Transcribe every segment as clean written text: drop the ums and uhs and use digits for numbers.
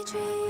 dream.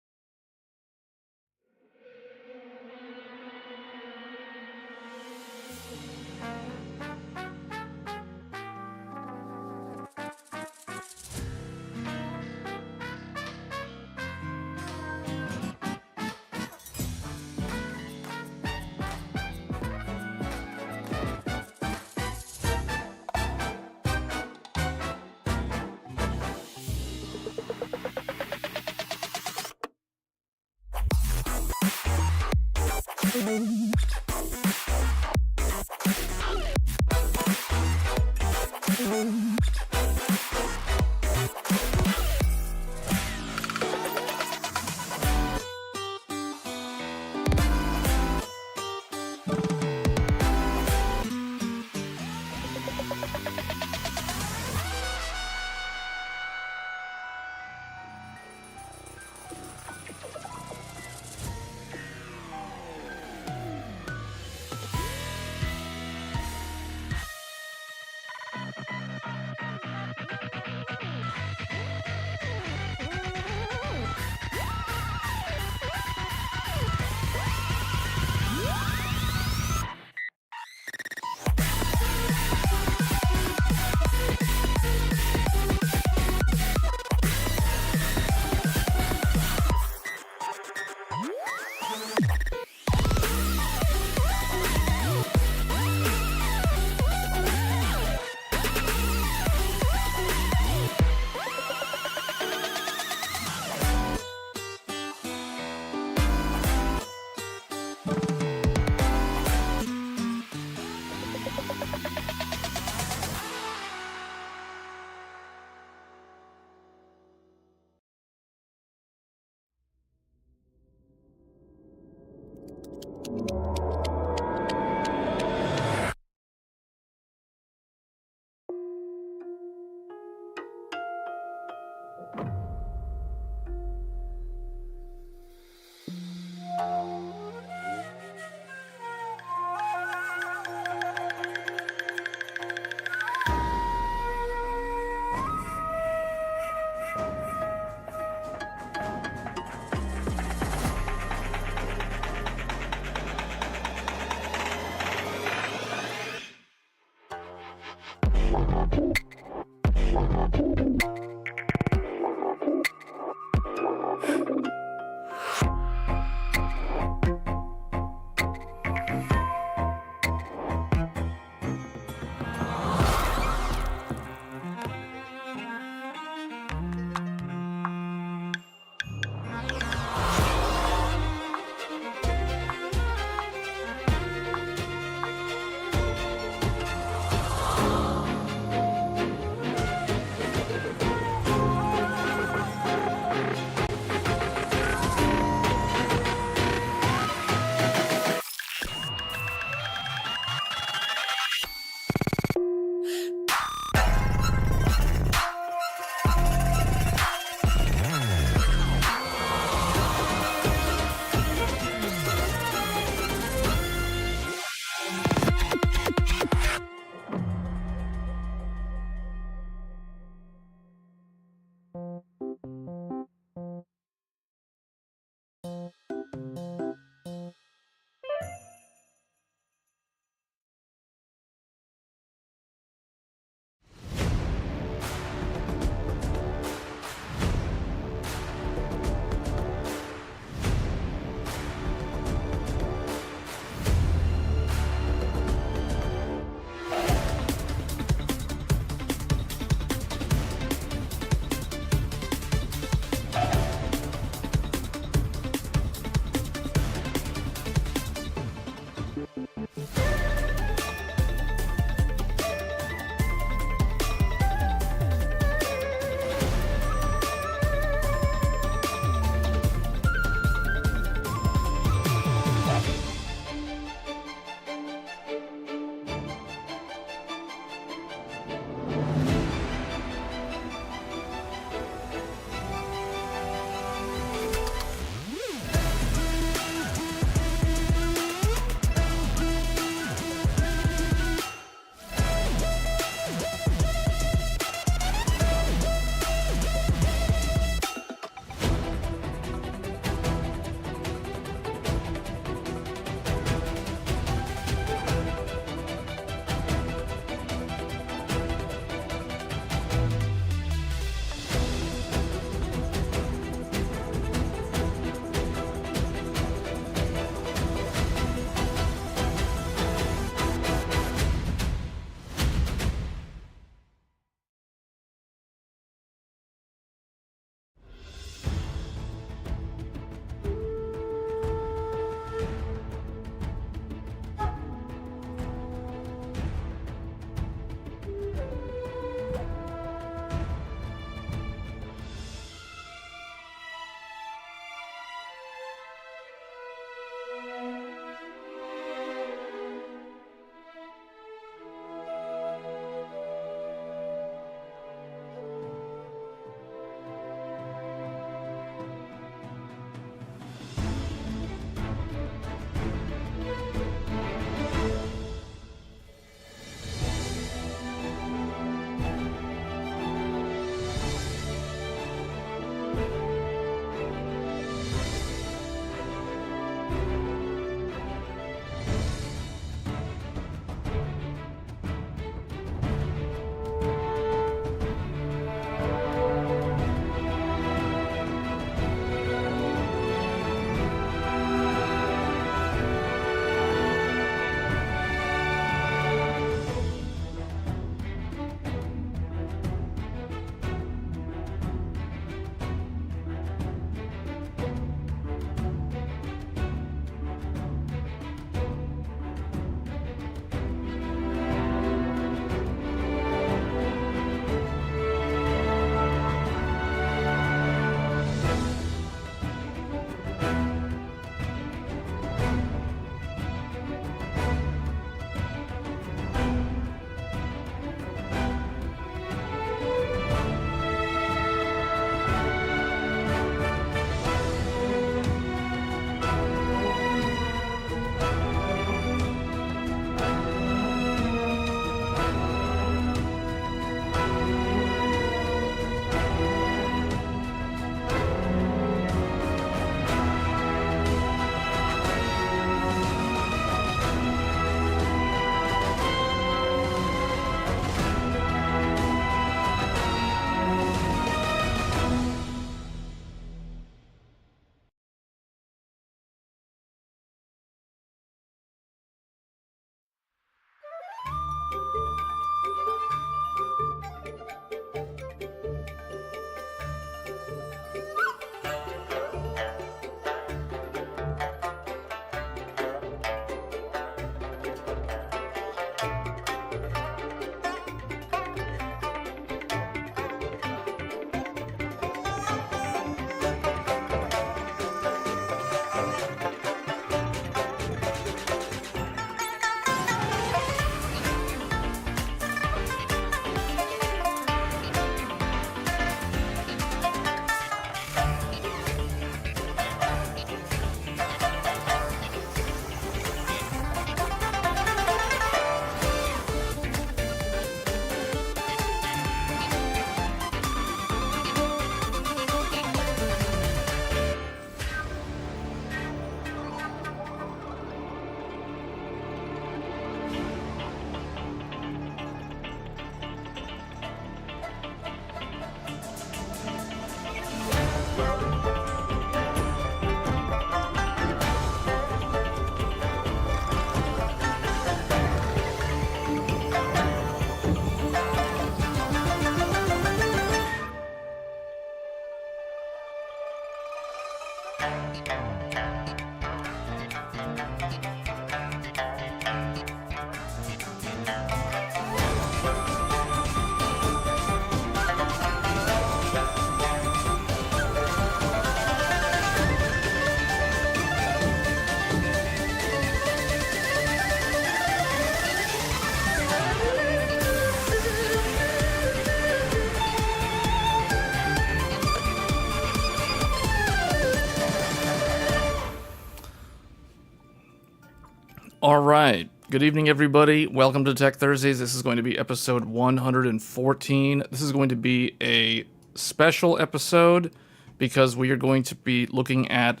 All right. Good evening, everybody. Welcome to Tech Thursdays. This is going to be episode 114. This is going to be a special episode because we are going to be looking at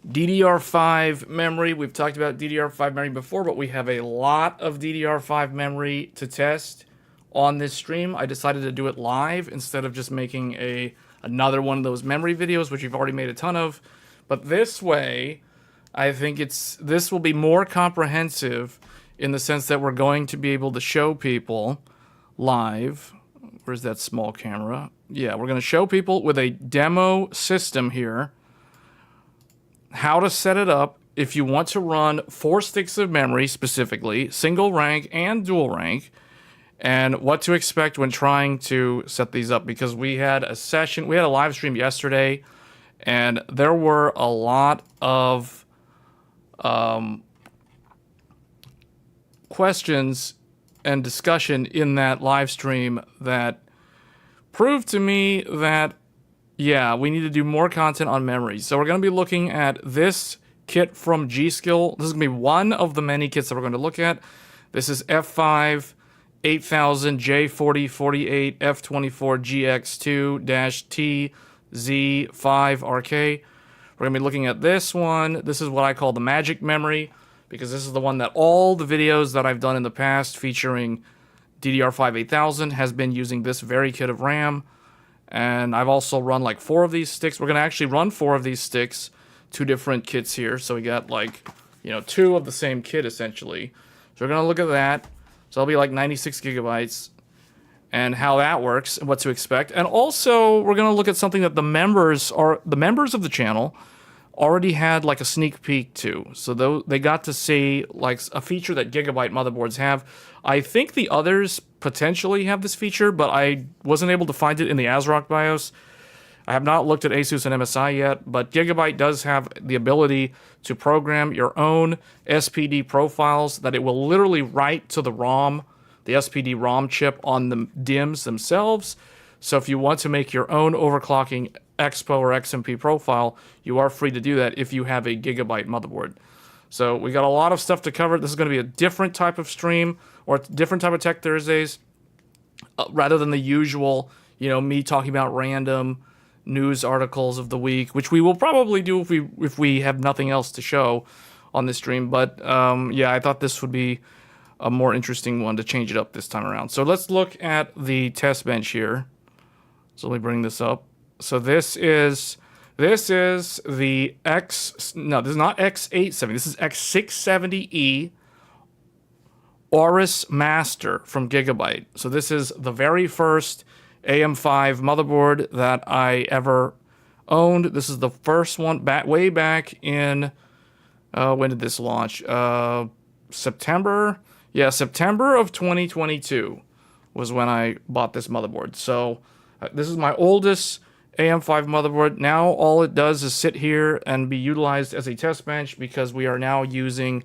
DDR5 memory. We've talked about DDR5 memory before, but we have a lot of DDR5 memory to test on this stream. I decided to do it live instead of just making another one of those memory videos, which you've already made a ton of. But this way, I think this will be more comprehensive in the sense that we're going to be able to show people live. Where's that small camera? Yeah, we're going to show people with a demo system here how to set it up if you want to run 4 sticks of memory, specifically single rank and dual rank, and what to expect when trying to set these up. Because we had a live stream yesterday, and there were a lot of questions and discussion in that live stream that proved to me that, yeah, we need to do more content on memory. So we're going to be looking at this kit from G.Skill. This is going to be one of the many kits that we're going to look at. This is F5-8000 J4048 F24 GX2-TZ5RK. We're going to be looking at this one. This is what I call the magic memory, because this is the one that all the videos that I've done in the past featuring DDR5-8000 has been using this very kit of RAM. And I've also run like 4 of these sticks. We're going to actually run 4 of these sticks, 2 different kits here. So we got like, 2 of the same kit essentially. So we're going to look at that. So it'll be like 96 gigabytes and how that works and what to expect. And also we're going to look at something that the members of the channel already had like a sneak peek to. So they got to see like a feature that Gigabyte motherboards have. I think the others potentially have this feature, but I wasn't able to find it in the ASRock BIOS. I have not looked at Asus and MSI yet, but Gigabyte does have the ability to program your own SPD profiles that it will literally write to the ROM, the SPD ROM chip on the DIMMs themselves. So if you want to make your own overclocking Expo or XMP profile, you are free to do that if you have a Gigabyte motherboard. So we got a lot of stuff to cover. This is going to be a different type of stream or a different type of Tech Thursdays rather than the usual, me talking about random news articles of the week, which we will probably do if we have nothing else to show on this stream. But yeah, I thought this would be a more interesting one to change it up this time around. So let's look at the test bench here. So let me bring this up. So this is the this is not X870. This is X670E Aorus Master from Gigabyte. So this is the very first AM5 motherboard that I ever owned. This is the first one way back in when did this launch? September. Yeah, September of 2022 was when I bought this motherboard. So this is my oldest AM5 motherboard. Now all it does is sit here and be utilized as a test bench because we are now using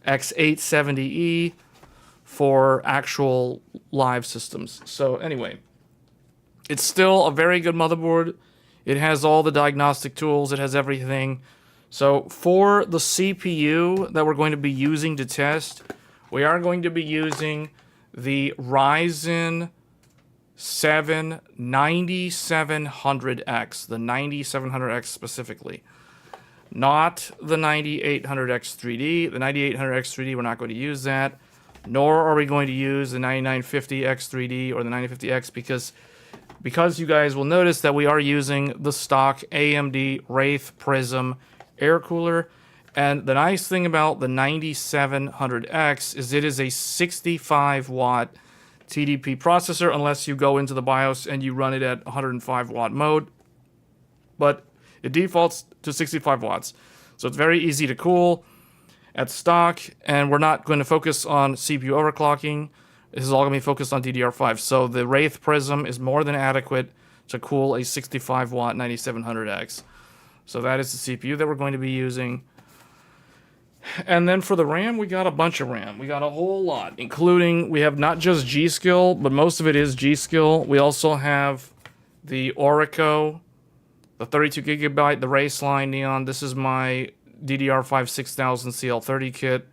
X870E for actual live systems. So anyway, it's still a very good motherboard. It has all the diagnostic tools. It has everything. So for the CPU that we're going to be using to test, we are going to be using the Ryzen 7 9700X, the 9700X specifically, not the 9800X 3D. The 9800X 3D, we're not going to use that, nor are we going to use the 9950X 3D or the 9050X because you guys will notice that we are using the stock AMD Wraith Prism air cooler. And the nice thing about the 9700X is it is a 65 watt TDP processor unless you go into the BIOS and you run it at 105 watt mode. But it defaults to 65 watts. So it's very easy to cool at stock, and we're not going to focus on CPU overclocking. This is all going to be focused on DDR5. So the Wraith Prism is more than adequate to cool a 65 watt 9700X. So that is the CPU that we're going to be using. And then for the RAM, we got a bunch of RAM. We got a whole lot, including, we have not just G.Skill, but most of it is G.Skill. We also have the Orico, the 32 gigabyte, the Raceline Neon. This is my DDR5-8000 CL30 kit.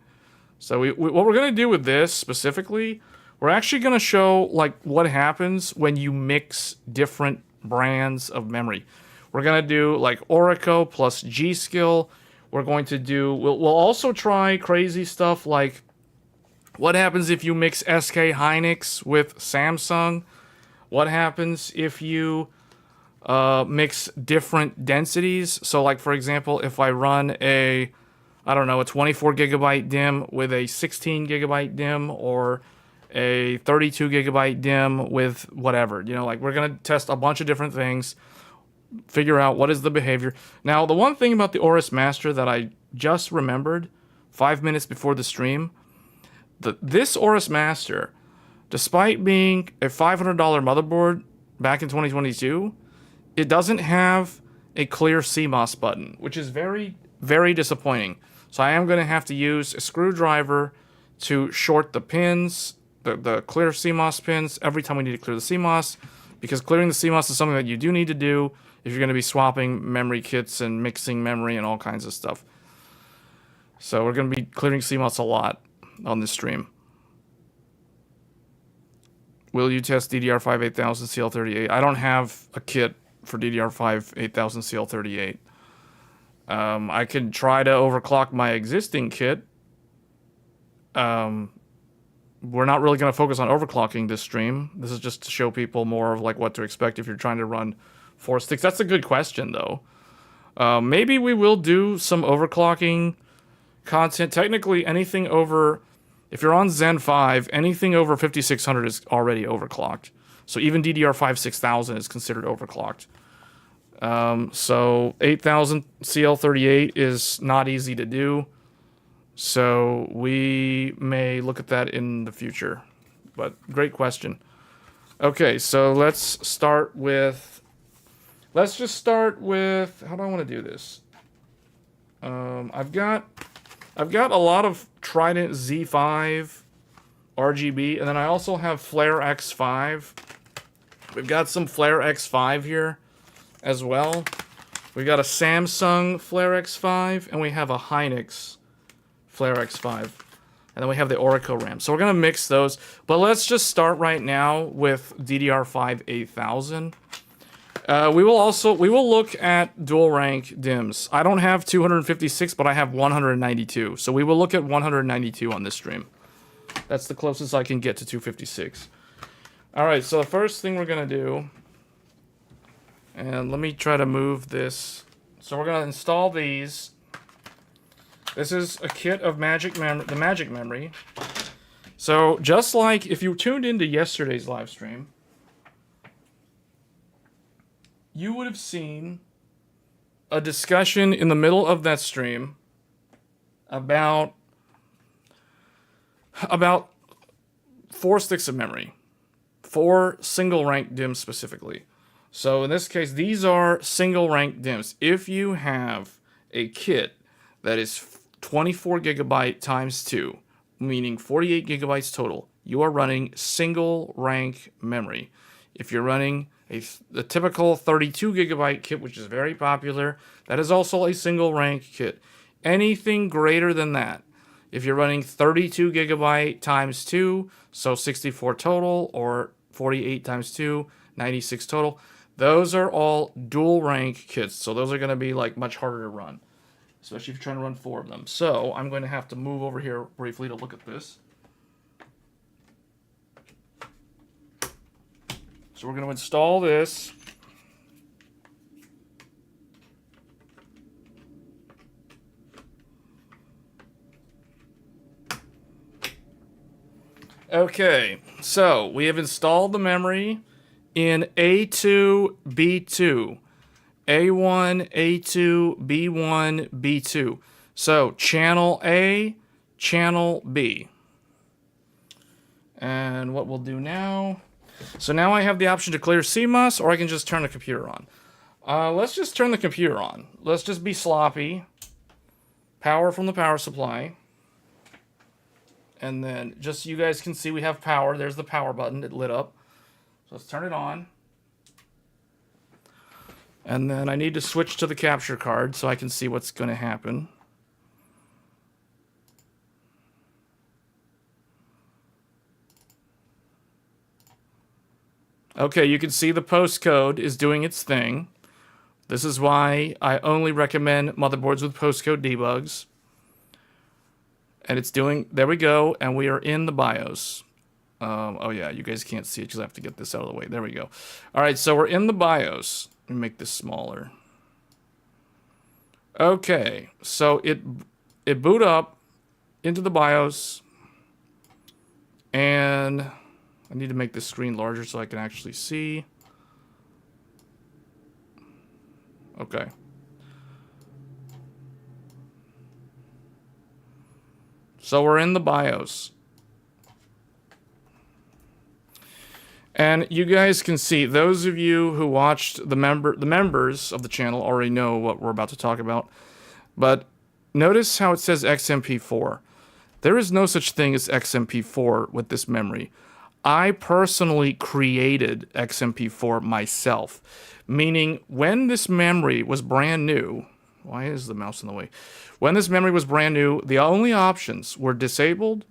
So what we're going to do with this specifically, we're actually going to show like what happens when you mix different brands of memory. We're going to do like Orico plus G-Skill. We're going to do, we'll also try crazy stuff like what happens if you mix SK Hynix with Samsung. What happens if you mix different densities? So like, for example, if I run a 24 gigabyte DIMM with a 16 gigabyte DIMM, or a 32 gigabyte DIMM with whatever, like we're going to test a bunch of different things, figure out what is the behavior. Now, the one thing about the Aorus Master that I just remembered 5 minutes before the stream, this Aorus Master, despite being a $500 motherboard back in 2022, it doesn't have a clear CMOS button, which is very, very disappointing. So I am going to have to use a screwdriver to short the pins, the clear CMOS pins, every time we need to clear the CMOS, because clearing the CMOS is something that you do need to do if you're going to be swapping memory kits and mixing memory and all kinds of stuff. So we're going to be clearing CMOS a lot on this stream. Will you test DDR5-8000 CL38? I don't have a kit for DDR5-8000 CL38. I can try to overclock my existing kit. We're not really going to focus on overclocking this stream. This is just to show people more of like what to expect if you're trying to run 4 sticks. That's a good question, though. Maybe we will do some overclocking content. Technically, anything over, if you're on Zen 5, anything over 5600 is already overclocked. So even DDR5-6000 is considered overclocked. So 8000 CL38 is not easy to do. So we may look at that in the future. But great question. Okay, so let's just start with, how do I want to do this? I've got a lot of Trident Z5 RGB, and then I also have Flare X5. We've got some Flare X5 here as well. We got a Samsung Flare X5, and we have a Hynix Flare X5. And then we have the Orico RAM. So we're going to mix those. But let's just start right now with DDR5-8000. We will look at dual rank DIMMs. I don't have 256, but I have 192. So we will look at 192 on this stream. That's the closest I can get to 256. All right, so the first thing we're going to do, and let me try to move this. So we're going to install these. This is a kit of the Magic Memory. So just like if you tuned into yesterday's live stream, you would have seen a discussion in the middle of that stream about 4 sticks of memory, 4 single rank DIMMs specifically. So in this case, these are single rank DIMMs. If you have a kit that is 24 gigabyte times 2, meaning 48 gigabytes total, you are running single rank memory. If you're running the typical 32 gigabyte kit, which is very popular, that is also a single rank kit. Anything greater than that, if you're running 32 gigabyte times 2, so 64 total, or 48 times 2, 96 total, those are all dual rank kits. So those are going to be like much harder to run, especially if you're trying to run 4 of them. So I'm going to have to move over here briefly to look at this. So we're going to install this. Okay, so we have installed the memory in A2, B2. A1, A2, B1, B2. So channel A, channel B. And what we'll do now, so now I have the option to clear CMOS, or I can just turn the computer on. Let's just turn the computer on. Let's just be sloppy. Power from the power supply. And then just so you guys can see we have power. There's the power button. It lit up. So let's turn it on. And then I need to switch to the capture card so I can see what's going to happen. Okay, you can see the postcode is doing its thing. This is why I only recommend motherboards with postcode debugs. And it's doing, there we go, and we are in the BIOS. Oh yeah, you guys can't see it because I have to get this out of the way. There we go. All right, so we're in the BIOS. Let me make this smaller. Okay, so it boot up into the BIOS, and I need to make this screen larger so I can actually see. Okay. So we're in the BIOS. And you guys can see, those of you who watched the members of the channel already know what we're about to talk about. But notice how it says XMP4. There is no such thing as XMP4 with this memory. I personally created XMP4 myself, meaning when this memory was brand new, why is the mouse in the way? When this memory was brand new, the only options were disabled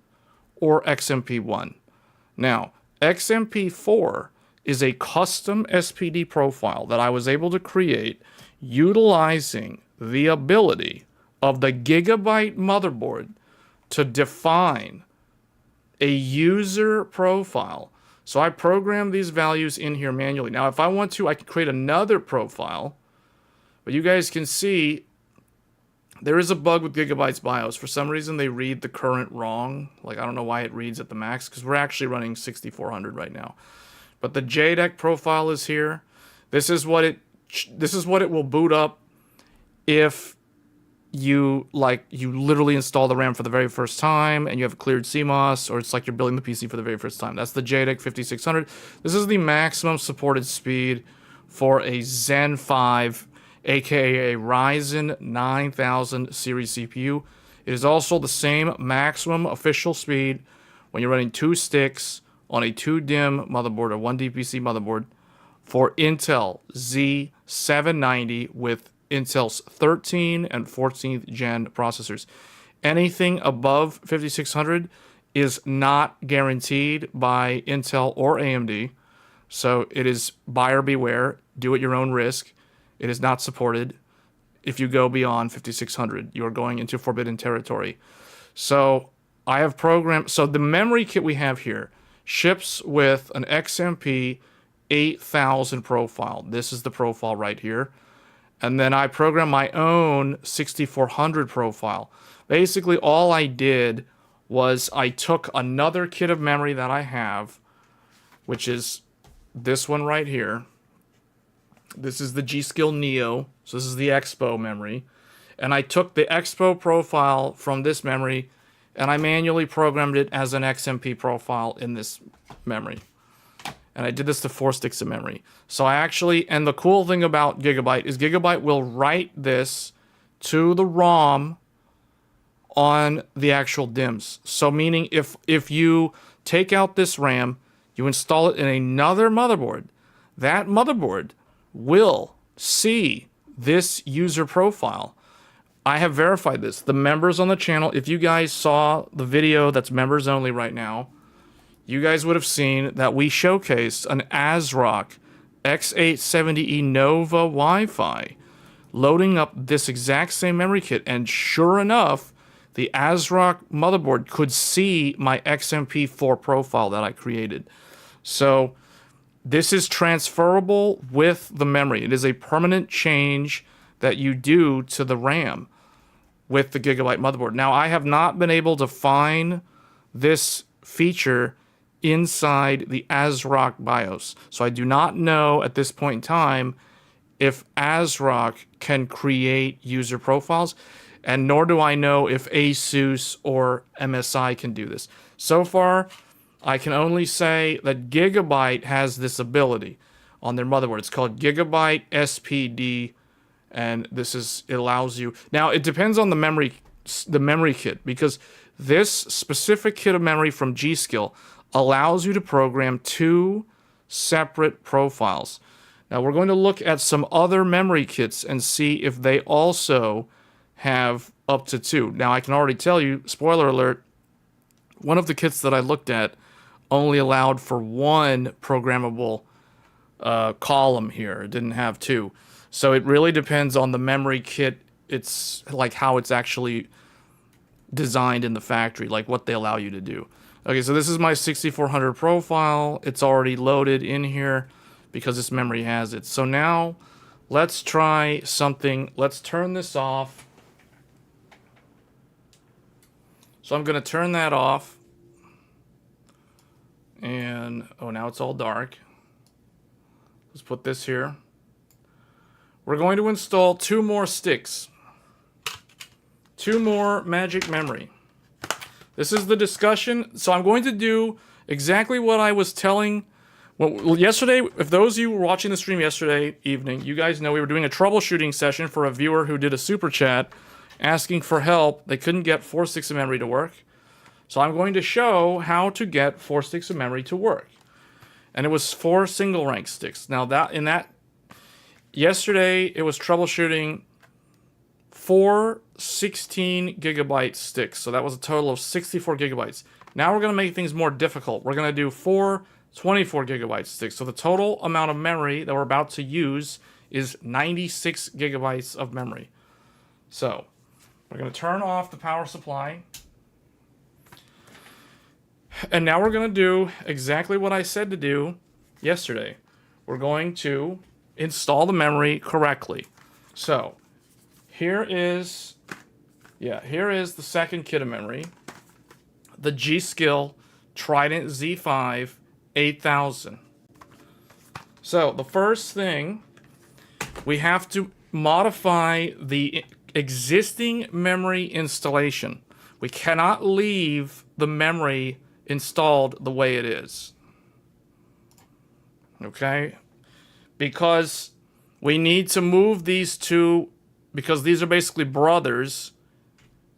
or XMP1. Now, XMP4 is a custom SPD profile that I was able to create utilizing the ability of the Gigabyte motherboard to define a user profile. So I programmed these values in here manually. Now, if I want to, I can create another profile, but you guys can see there is a bug with Gigabyte's BIOS. For some reason, they read the current wrong. Like, I don't know why it reads at the max, because we're actually running 6400 right now. But the JDEC profile is here. This is what it will boot up if you literally install the RAM for the very first time and you have cleared CMOS, or it's like you're building the PC for the very first time. That's the JDEC 5600. This is the maximum supported speed for a Zen 5, aka a Ryzen 9000 series CPU. It is also the same maximum official speed when you're running 2 sticks on a 2-DIMM motherboard or 1 DPC motherboard for Intel Z790 with Intel's 13th and 14th gen processors. Anything above 5600 is not guaranteed by Intel or AMD, so it is buyer beware, do at your own risk. It is not supported. If you go beyond 5600, you are going into forbidden territory. So I have programmed, so the memory kit we have here ships with an XMP 8000 profile. This is the profile right here. And then I programmed my own 6400 profile. Basically, all I did was I took another kit of memory that I have, which is this one right here. This is the G-Skill Neo. So this is the Expo memory. And I took the Expo profile from this memory and I manually programmed it as an XMP profile in this memory. And I did this to 4 sticks of memory. So I actually, and the cool thing about Gigabyte is Gigabyte will write this to the ROM on the actual DIMMs. So meaning if you take out this RAM, you install it in another motherboard, that motherboard will see this user profile. I have verified this. The members on the channel, if you guys saw the video that's members only right now, you guys would have seen that we showcased an ASRock X870E Nova Wi-Fi loading up this exact same memory kit, and sure enough, the ASRock motherboard could see my XMP4 profile that I created. So this is transferable with the memory. It is a permanent change that you do to the RAM with the Gigabyte motherboard. Now, I have not been able to find this feature inside the ASRock BIOS. So I do not know at this point in time if ASRock can create user profiles, and nor do I know if ASUS or MSI can do this. So far, I can only say that Gigabyte has this ability on their motherboard. It's called Gigabyte SPD, and it allows you. Now, it depends on the memory kit, because this specific kit of memory from G-Skill allows you to program 2 separate profiles. Now, we're going to look at some other memory kits and see if they also have up to 2. Now, I can already tell you, spoiler alert, one of the kits that I looked at only allowed for 1 programmable column here. It didn't have two. So it really depends on the memory kit. It's like how it's actually designed in the factory, like what they allow you to do. Okay, so this is my 6400 profile. It's already loaded in here because this memory has it. So now let's try something. Let's turn this off. So I'm going to turn that off. And, oh, now it's all dark. Let's put this here. We're going to install 2 more sticks. 2 more magic memory. This is the discussion. So I'm going to do exactly what I was telling. Well, yesterday, if those of you were watching the stream yesterday evening, you guys know we were doing a troubleshooting session for a viewer who did a super chat asking for help. They couldn't get 4 sticks of memory to work. So I'm going to show how to get 4 sticks of memory to work. And it was 4 single rank sticks. Now yesterday it was troubleshooting 4 16 gigabyte sticks. So that was a total of 64 gigabytes. Now we're going to make things more difficult. We're going to do 4 24 gigabyte sticks. So the total amount of memory that we're about to use is 96 gigabytes of memory. So we're going to turn off the power supply. And now we're going to do exactly what I said to do yesterday. We're going to install the memory correctly. So here is the second kit of memory. The G-Skill Trident Z5-8000. So the first thing, we have to modify the existing memory installation. We cannot leave the memory installed the way it is. Okay? Because we need to move these two, because these are basically brothers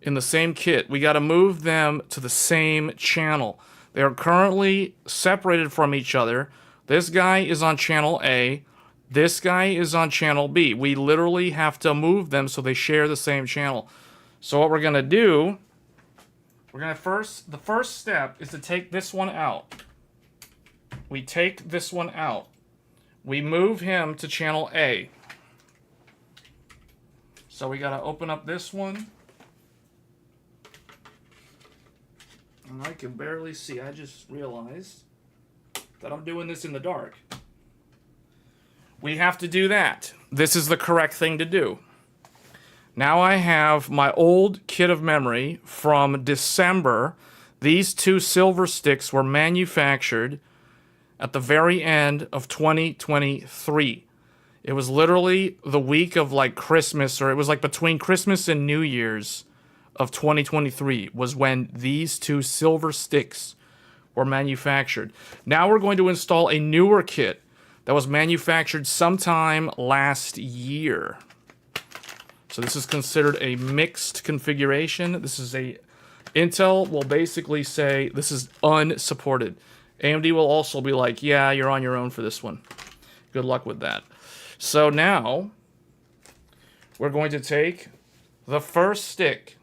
in the same kit. We got to move them to the same channel. They are currently separated from each other. This guy is on channel A. This guy is on channel B. We literally have to move them so they share the same channel. So what we're going to do, the first step is to take this one out. We take this one out. We move him to channel A. So we got to open up this one. And I can barely see. I just realized that I'm doing this in the dark. We have to do that. This is the correct thing to do. Now I have my old kit of memory from December. These 2 silver sticks were manufactured at the very end of 2023. It was literally the week of like Christmas, or it was like between Christmas and New Year's of 2023 was when these 2 silver sticks were manufactured. Now we're going to install a newer kit that was manufactured sometime last year. So this is considered a mixed configuration. This is Intel will basically say this is unsupported. AMD will also be like, yeah, you're on your own for this one. Good luck with that. So now we're going to take the first stick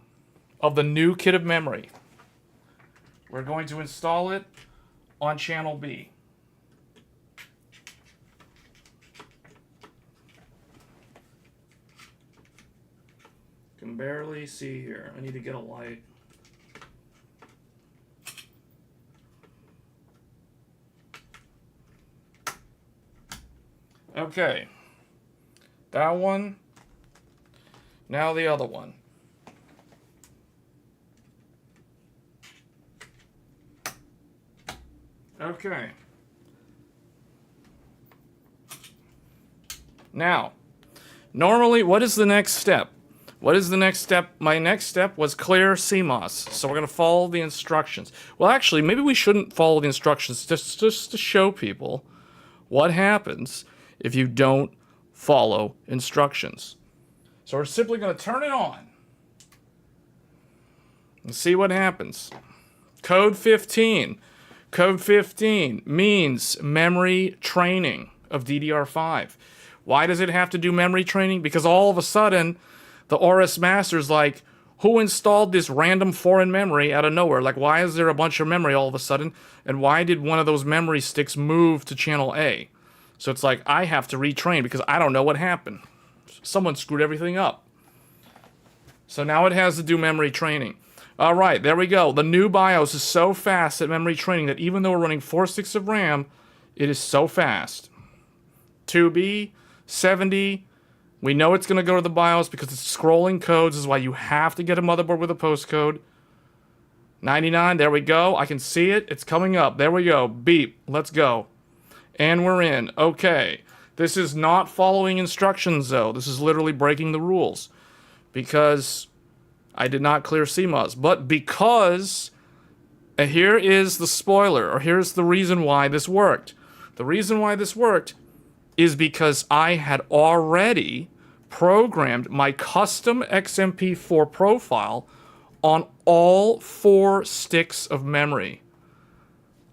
of the new kit of memory. We're going to install it on channel B. Can barely see here. I need to get a light. Okay. That one. Now the other one. Okay. Now, normally, what is the next step? What is the next step? My next step was clear CMOS. So we're going to follow the instructions. Well, actually, maybe we shouldn't follow the instructions just to show people what happens if you don't follow instructions. So we're simply going to turn it on and see what happens. Code 15. Code 15 means memory training of DDR5. Why does it have to do memory training? Because all of a sudden, the RS master's like, who installed this random foreign memory out of nowhere? Like, why is there a bunch of memory all of a sudden? And why did one of those memory sticks move to channel A? So it's like I have to retrain because I don't know what happened. Someone screwed everything up. So now it has to do memory training. All right, there we go. The new BIOS is so fast at memory training that even though we're running 4 sticks of RAM, it is so fast. 2B, 70. We know it's going to go to the BIOS because it's scrolling codes. This is why you have to get a motherboard with a postcode. 99, there we go. I can see it. It's coming up. There we go. Beep. Let's go. And we're in. Okay. This is not following instructions, though. This is literally breaking the rules. Because I did not clear CMOS. But because, and here is the spoiler, or here's the reason why this worked. The reason why this worked is because I had already programmed my custom XMP4 profile on all 4 sticks of memory.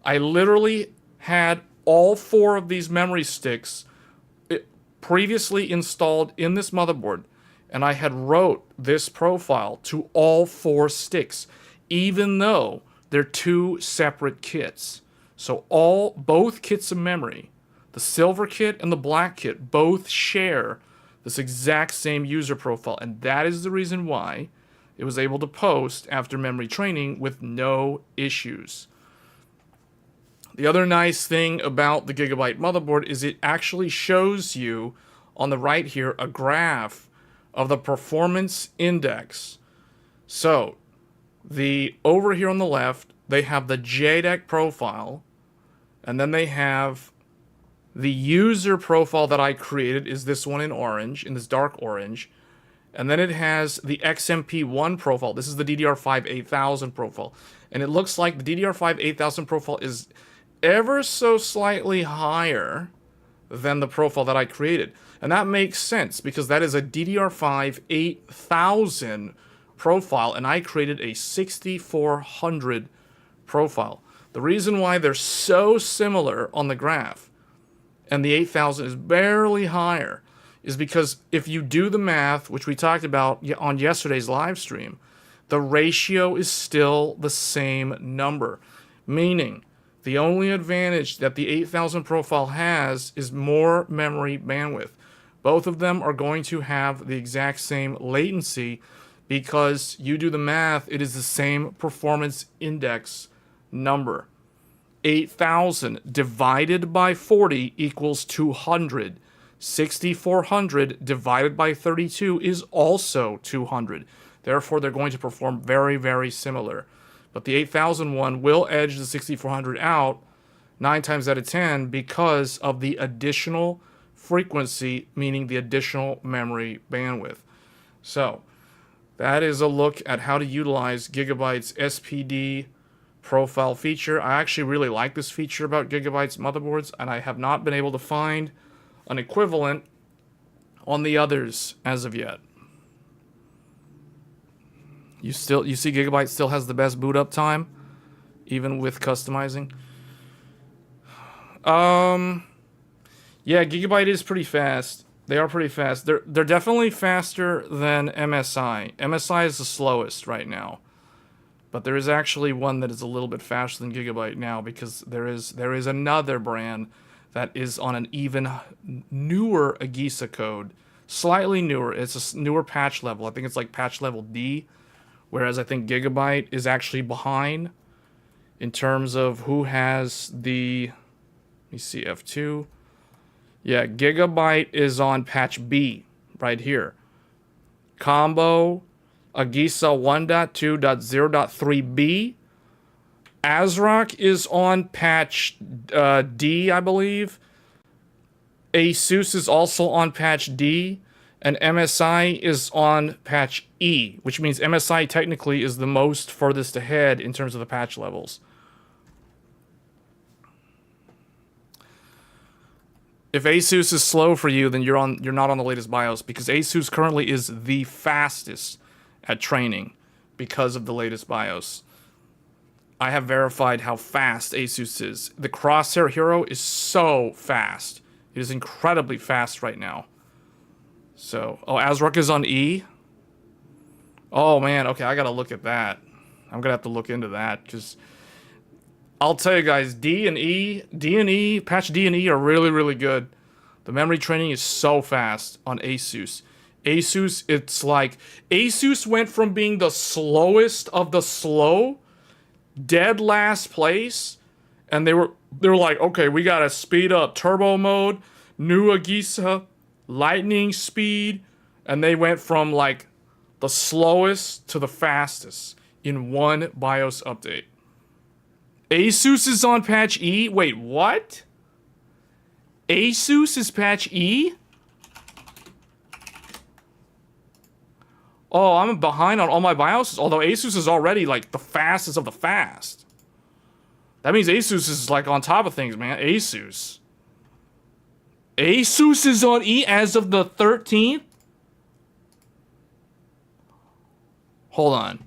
I literally had all 4 of these memory sticks previously installed in this motherboard, and I had wrote this profile to all 4 sticks, even though they're 2 separate kits. So both kits of memory, the silver kit and the black kit, both share this exact same user profile, and that is the reason why it was able to post after memory training with no issues. The other nice thing about the Gigabyte motherboard is it actually shows you on the right here a graph of the performance index. So, over here on the left, they have the JDEC profile, and then they have the user profile that I created is this one in orange, in this dark orange. And then it has the XMP1 profile. This is the DDR5-8000 profile. And it looks like the DDR5-8000 profile is ever so slightly higher than the profile that I created. And that makes sense because that is a DDR5-8000 profile, and I created a 6400 profile. The reason why they're so similar on the graph and the 8000 is barely higher is because if you do the math, which we talked about on yesterday's live stream, the ratio is still the same number. Meaning, the only advantage that the 8000 profile has is more memory bandwidth. Both of them are going to have the exact same latency because you do the math, it is the same performance index number. 8,000 divided by 40 equals 200. 6,400 divided by 32 is also 200. Therefore, they're going to perform very, very similar. But the 8,000 one will edge the 6,400 out 9 times out of 10 because of the additional frequency, meaning the additional memory bandwidth. So, that is a look at how to utilize Gigabyte's SPD profile feature. I actually really like this feature about Gigabyte's motherboards, and I have not been able to find an equivalent on the others as of yet. You see Gigabyte still has the best boot up time, even with customizing. Yeah, Gigabyte is pretty fast. They are pretty fast. They're definitely faster than MSI. MSI is the slowest right now. But there is actually one that is a little bit faster than Gigabyte now because there is another brand that is on an even newer AGISA code. Slightly newer. It's a newer patch level. I think it's like patch level D, whereas I think Gigabyte is actually behind in terms of who has the... Let me see, F2. Yeah, Gigabyte is on patch B right here. Combo AGISA 1.2.0.3b. ASRock is on patch D, I believe. ASUS is also on patch D. And MSI is on patch E, which means MSI technically is the most furthest ahead in terms of the patch levels. If ASUS is slow for you, then you're not on the latest BIOS, because ASUS currently is the fastest at training because of the latest BIOS. I have verified how fast ASUS is. The Crosshair Hero is so fast. It is incredibly fast right now. So, oh, ASRock is on E? Oh man, okay, I gotta look at that. I'm gonna have to look into that, because I'll tell you guys, patch D and E are really, really good. The memory training is so fast on ASUS. ASUS, it's like, ASUS went from being the slowest of the slow, dead last place, and they were like, okay, we gotta speed up turbo mode, new Agisa, lightning speed, and they went from like the slowest to the fastest in one BIOS update. ASUS is on patch E? Wait, what? ASUS is patch E? Oh, I'm behind on all my BIOSes, although ASUS is already like the fastest of the fast. That means ASUS is like on top of things, man. ASUS. ASUS is on E as of the 13th? Hold on.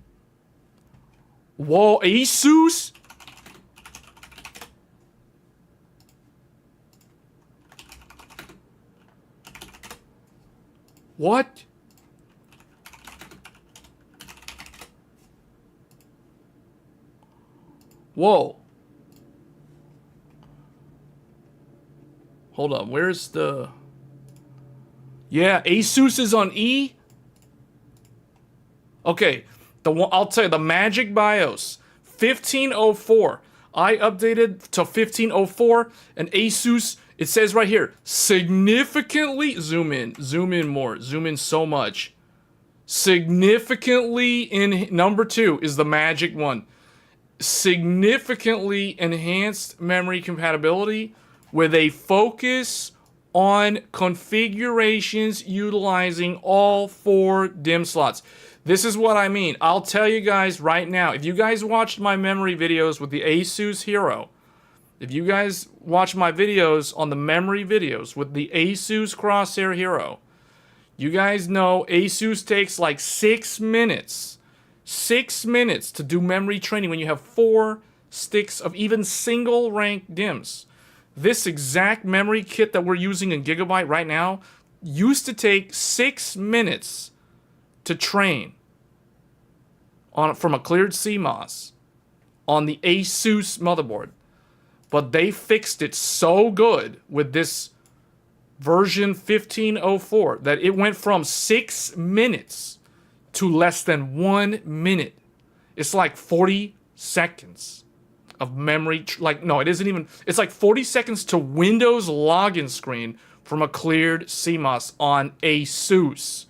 Whoa, ASUS? What? Whoa. Hold on, where's the... Yeah, ASUS is on E? Okay, I'll tell you, the Magic BIOS, 1504. I updated to 1504, and ASUS, it says right here, significantly, zoom in more, zoom in so much. Significantly in number 2 is the Magic one. Significantly enhanced memory compatibility with a focus on configurations utilizing all 4 DIMM slots. This is what I mean. I'll tell you guys right now, if you guys watched my memory videos with the ASUS Hero, if you guys watch my videos on the memory videos with the ASUS Crosshair Hero, you guys know ASUS takes like 6 minutes. 6 minutes to do memory training when you have 4 sticks of even single rank DIMMs. This exact memory kit that we're using in Gigabyte right now used to take 6 minutes to train from a cleared CMOS on the ASUS motherboard. But they fixed it so good with this version 1504 that it went from 6 minutes to less than 1 minute. It's like 40 seconds of memory. No, it isn't even. It's like 40 seconds to Windows login screen from a cleared CMOS on ASUS.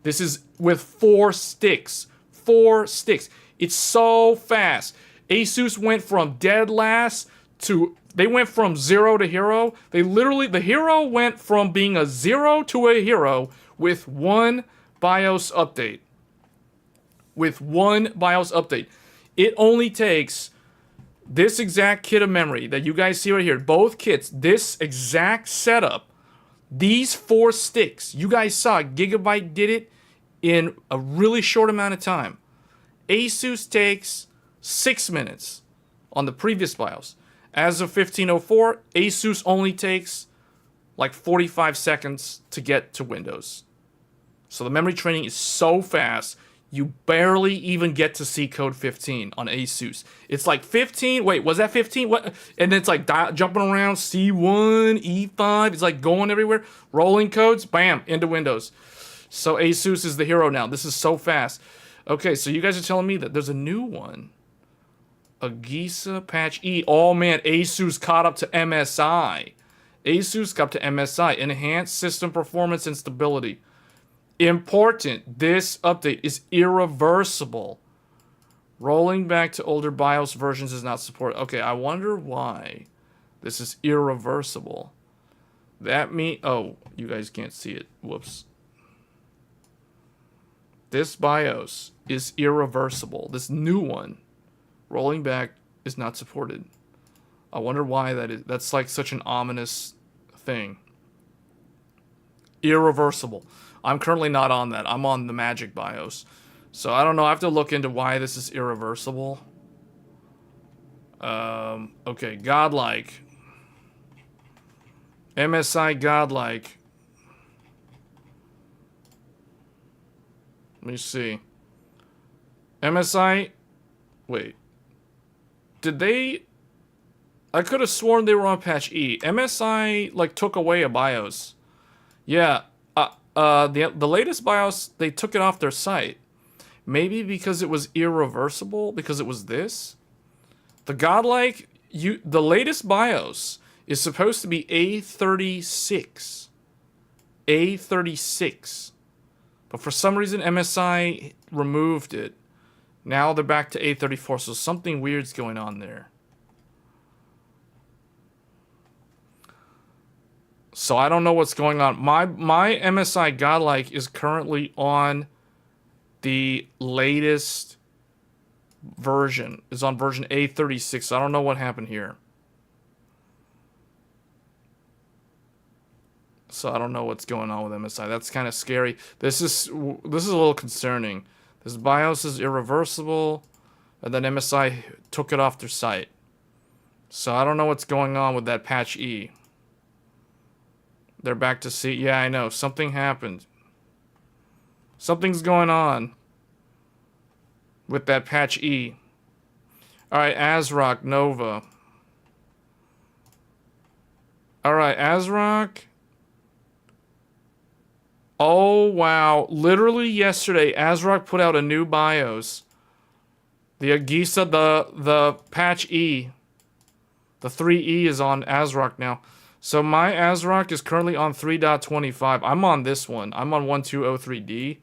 This is with 4 sticks. 4 sticks. It's so fast. ASUS went from dead last to, they went from 0 to hero. The hero went from being a 0 to a hero with 1 BIOS update. With 1 BIOS update. It only takes this exact kit of memory that you guys see right here. Both kits, this exact setup, these 4 sticks. You guys saw Gigabyte did it in a really short amount of time. ASUS takes 6 minutes on the previous BIOS. As of 1504, ASUS only takes like 45 seconds to get to Windows. So the memory training is so fast, you barely even get to see code 15 on ASUS. It's like 15, wait, was that 15? What? And then it's like jumping around, C1, E5, it's like going everywhere. Rolling codes, bam, into Windows. So ASUS is the hero now. This is so fast. Okay, so you guys are telling me that there's a new one. Agisa patch E. Oh man, ASUS caught up to MSI. ASUS got up to MSI. Enhanced system performance and stability. Important, this update is irreversible. Rolling back to older BIOS versions is not supported. Okay, I wonder why this is irreversible. That means, oh, you guys can't see it. Whoops. This BIOS is irreversible. This new one, rolling back, is not supported. I wonder why that is. That's like such an ominous thing. Irreversible. I'm currently not on that. I'm on the Magic BIOS. So I don't know. I have to look into why this is irreversible. Okay, Godlike. MSI Godlike. Let me see. MSI. Wait. Did they I could have sworn they were on patch E. MSI like took away a BIOS. Yeah. The latest BIOS, they took it off their site. Maybe because it was irreversible, because it was this. The godlike, the latest BIOS is supposed to be A36. A36. But for some reason, MSI removed it. Now they're back to A34, so something weird's going on there. So I don't know what's going on. My MSI godlike is currently on the latest version. Is on version A36. So I don't know what happened here. So I don't know what's going on with MSI. That's kind of scary. This is a little concerning. This BIOS is irreversible, and then MSI took it off their site. So I don't know what's going on with that patch E. They're back to C. Yeah, I know. Something happened. Something's going on with that patch E. Alright, ASRock Nova. Alright, ASRock. Oh, wow. Literally yesterday, ASRock put out a new BIOS. The Agisa, the patch E. The 3E is on ASRock now. So my ASRock is currently on 3.25. I'm on this one. I'm on 1203D.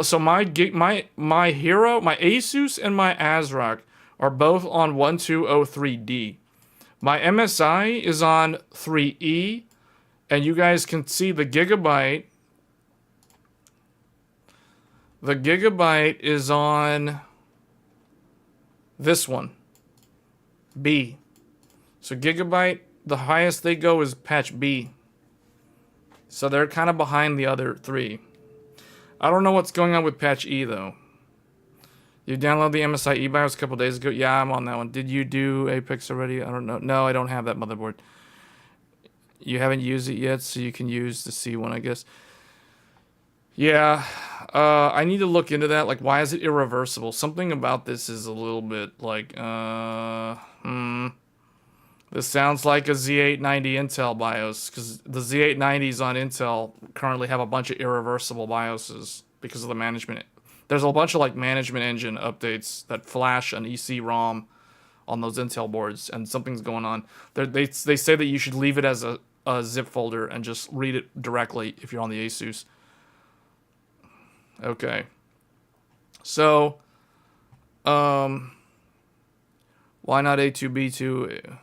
So my Hero, my Asus and my ASRock are both on 1203D. My MSI is on 3E. And you guys can see the Gigabyte. The Gigabyte is on this one. B. So Gigabyte, the highest they go is patch B. So they're kind of behind the other three. I don't know what's going on with patch E though. You downloaded the MSI eBIOS a couple days ago? Yeah, I'm on that one. Did you do Apex already? I don't know. No, I don't have that motherboard. You haven't used it yet, so you can use the C one, I guess. Yeah, I need to look into that. Like, why is it irreversible? Something about this is a little bit like, This sounds like a Z890 Intel BIOS, because the Z890s on Intel currently have a bunch of irreversible BIOSes because of the management. There's a bunch of, like, management engine updates that flash an EC-ROM on those Intel boards, and something's going on. They say that you should leave it as a zip folder and just read it directly if you're on the Asus. Okay. So, why not A2B2?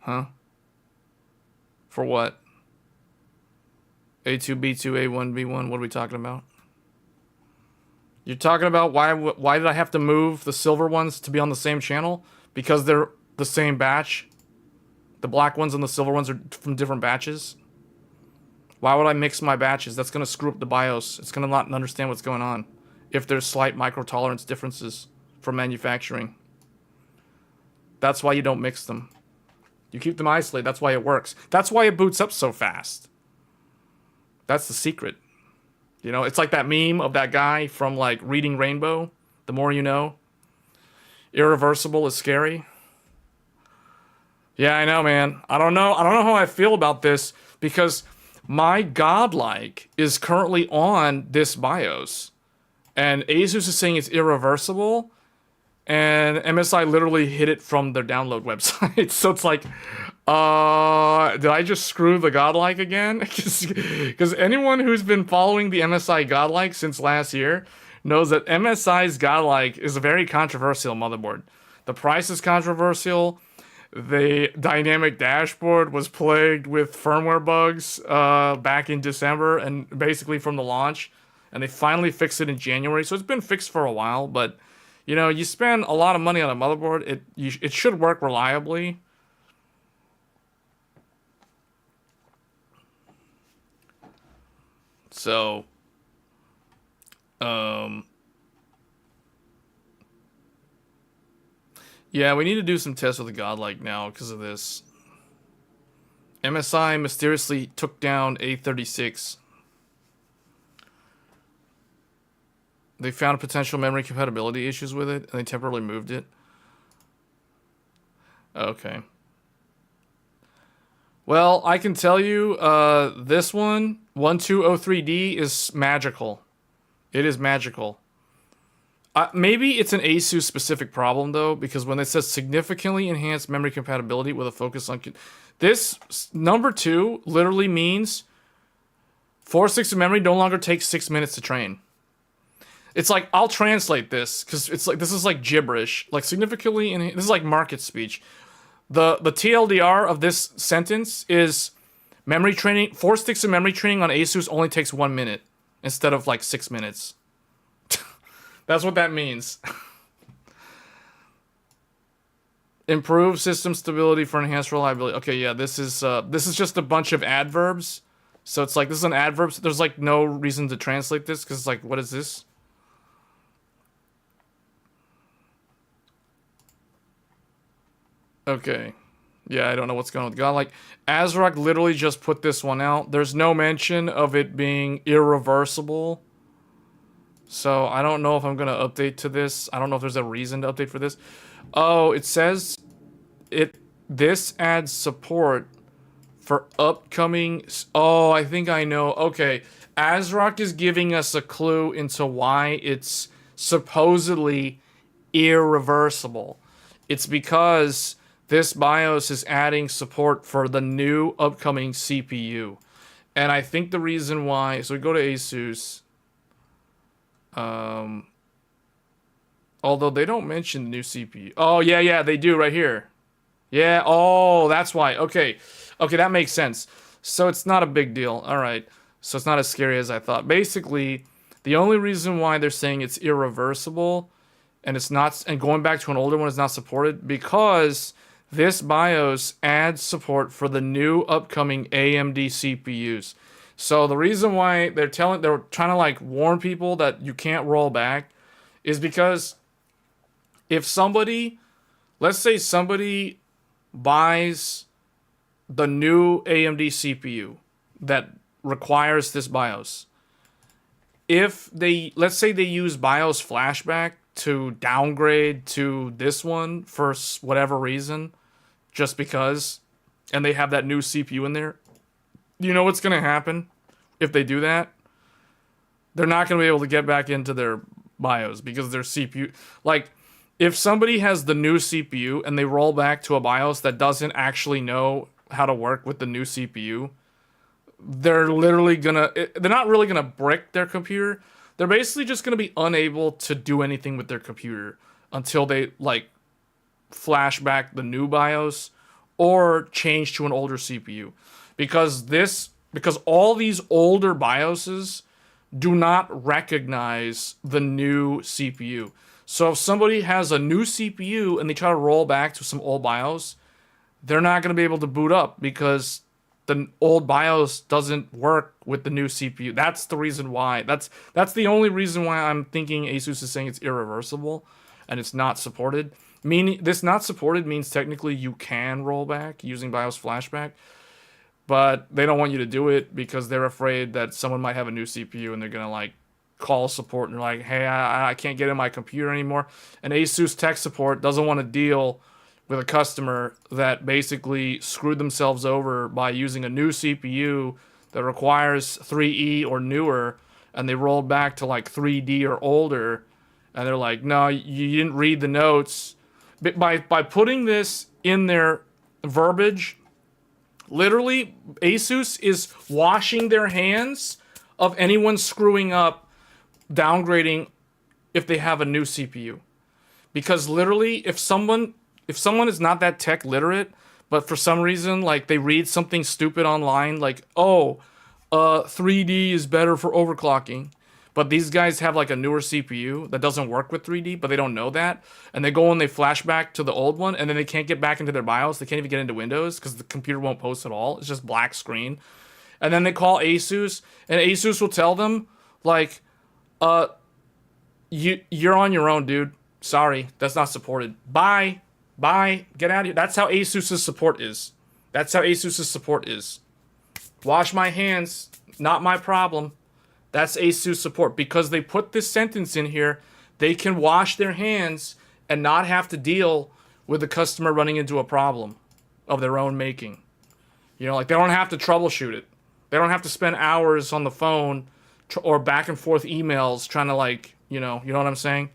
Huh? For what? A2B2, A1B1, what are we talking about? You're talking about why did I have to move the silver ones to be on the same channel? Because they're the same batch? The black ones and the silver ones are from different batches? Why would I mix my batches? That's going to screw up the BIOS. It's going to not understand what's going on if there's slight microtolerance differences from manufacturing. That's why you don't mix them. You keep them isolated. That's why it works. That's why it boots up so fast. That's the secret. You know, it's like that meme of that guy from, like, Reading Rainbow. The more you know. Irreversible is scary. Yeah, I know, man. I don't know how I feel about this, because my godlike is currently on this BIOS. And Asus is saying it's irreversible. And MSI literally hid it from their download website. So it's like, did I just screw the godlike again? Because anyone who's been following the MSI godlike since last year knows that MSI's godlike is a very controversial motherboard. The price is controversial. The dynamic dashboard was plagued with firmware bugs back in December and basically from the launch. And they finally fixed it in January. So it's been fixed for a while, but you know, you spend a lot of money on a motherboard, it should work reliably. So, yeah, we need to do some tests with the godlike now because of this. MSI mysteriously took down A36. They found potential memory compatibility issues with it, and they temporarily moved it. Okay. Well, I can tell you, this one, 1203D, is magical. It is magical. Maybe it's an ASUS specific problem though, because when it says significantly enhanced memory compatibility with a focus on this number 2 literally means 4 sticks of memory no longer takes 6 minutes to train. It's like, I'll translate this because it's like, this is like gibberish, like significantly, and this is like market speech. The TLDR of this sentence is memory training. 4 sticks of memory training on ASUS only takes 1 minute instead of like 6 minutes. That's what that means. Improve system stability for enhanced reliability. Okay, yeah, this is just a bunch of adverbs. So it's like, this is an adverb. So there's like no reason to translate this because it's like, what is this? Okay. Yeah, I don't know what's going on with God. Like, ASRock literally just put this one out. There's no mention of it being irreversible. So I don't know if I'm going to update to this. I don't know if there's a reason to update for this. Oh, it says this adds support for upcoming... Oh, I think I know. Okay. ASRock is giving us a clue into why it's supposedly irreversible. It's because this BIOS is adding support for the new upcoming CPU. And I think the reason why... So we go to ASUS... although they don't mention the new CPU. Oh, yeah, they do right here. Yeah, oh, that's why. Okay, that makes sense. So it's not a big deal. All right, so it's not as scary as I thought. Basically, the only reason why they're saying it's irreversible and it's not, and going back to an older one is not supported, because this BIOS adds support for the new upcoming AMD CPUs. So the reason why they're trying to like warn people that you can't roll back is because if somebody, let's say somebody buys the new AMD CPU that requires this BIOS, if they, let's say they use BIOS flashback to downgrade to this one for whatever reason, just because, and they have that new CPU in there, you know what's going to happen if they do that? They're not going to be able to get back into their BIOS because their CPU... Like, if somebody has the new CPU and they roll back to a BIOS that doesn't actually know how to work with the new CPU, they're literally going to... They're not really going to brick their computer. They're basically just going to be unable to do anything with their computer until they, like, flash back the new BIOS or change to an older CPU. Because all these older BIOSes do not recognize the new CPU. So if somebody has a new CPU and they try to roll back to some old BIOS, they're not going to be able to boot up because the old BIOS doesn't work with the new CPU. That's the reason why. That's the only reason why I'm thinking ASUS is saying it's irreversible and it's not supported. Meaning, this not supported means technically you can roll back using BIOS flashback, but they don't want you to do it because they're afraid that someone might have a new CPU and they're going to like call support and they're like, hey, I can't get in my computer anymore. And ASUS tech support doesn't want to deal with a customer that basically screwed themselves over by using a new CPU that requires 3E or newer, and they rolled back to like 3D or older, and they're like, no, you didn't read the notes. But by putting this in their verbiage, literally, ASUS is washing their hands of anyone screwing up, downgrading if they have a new CPU. Because literally, if someone is not that tech literate, but for some reason, like, they read something stupid online, like, 3D is better for overclocking, but these guys have, like, a newer CPU that doesn't work with 3D, but they don't know that, and they go and they flash back to the old one, and then they can't get back into their BIOS, they can't even get into Windows, because the computer won't post at all, it's just black screen, and then they call ASUS, and ASUS will tell them, like, you're on your own, dude, sorry, that's not supported, bye, get out of here. That's how ASUS's support is. Wash my hands, not my problem. That's ASUS support. Because they put this sentence in here, they can wash their hands and not have to deal with the customer running into a problem of their own making. You know, like they don't have to troubleshoot it. They don't have to spend hours on the phone or back and forth emails trying to like, you know what I'm saying?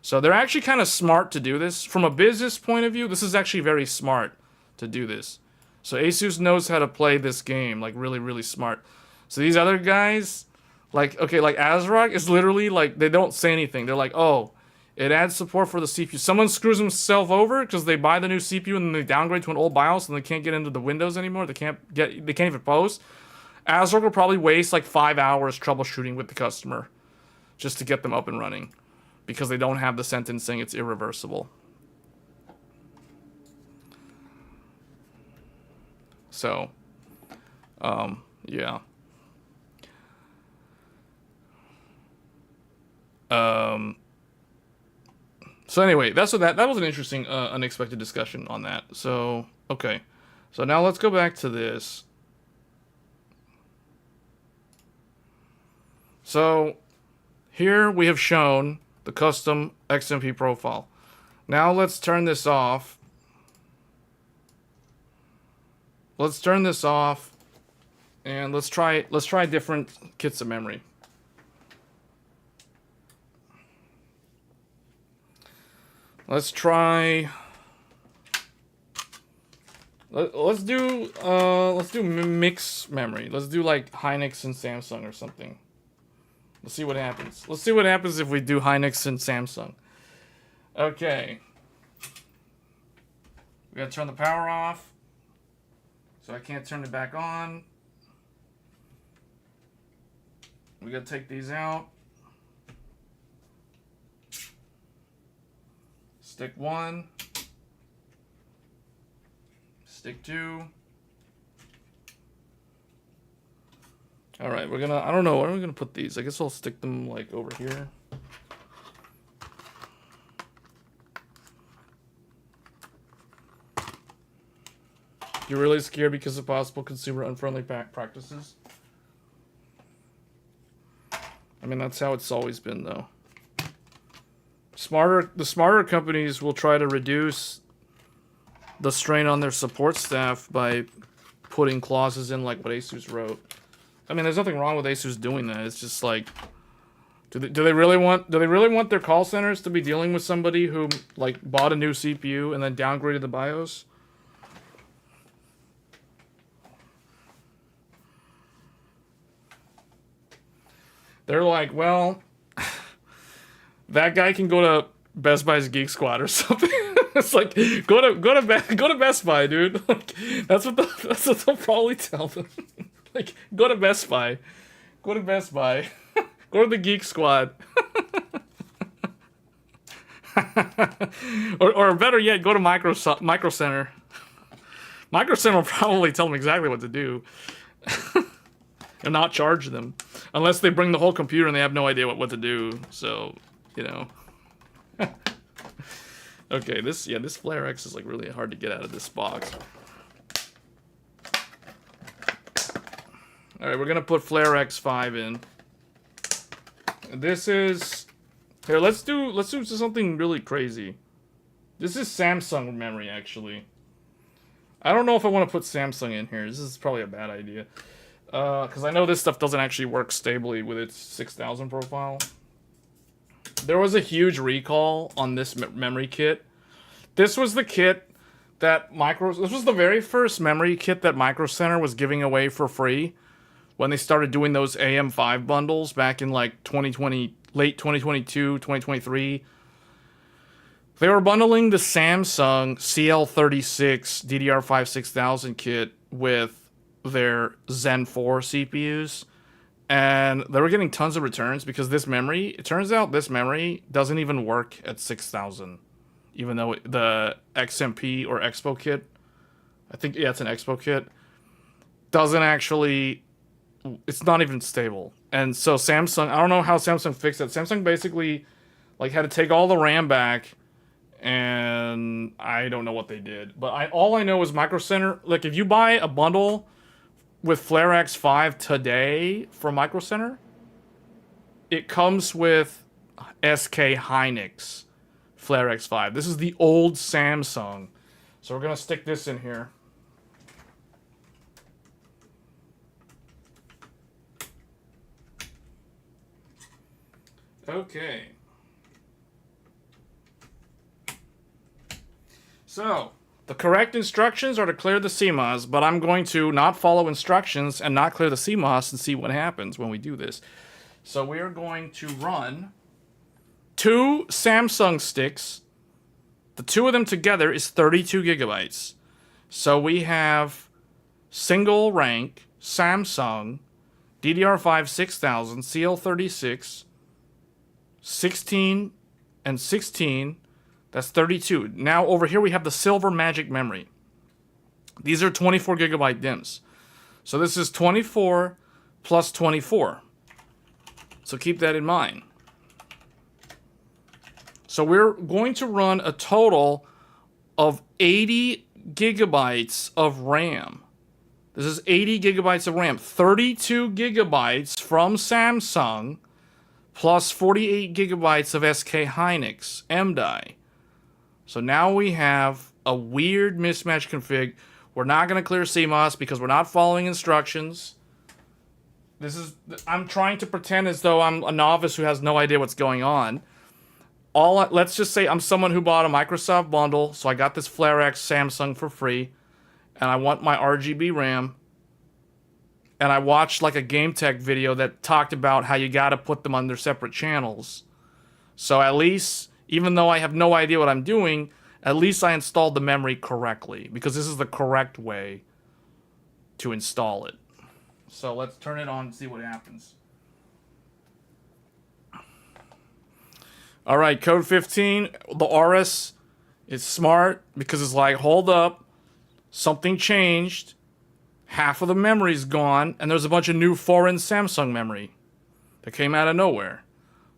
So they're actually kind of smart to do this. From a business point of view, this is actually very smart to do this. So Asus knows how to play this game, like really, really smart. So these other guys, like, okay, like ASRock is literally like, they don't say anything. They're like, oh, it adds support for the CPU. Someone screws himself over because they buy the new CPU and then they downgrade to an old BIOS and they can't get into the Windows anymore. They can't even post. ASRock will probably waste like 5 hours troubleshooting with the customer just to get them up and running because they don't have the sentence saying it's irreversible. So, yeah. So anyway, that was an interesting, unexpected discussion on that. So, okay. So now let's go back to this. So, here we have shown the custom XMP profile. Now let's turn this off. Let's turn this off, and let's try different kits of memory. Let's try. Let's do mix memory. Let's do like Hynix and Samsung or something. Let's see what happens. Let's see what happens if we do Hynix and Samsung. Okay. We gotta turn the power off. So I can't turn it back on. We gotta take these out. Stick 1. Stick 2. Alright, we're gonna, I don't know, where are we gonna put these? I guess I'll stick them like over here. You're really scared because of possible consumer unfriendly practices? I mean, that's how it's always been, though. The smarter companies will try to reduce the strain on their support staff by putting clauses in like what Asus wrote. I mean, there's nothing wrong with Asus doing that. It's just like, do they really want their call centers to be dealing with somebody who like bought a new CPU and then downgraded the BIOS? They're like, well, that guy can go to Best Buy's Geek Squad or something. It's like, go to Best Buy, dude. Like, that's what they'll probably tell them. Like, go to Best Buy. Go to Best Buy. Go to the Geek Squad. or better yet, go to Micro Center. Micro Center will probably tell them exactly what to do. And not charge them. Unless they bring the whole computer and they have no idea what to do. So, you know. Okay, this Flare X is like really hard to get out of this box. Alright, we're gonna put Flare X5 in. This is here, let's do something really crazy. This is Samsung memory actually. I don't know if I want to put Samsung in here. This is probably a bad idea. Because I know this stuff doesn't actually work stably with its 6000 profile. There was a huge recall on this memory kit. This was the kit that this was the very first memory kit that Micro Center was giving away for free when they started doing those AM5 bundles back in like 2020, late 2022, 2023. They were bundling the Samsung CL36 DDR5-8000 kit with their Zen 4 CPUs, and they were getting tons of returns because this memory, it turns out this memory doesn't even work at 6000, even though the XMP or Expo kit, I think, yeah, it's an Expo kit, doesn't actually, it's not even stable. And so Samsung, I don't know how Samsung fixed it. Samsung basically like had to take all the RAM back, and I don't know what they did. But all I know is Micro Center, like if you buy a bundle with Flare X5 today from Micro Center, it comes with SK Hynix Flare X5. This is the old Samsung. So we're going to stick this in here. Okay. So, the correct instructions are to clear the CMOS, but I'm going to not follow instructions and not clear the CMOS and see what happens when we do this. So we are going to run 2 Samsung sticks. The 2 of them together is 32 gigabytes. So we have single rank Samsung DDR5-8000 CL36 16 and 16, that's 32. Now over here we have the silver magic memory. These are 24 gigabyte DIMMs. So this is 24 plus 24. So keep that in mind. So we're going to run a total of 80 gigabytes of RAM. This is 80 gigabytes of RAM. 32 gigabytes from Samsung plus 48 gigabytes of SK Hynix MDI. So now we have a weird mismatch config. We're not going to clear CMOS because we're not following instructions. I'm trying to pretend as though I'm a novice who has no idea what's going on. Let's just say I'm someone who bought a Microsoft bundle, so I got this Flare X Samsung for free, and I want my RGB RAM. And I watched like a Game Tech video that talked about how you got to put them on their separate channels. So at least, even though I have no idea what I'm doing, at least I installed the memory correctly, because this is the correct way to install it. So let's turn it on and see what happens. All right, code 15, the RS is smart because it's like, hold up, something changed. Half of the memory's gone, and there's a bunch of new foreign Samsung memory that came out of nowhere.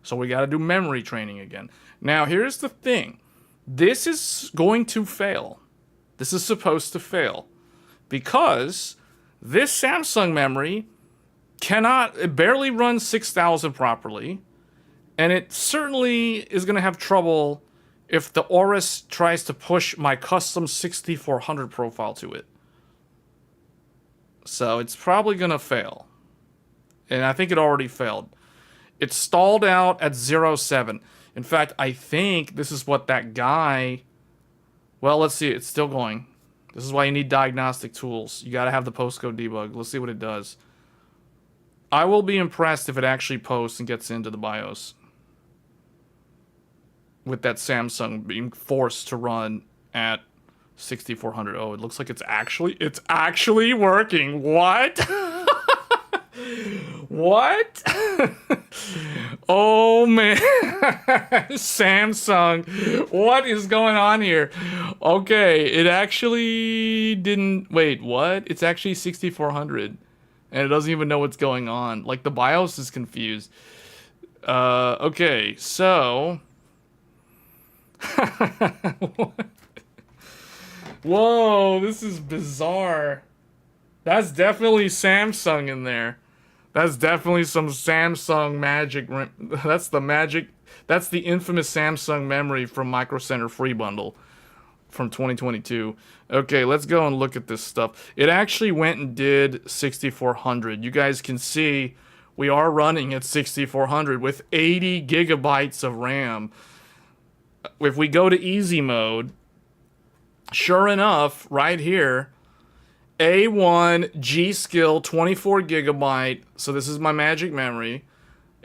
So we got to do memory training again. Now, here's the thing. This is going to fail. This is supposed to fail. Because this Samsung memory it barely runs 6000 properly. And it certainly is going to have trouble if the Aorus tries to push my custom 6400 profile to it. So it's probably going to fail. And I think it already failed. It stalled out at 0.7. In fact, I think this is what that guy... Well, let's see. It's still going. This is why you need diagnostic tools. You got to have the postcode debug. Let's see what it does. I will be impressed if it actually posts and gets into the BIOS. With that Samsung being forced to run at 6400. Oh, it looks like it's actually working. What? What? Oh man. Samsung. What is going on here? Okay, it actually didn't... Wait, what? It's actually 6400. And it doesn't even know what's going on. Like, the BIOS is confused. Okay, so... Whoa, this is bizarre. That's definitely Samsung in there. That's definitely some Samsung magic. That's the infamous Samsung memory from Micro Center Free Bundle from 2022. Okay, let's go and look at this stuff. It actually went and did 6400. You guys can see we are running at 6400 with 80 gigabytes of RAM. If we go to easy mode, sure enough, right here, A1 G-Skill 24 gigabyte. So this is my magic memory.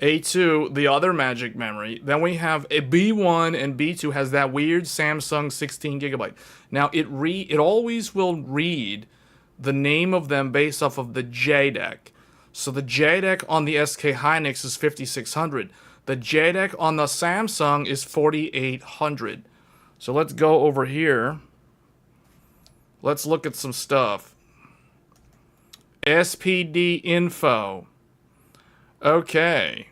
A2, the other magic memory. Then we have a B1, and B2 has that weird Samsung 16 gigabyte. Now it always will read the name of them based off of the JDEC. So the JDEC on the SK Hynix is 5600. The JDEC on the Samsung is 4800. So let's go over here. Let's look at some stuff. SPD info. Okay.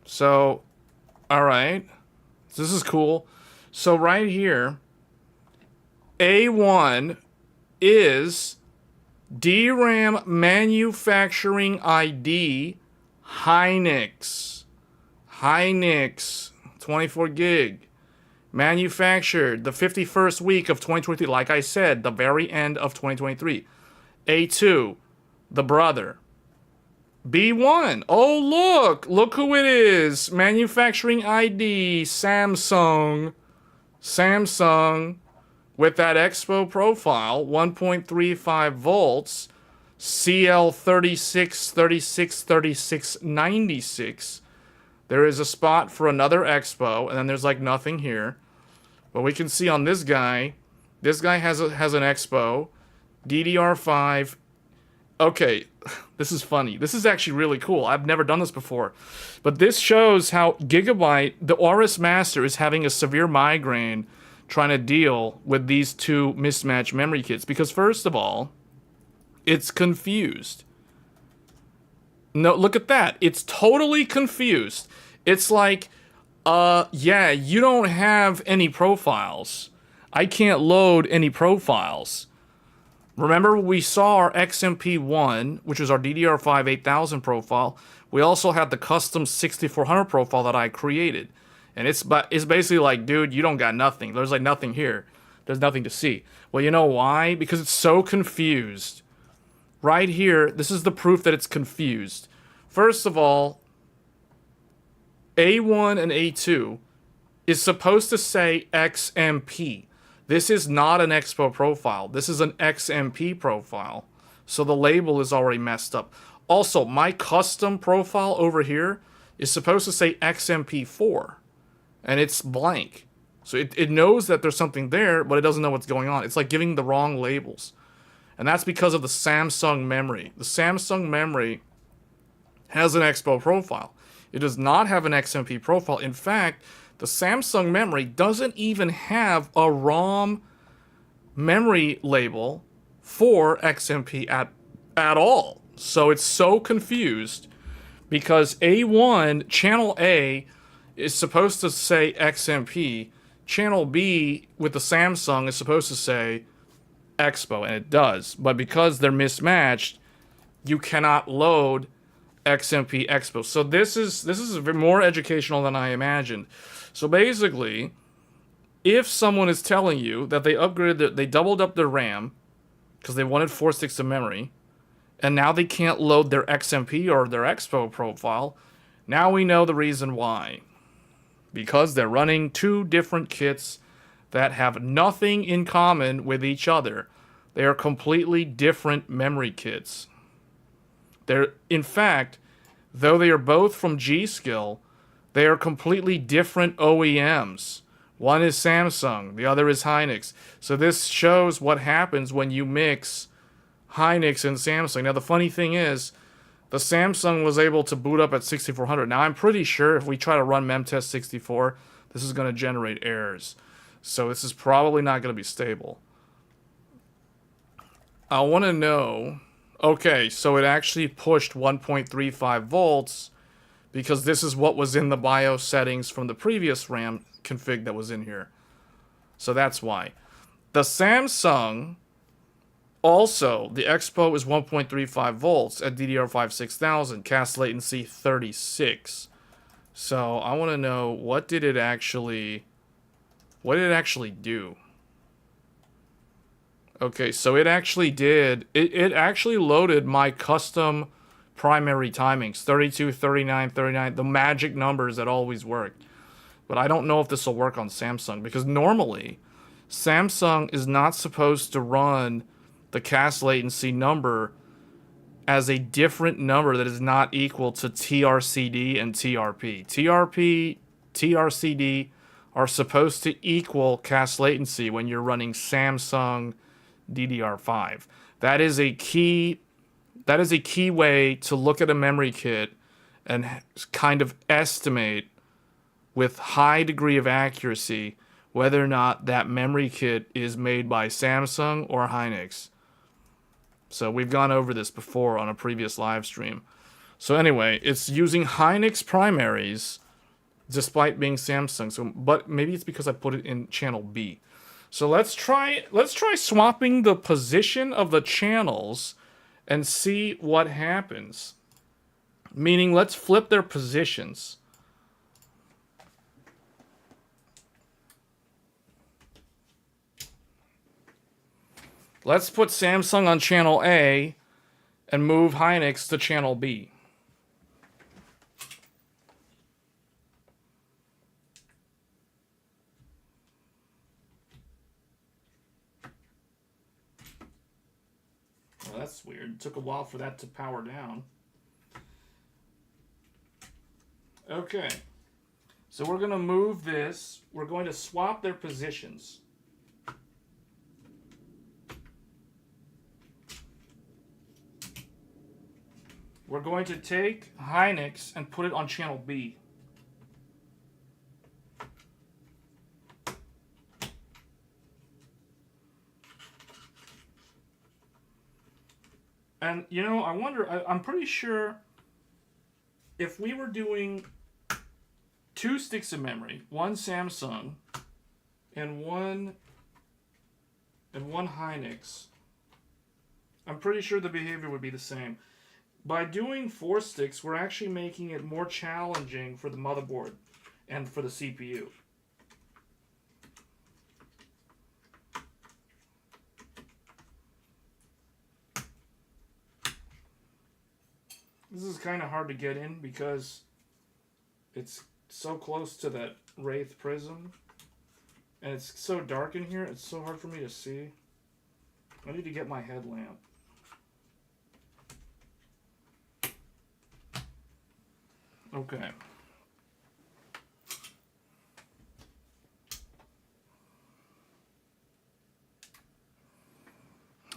So, alright. This is cool. So right here, A1 is DRAM manufacturing ID Hynix. Hynix. 24 gig. Manufactured the 51st week of 2023. Like I said, the very end of 2023. A2, the brother. B1. Oh, look who it is. Manufacturing ID, Samsung. Samsung with that Expo profile, 1.35 volts, CL36, 36, 36, 96. There is a spot for another Expo, and then there's like nothing here. But we can see on this guy has an Expo, DDR5. Okay, this is funny. This is actually really cool. I've never done this before. But this shows how Gigabyte, the Aorus Master, is having a severe migraine trying to deal with these two mismatched memory kits. Because first of all, it's confused. No, look at that. It's totally confused. It's like, yeah, you don't have any profiles. I can't load any profiles. Remember, we saw our XMP1, which was our DDR5-8000 profile. We also had the custom 6400 profile that I created. And it's basically like, dude, you don't got nothing. There's like nothing here. There's nothing to see. Well, you know why? Because it's so confused. Right here, this is the proof that it's confused. First of all, A1 and A2 is supposed to say XMP. This is not an Expo profile. This is an XMP profile. So the label is already messed up. Also, my custom profile over here is supposed to say XMP4. And it's blank. So it knows that there's something there, but it doesn't know what's going on. It's like giving the wrong labels. And that's because of the Samsung memory. The Samsung memory has an Expo profile. It does not have an XMP profile. In fact, the Samsung memory doesn't even have a ROM memory label for XMP at all. So it's so confused because A1, channel A, is supposed to say XMP. Channel B with the Samsung is supposed to say Expo, and it does. But because they're mismatched, you cannot load XMP Expo. So this is more educational than I imagined. So basically, if someone is telling you that they upgraded, they doubled up their RAM because they wanted 4 sticks of memory, and now they can't load their XMP or their Expo profile, now we know the reason why. Because they're running two different kits that have nothing in common with each other. They are completely different memory kits. In fact, though they are both from G-Skill, they are completely different OEMs. One is Samsung, the other is Hynix. So this shows what happens when you mix Hynix and Samsung. Now the funny thing is, the Samsung was able to boot up at 6400. Now I'm pretty sure if we try to run memtest 64, this is going to generate errors. So this is probably not going to be stable. I want to know... Okay, so it actually pushed 1.35 volts because this is what was in the BIOS settings from the previous RAM config that was in here. So that's why. The Samsung, also, the Expo is 1.35 volts at DDR5-8000, cast latency 36. So I want to know, what did it actually do? Okay, so it actually did, it actually loaded my custom primary timings, 32, 39, 39, the magic numbers that always worked. But I don't know if this will work on Samsung, because normally, Samsung is not supposed to run the cast latency number as a different number that is not equal to TRCD and TRP. TRCD are supposed to equal cast latency when you're running Samsung DDR5. That is a key way to look at a memory kit and kind of estimate with high degree of accuracy whether or not that memory kit is made by Samsung or Hynix. So we've gone over this before on a previous live stream. So anyway, it's using Hynix primaries despite being Samsung. So, but maybe it's because I put it in channel B. So let's try swapping the position of the channels and see what happens. Meaning, let's flip their positions. Let's put Samsung on channel A and move Hynix to channel B. Well, that's weird. It took a while for that to power down. Okay. So we're going to move this. We're going to swap their positions. We're going to take Hynix and put it on channel B. And, you know, I wonder, I'm pretty sure if we were doing 2 sticks of memory, one Samsung and one Hynix, I'm pretty sure the behavior would be the same. By doing 4 sticks, we're actually making it more challenging for the motherboard and for the CPU. This is kind of hard to get in because it's so close to that Wraith prism. And it's so dark in here, it's so hard for me to see. I need to get my headlamp. Okay.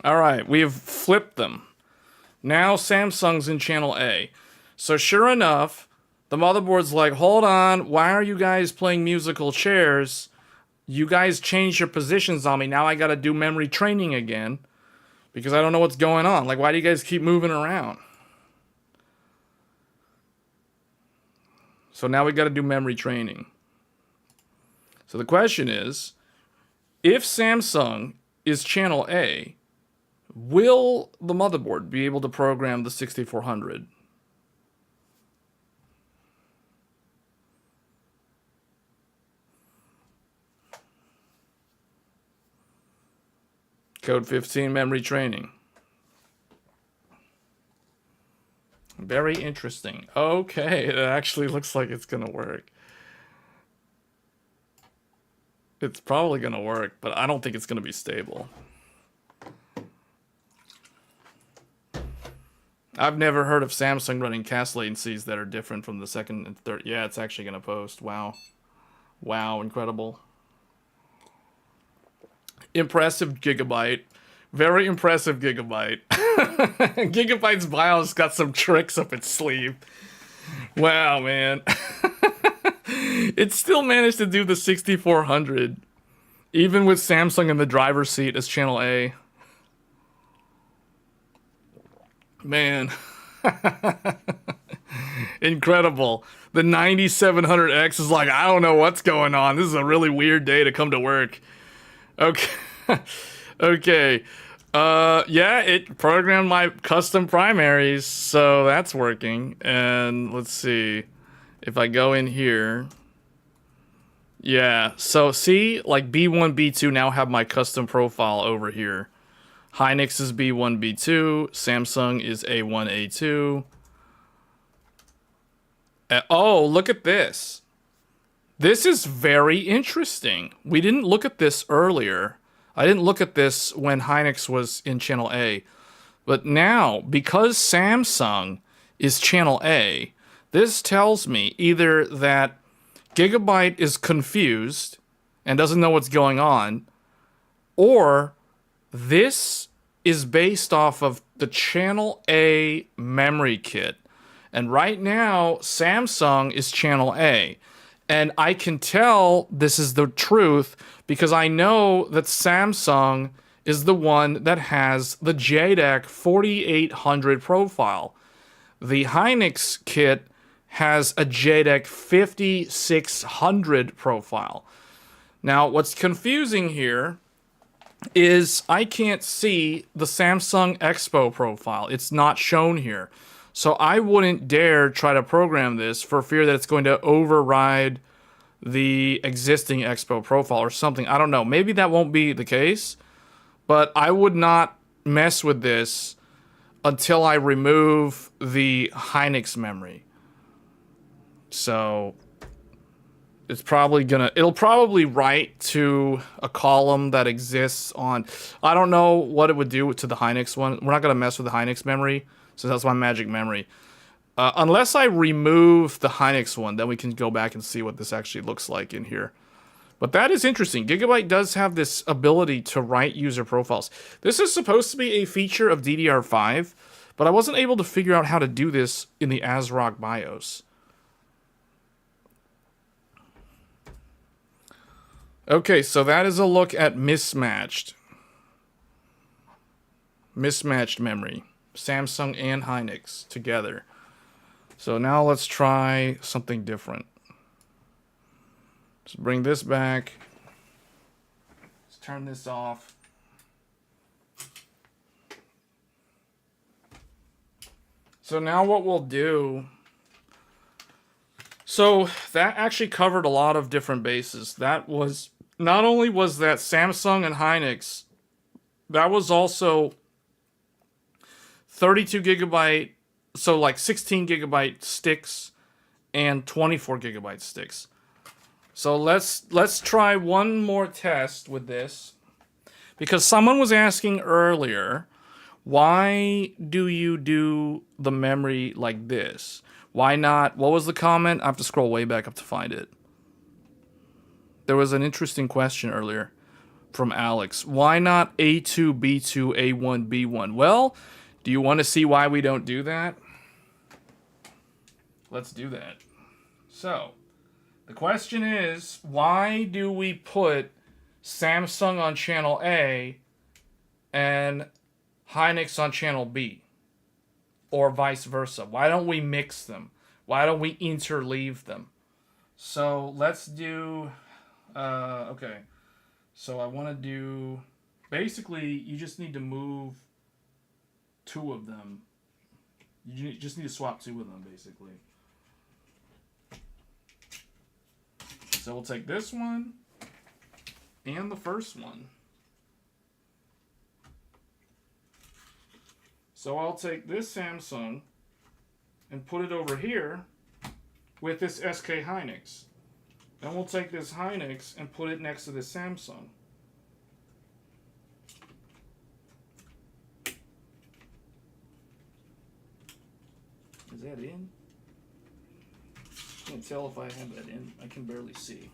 All right, we have flipped them. Now Samsung's in channel A. So sure enough, the motherboard's like, hold on, why are you guys playing musical chairs? You guys changed your positions on me. Now I got to do memory training again because I don't know what's going on. Like, why do you guys keep moving around? So now we got to do memory training. So the question is, if Samsung is channel A, will the motherboard be able to program the 6400? Code 15 memory training. Very interesting. Okay, it actually looks like it's going to work. It's probably going to work, but I don't think it's going to be stable. I've never heard of Samsung running cast latencies that are different from the second and third. Yeah, it's actually going to post. Wow. Wow, incredible. Impressive Gigabyte. Very impressive Gigabyte. Gigabyte's BIOS got some tricks up its sleeve. Wow, man. It still managed to do the 6400. Even with Samsung in the driver's seat as channel A. Man. Incredible. The 9700X is like, I don't know what's going on. This is a really weird day to come to work. Okay. Okay. Yeah, it programmed my custom primaries, so that's working. And let's see if I go in here. Yeah, so see, like B1, B2 now have my custom profile over here. Hynix is B1, B2. Samsung is A1, A2. Oh, look at this. This is very interesting. We didn't look at this earlier. I didn't look at this when Hynix was in channel A. But now, because Samsung is channel A, this tells me either that Gigabyte is confused and doesn't know what's going on, or this is based off of the channel A memory kit. And right now, Samsung is channel A. And I can tell this is the truth because I know that Samsung is the one that has the JEDEC 4800 profile. The Hynix kit has a JEDEC 5600 profile. Now, what's confusing here is I can't see the Samsung Expo profile. It's not shown here. So I wouldn't dare try to program this for fear that it's going to override the existing Expo profile or something. I don't know. Maybe that won't be the case. But I would not mess with this until I remove the Hynix memory. So it'll probably write to a column that exists on, I don't know what it would do to the Hynix one. We're not going to mess with the Hynix memory, so that's my magic memory. Unless I remove the Hynix one, then we can go back and see what this actually looks like in here. But that is interesting. Gigabyte does have this ability to write user profiles. This is supposed to be a feature of DDR5, but I wasn't able to figure out how to do this in the ASRock BIOS. Okay, so that is a look at mismatched memory. Samsung and Hynix together. So now let's try something different. Let's bring this back. Let's turn this off. So now what we'll do... So that actually covered a lot of different bases. That was... Not only was that Samsung and Hynix, that was also 32 gigabyte, so like 16 gigabyte sticks and 24 gigabyte sticks. So let's try one more test with this, because someone was asking earlier, why do you do the memory like this? Why not? What was the comment? I have to scroll way back up to find it. There was an interesting question earlier from Alex. Why not A2, B2, A1, B1? Well, do you want to see why we don't do that? Let's do that. So, the question is, why do we put Samsung on channel A and Hynix on channel B? Or vice versa? Why don't we mix them? Why don't we interleave them? So, let's do... okay. So, I want to do... Basically, you just need to move two of them. You just need to swap two of them, basically. So we'll take this one and the first one. So I'll take this Samsung and put it over here with this SK Hynix. Then we'll take this Hynix and put it next to this Samsung. Is that in? Can't tell if I have that in. I can barely see.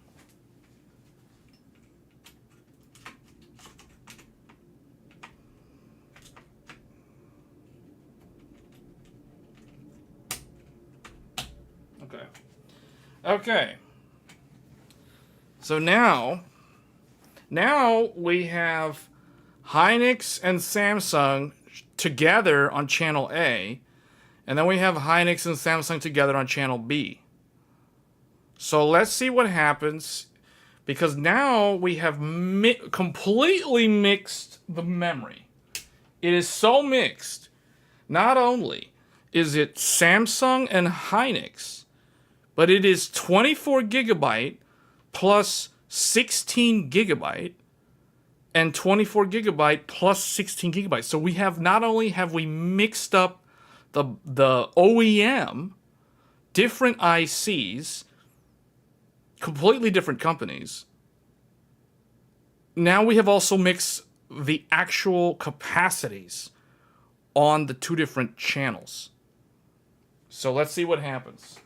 Okay. Okay. So now we have Hynix and Samsung together on channel A, and then we have Hynix and Samsung together on channel B. So let's see what happens, because now we have completely mixed the memory. It is so mixed. Not only is it Samsung and Hynix, but it is 24 gigabyte plus 16 gigabyte and 24 gigabyte plus 16 gigabyte. So we have, not only have we mixed up the OEM, different ICs, completely different companies. Now we have also mixed the actual capacities on the two different channels. So let's see what happens.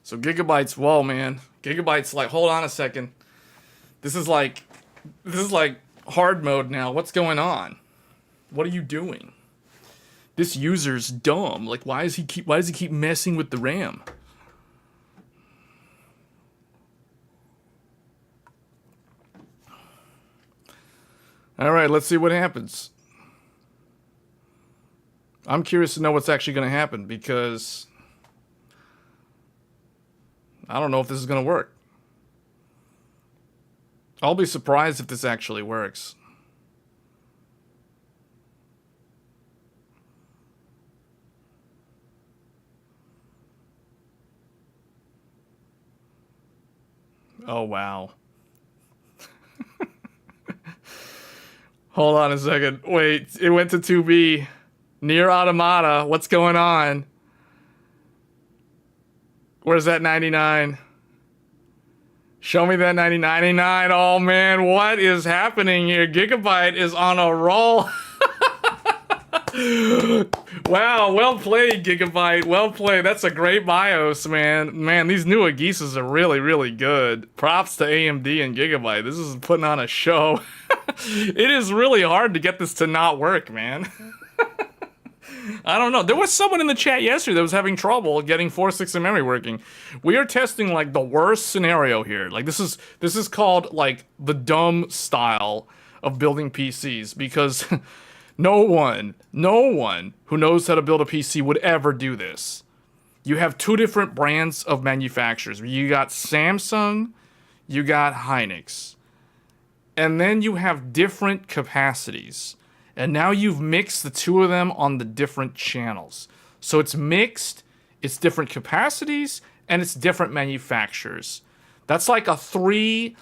So gigabytes, whoa man. Gigabytes, like, hold on a second. This is like hard mode now. What's going on? What are you doing? This user's dumb. Like, why does he keep messing with the RAM? All right, let's see what happens. I'm curious to know what's actually going to happen, because I don't know if this is going to work. I'll be surprised if this actually works. Oh, wow. Hold on a second. Wait, it went to 2B. Near Automata. What's going on? Where's that 99? Show me that 99. Oh, man. What is happening here? Gigabyte is on a roll. Wow, well played, Gigabyte. Well played. That's a great BIOS, man. Man, these new Agisas are really, really good. Props to AMD and Gigabyte. This is putting on a show. It is really hard to get this to not work, man. I don't know. There was someone in the chat yesterday that was having trouble getting 4.6 in memory working. We are testing like the worst scenario here. Like this is called like the dumb style of building PCs because no one who knows how to build a PC would ever do this. You have two different brands of manufacturers. You got Samsung, you got Hynix. And then you have different capacities. And now you've mixed the two of them on the different channels. So it's mixed, it's different capacities, and it's different manufacturers. That's like the three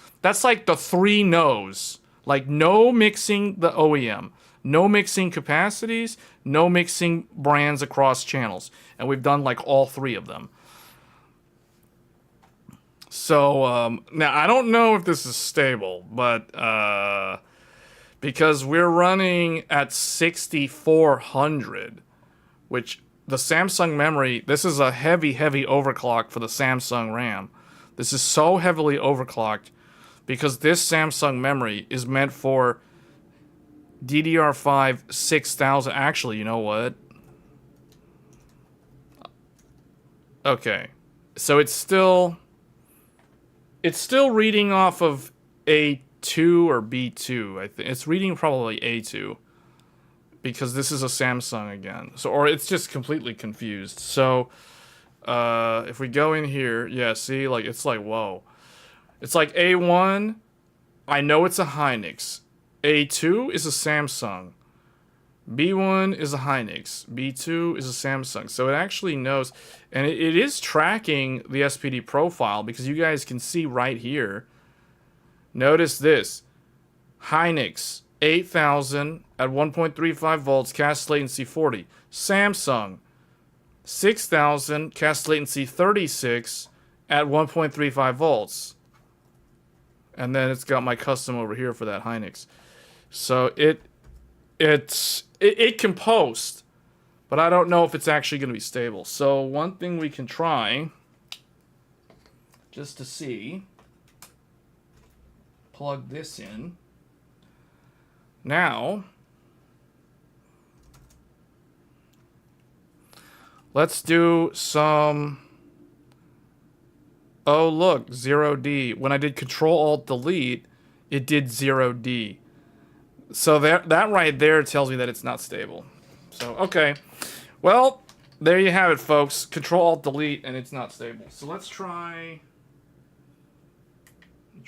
no's. Like no mixing the OEM, no mixing capacities, no mixing brands across channels. And we've done like all three of them. So now I don't know if this is stable, but because we're running at 6400, which the Samsung memory, this is a heavy overclock for the Samsung RAM. This is so heavily overclocked because this Samsung memory is meant for DDR5-8000. Actually, you know what? Okay. So it's still reading off of A2 or B2. I think it's reading probably A2 because this is a Samsung again. So, or it's just completely confused. So, if we go in here, yeah, see, like it's like whoa, it's like A1. I know it's a Hynix. A2 is a Samsung. B1 is a Hynix. B2 is a Samsung. So it actually knows, and it is tracking the SPD profile because you guys can see right here. Notice this. Hynix 8000 at 1.35 volts, cast latency 40. Samsung 6000, cast latency 36 at 1.35 volts. And then it's got my custom over here for that Hynix. So it can post, but I don't know if it's actually going to be stable. So one thing we can try, just to see, plug this in. Now, let's do some, oh look, 0D. When I did Control-Alt-Delete, it did 0D. So that right there tells me that it's not stable. So, okay. Well, there you have it, folks. Control-Alt-Delete, and it's not stable. So let's try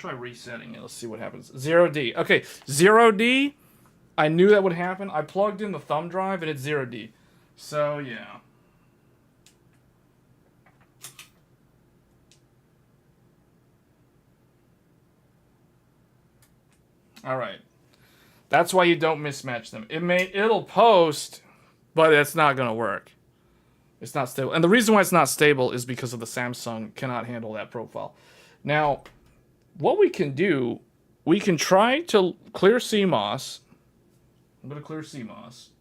resetting it. Let's see what happens. 0D. Okay, 0D. I knew that would happen. I plugged in the thumb drive, and it's 0D. So, yeah. All right. That's why you don't mismatch them. It'll post, but it's not going to work. It's not stable. And the reason why it's not stable is because of the Samsung cannot handle that profile. Now, what we can do, we can try to clear CMOS. I'm going to clear CMOS.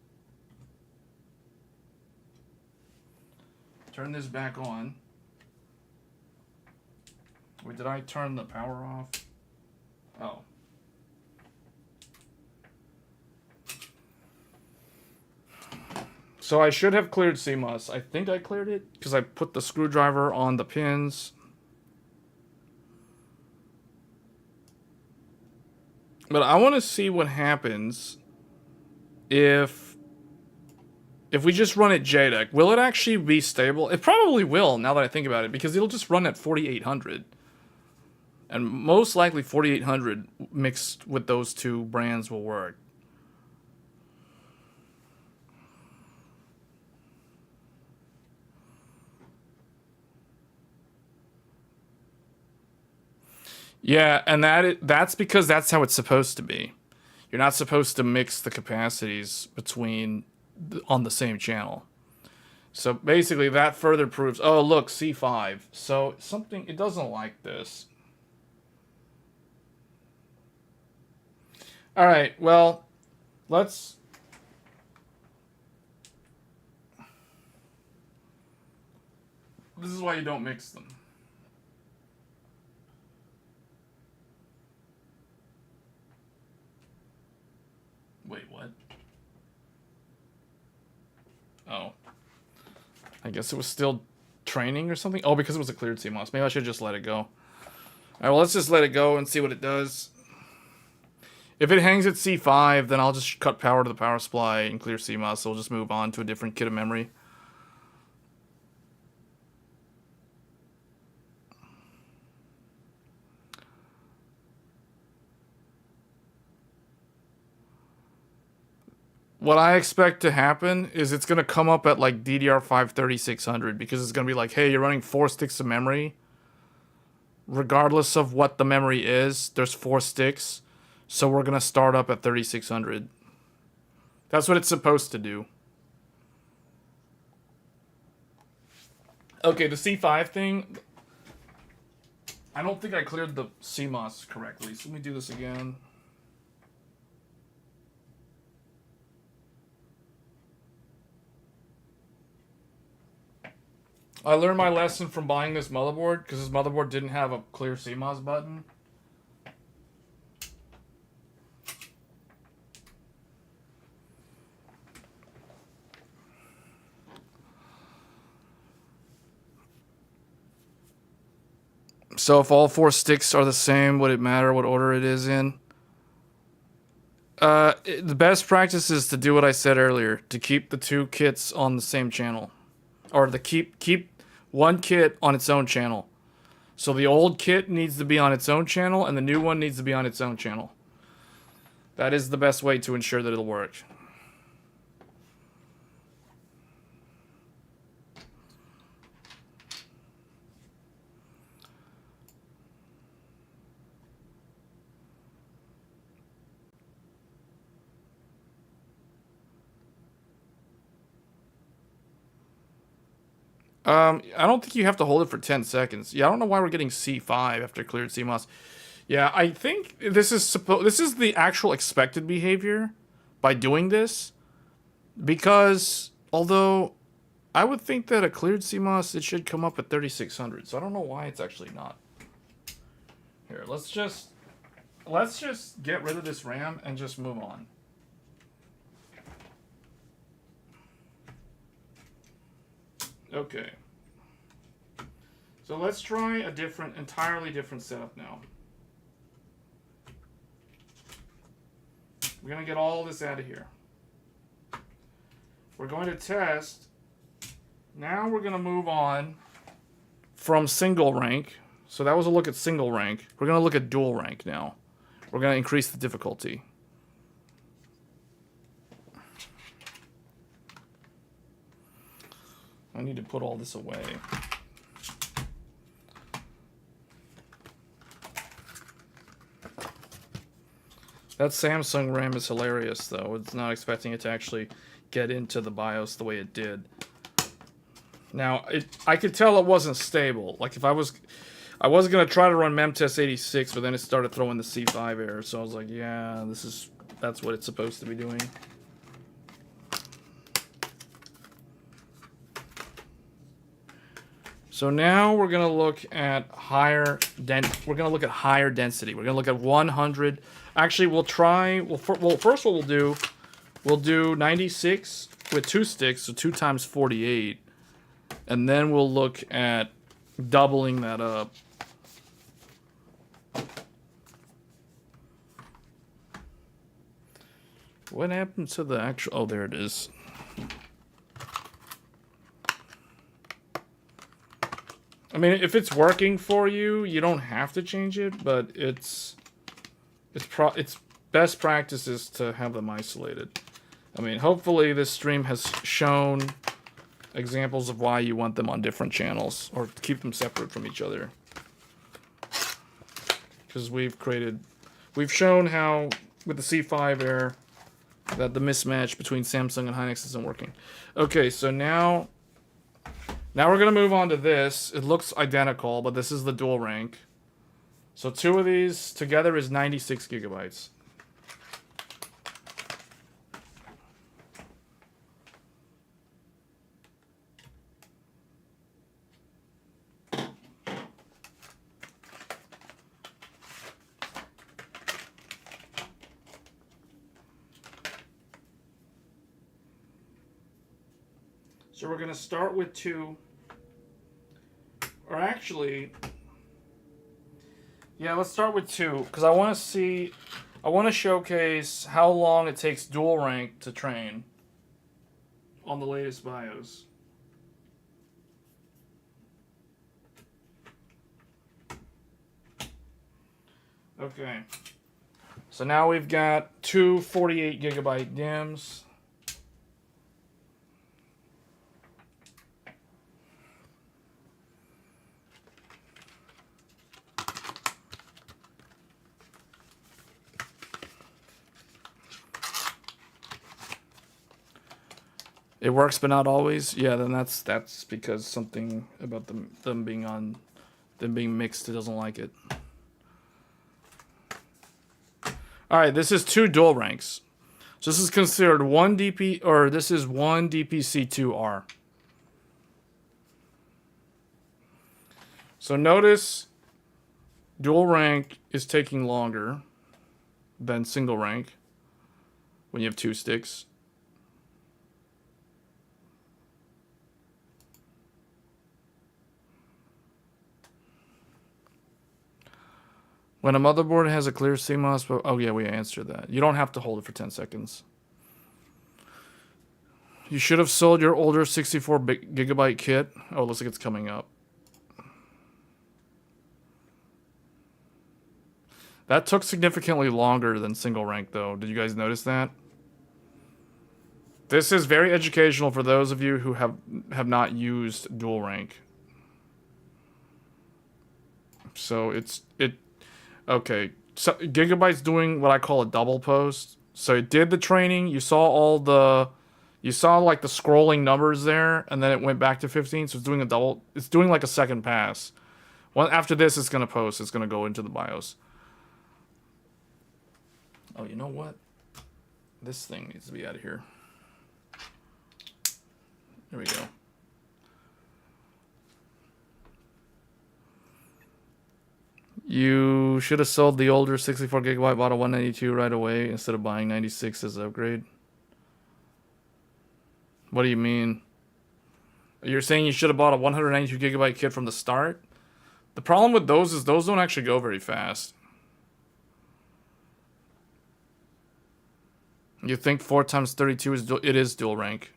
Turn this back on. Wait, did I turn the power off? Oh. So I should have cleared CMOS. I think I cleared it because I put the screwdriver on the pins. But I want to see what happens if we just run it JDEC. Will it actually be stable? It probably will, now that I think about it, because it'll just run at 4800. And most likely 4800 mixed with those two brands will work. Yeah, and that's because that's how it's supposed to be. You're not supposed to mix the capacities between on the same channel. So basically that further proves, oh look, C5. So something, it doesn't like this. All right, well, let's... This is why you don't mix them. Wait, what? Oh. I guess it was still training or something? Oh, because it was a cleared CMOS. Maybe I should just let it go. All right, well, let's just let it go and see what it does. If it hangs at C5, then I'll just cut power to the power supply and clear CMOS, so we'll just move on to a different kit of memory. What I expect to happen is it's going to come up at like DDR5-3600 because it's going to be like, hey, you're running 4 sticks of memory. Regardless of what the memory is, there's 4 sticks. So we're going to start up at 3600. That's what it's supposed to do. Okay, the C5 thing. I don't think I cleared the CMOS correctly. So let me do this again. I learned my lesson from buying this motherboard because this motherboard didn't have a clear CMOS button. So if all 4 sticks are the same, would it matter what order it is in? The best practice is to do what I said earlier, to keep the 2 kits on the same channel. Or to keep one kit on its own channel. So the old kit needs to be on its own channel, and the new one needs to be on its own channel. That is the best way to ensure that it'll work. I don't think you have to hold it for 10 seconds. Yeah, I don't know why we're getting C5 after cleared CMOS. Yeah, I think this is the actual expected behavior by doing this. Because, although I would think that a cleared CMOS, it should come up at 3600. So I don't know why it's actually not. Here, let's just get rid of this RAM and just move on. Okay. So let's try a entirely different setup now. We're going to get all this out of here. We're going to test. Now we're going to move on from single rank. So that was a look at single rank. We're going to look at dual rank now. We're going to increase the difficulty. I need to put all this away. That Samsung RAM is hilarious, though. It's not expecting it to actually get into the BIOS the way it did. Now, I could tell it wasn't stable. Like, if I was going to try to run memtest 86, but then it started throwing the C5 error. So I was like, yeah, that's what it's supposed to be doing. So now we're going to look at higher density. We're going to look at higher density. We're going to look at 100. Actually, first what we'll do 96 with 2 sticks, so 2 times 48. And then we'll look at doubling that up. What happened to the actual... Oh, there it is. I mean, if it's working for you, you don't have to change it, but it's best practice is to have them isolated. I mean, hopefully this stream has shown examples of why you want them on different channels, or keep them separate from each other. because we've shown how with the C5 Air that the mismatch between Samsung and Hynix isn't working. Okay, so now we're gonna move on to this. It looks identical, but this is the dual rank. So 2 of these together is 96 gigabytes. So we're going to start with 2. Or actually, yeah, let's start with 2. Because I want to showcase how long it takes dual rank to train on the latest BIOS. Okay. So now we've got 2 48 gigabyte DIMMs. It works, but not always. Yeah, then that's because something about them being mixed. It doesn't like it. All right, this is 2 dual ranks. So this is considered one DP, or this is one DPC2R. So notice dual rank is taking longer than single rank when you have 2 sticks. When a motherboard has a clear CMOS, oh yeah, we answered that. You don't have to hold it for 10 seconds. You should have sold your older 64 gigabyte kit. Oh, looks like it's coming up. That took significantly longer than single rank, though. Did you guys notice that? This is very educational for those of you who have not used dual rank. So okay. So Gigabyte's doing what I call a double post. So it did the training. You saw like the scrolling numbers there, and then it went back to 15. So it's doing a double. It's doing like a second pass. Well, after this, it's gonna post. It's gonna go into the BIOS. Oh, you know what? This thing needs to be out of here. There we go. You should have sold the older 64 gigabyte, bought a 192 right away instead of buying 96 as an upgrade. What do you mean? You're saying you should have bought a 192 gigabyte kit from the start? The problem with those is those don't actually go very fast. You think 4 times 32 is dual rank.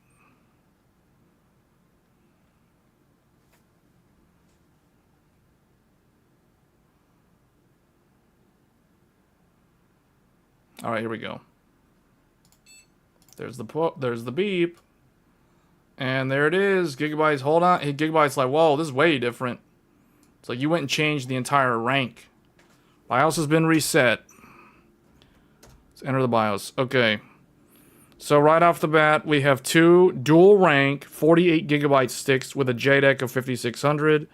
All right, here we go. There's the beep. And there it is. Gigabytes, hold on. Hey, Gigabyte's like, whoa, this is way different. It's like you went and changed the entire rank. BIOS has been reset. Let's enter the BIOS. Okay. So right off the bat, we have 2 dual rank 48 gigabyte sticks with a JDEC of 5600.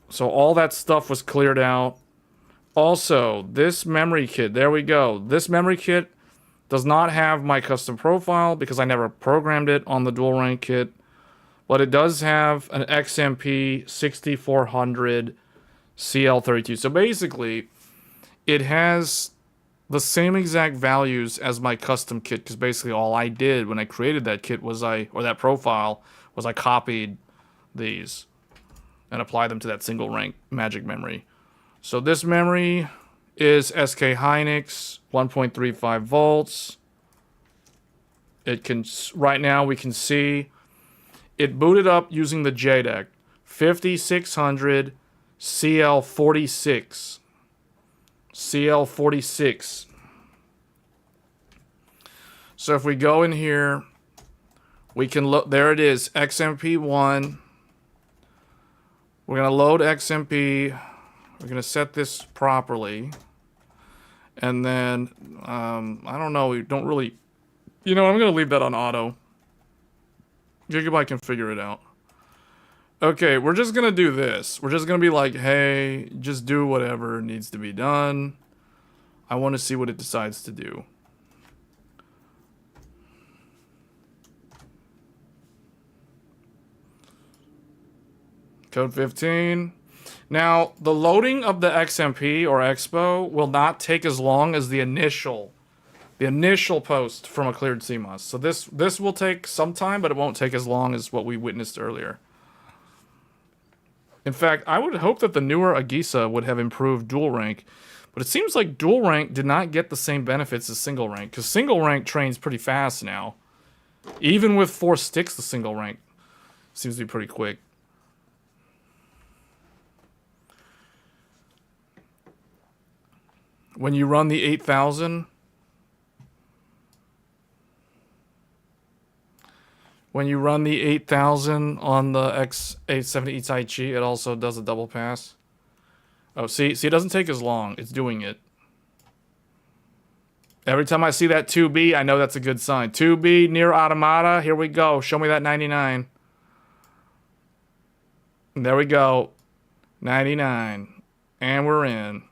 So all that stuff was cleared out. Also, this memory kit, there we go. This memory kit does not have my custom profile because I never programmed it on the dual rank kit. But it does have an XMP 6400 CL32. So basically, it has the same exact values as my custom kit, because basically all I did when I created that kit was that profile was I copied these and applied them to that single rank magic memory. So this memory is SK Hynix 1.35 volts. It can, right now we can see it booted up using the JDEC 5600 CL46. CL46. So if we go in here, we can look, there it is, XMP1. We're going to load XMP We're going to set this properly. And then, I don't know, we don't really... You know, I'm going to leave that on auto. Gigabyte can figure it out. Okay, we're just going to do this. We're just going to be like, hey, just do whatever needs to be done. I want to see what it decides to do. Code 15. Now, the loading of the XMP or Expo will not take as long as the initial post from a cleared CMOS. So this will take some time, but it won't take as long as what we witnessed earlier. In fact, I would hope that the newer Agisa would have improved dual rank, but it seems like dual rank did not get the same benefits as single rank, because single rank trains pretty fast now. Even with 4 sticks, the single rank seems to be pretty quick. When you run the 8000, on the X870 Tai Chi, it also does a double pass. Oh, see, it doesn't take as long. It's doing it. Every time I see that 2B, I know that's a good sign. 2B near Automata. Here we go. Show me that 99. There we go. 99. And we're in.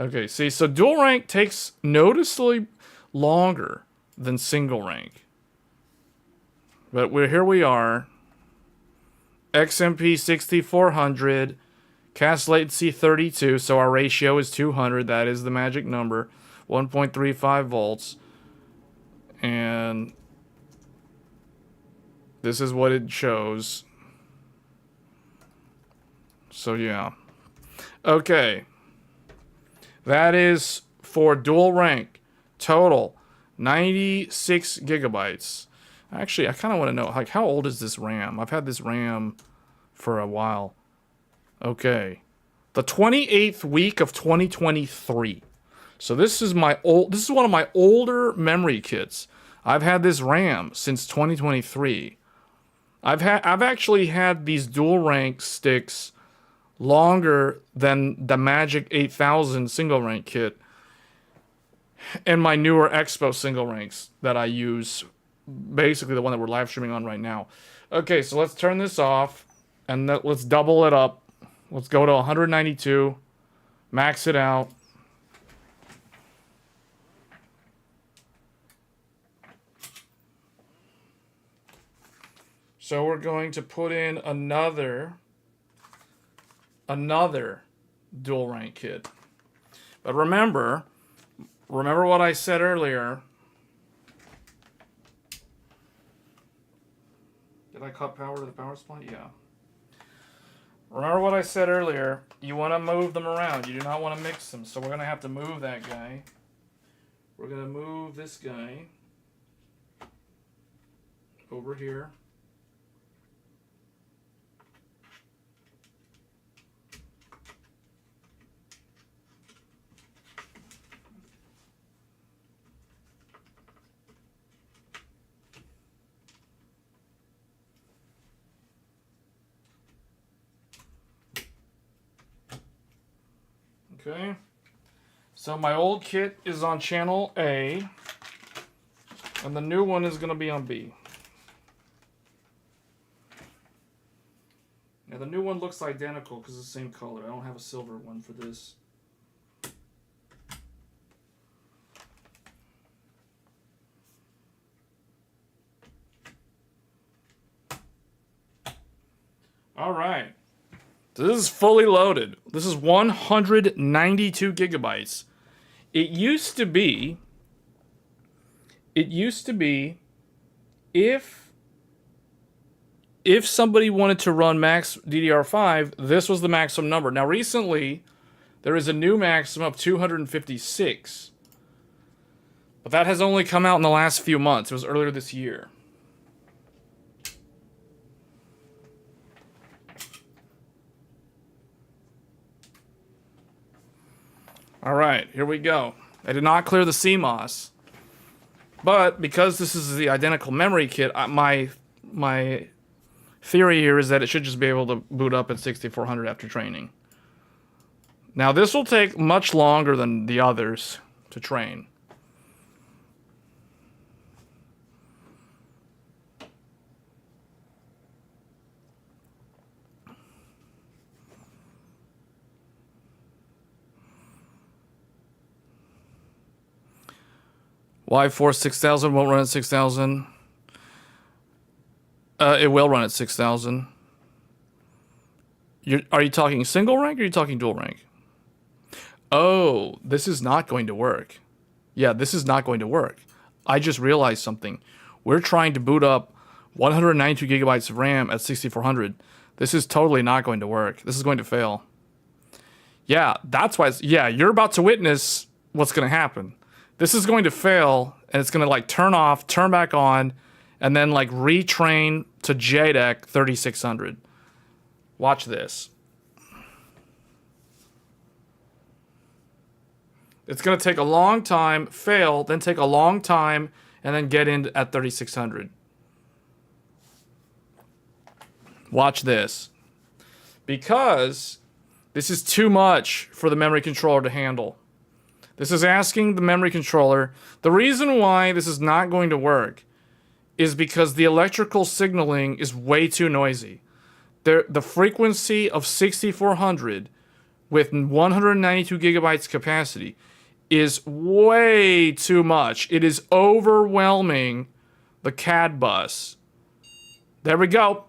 Okay, see, so dual rank takes noticeably longer than single rank. But here we are. XMP 6400, cast latency 32, so our ratio is 200. That is the magic number. 1.35 volts. And this is what it shows. So, yeah. Okay. That is for dual rank. Total 96 gigabytes. Actually, I kind of want to know, like, how old is this RAM? I've had this RAM for a while. Okay. The 28th week of 2023. So this is one of my older memory kits. I've had this RAM since 2023. I've actually had these dual rank sticks longer than the Magic 8000 single rank kit and my newer Expo single ranks that I use, basically the one that we're live streaming on right now. Okay, so let's turn this off and let's double it up. Let's go to 192, max it out. So we're going to put in another dual rank kit. But remember what I said earlier. Did I cut power to the power supply? Yeah. Remember what I said earlier. You want to move them around. You do not want to mix them. So we're going to have to move that guy. We're going to move this guy over here. Okay, so my old kit is on channel A, and the new one is going to be on B. Now the new one looks identical because it's the same color. I don't have a silver one for this. All right. This is fully loaded. This is 192 gigabytes. It used to be if somebody wanted to run max DDR5, this was the maximum number. Now recently, there is a new maximum of 256. But that has only come out in the last few months. It was earlier this year. All right, here we go. I did not clear the CMOS, but because this is the identical memory kit, my theory here is that it should just be able to boot up at 6400 after training. Now this will take much longer than the others to train. Why Force 6000 won't run at 6000? It will run at 6000. Are you talking single rank or are you talking dual rank? Oh, this is not going to work. Yeah, this is not going to work. I just realized something. We're trying to boot up 192 gigabytes of RAM at 6400. This is totally not going to work. This is going to fail. Yeah, that's why. Yeah, you're about to witness what's going to happen. This is going to fail, and it's going to like turn off, turn back on, and then like retrain to JDEC 3600. Watch this. It's going to take a long time, fail, then take a long time, and then get in at 3600. Watch this. Because this is too much for the memory controller to handle. This is asking the memory controller. The reason why this is not going to work is because the electrical signaling is way too noisy. The frequency of 6400 with 192 gigabytes capacity is way too much. It is overwhelming the CAD bus. There we go.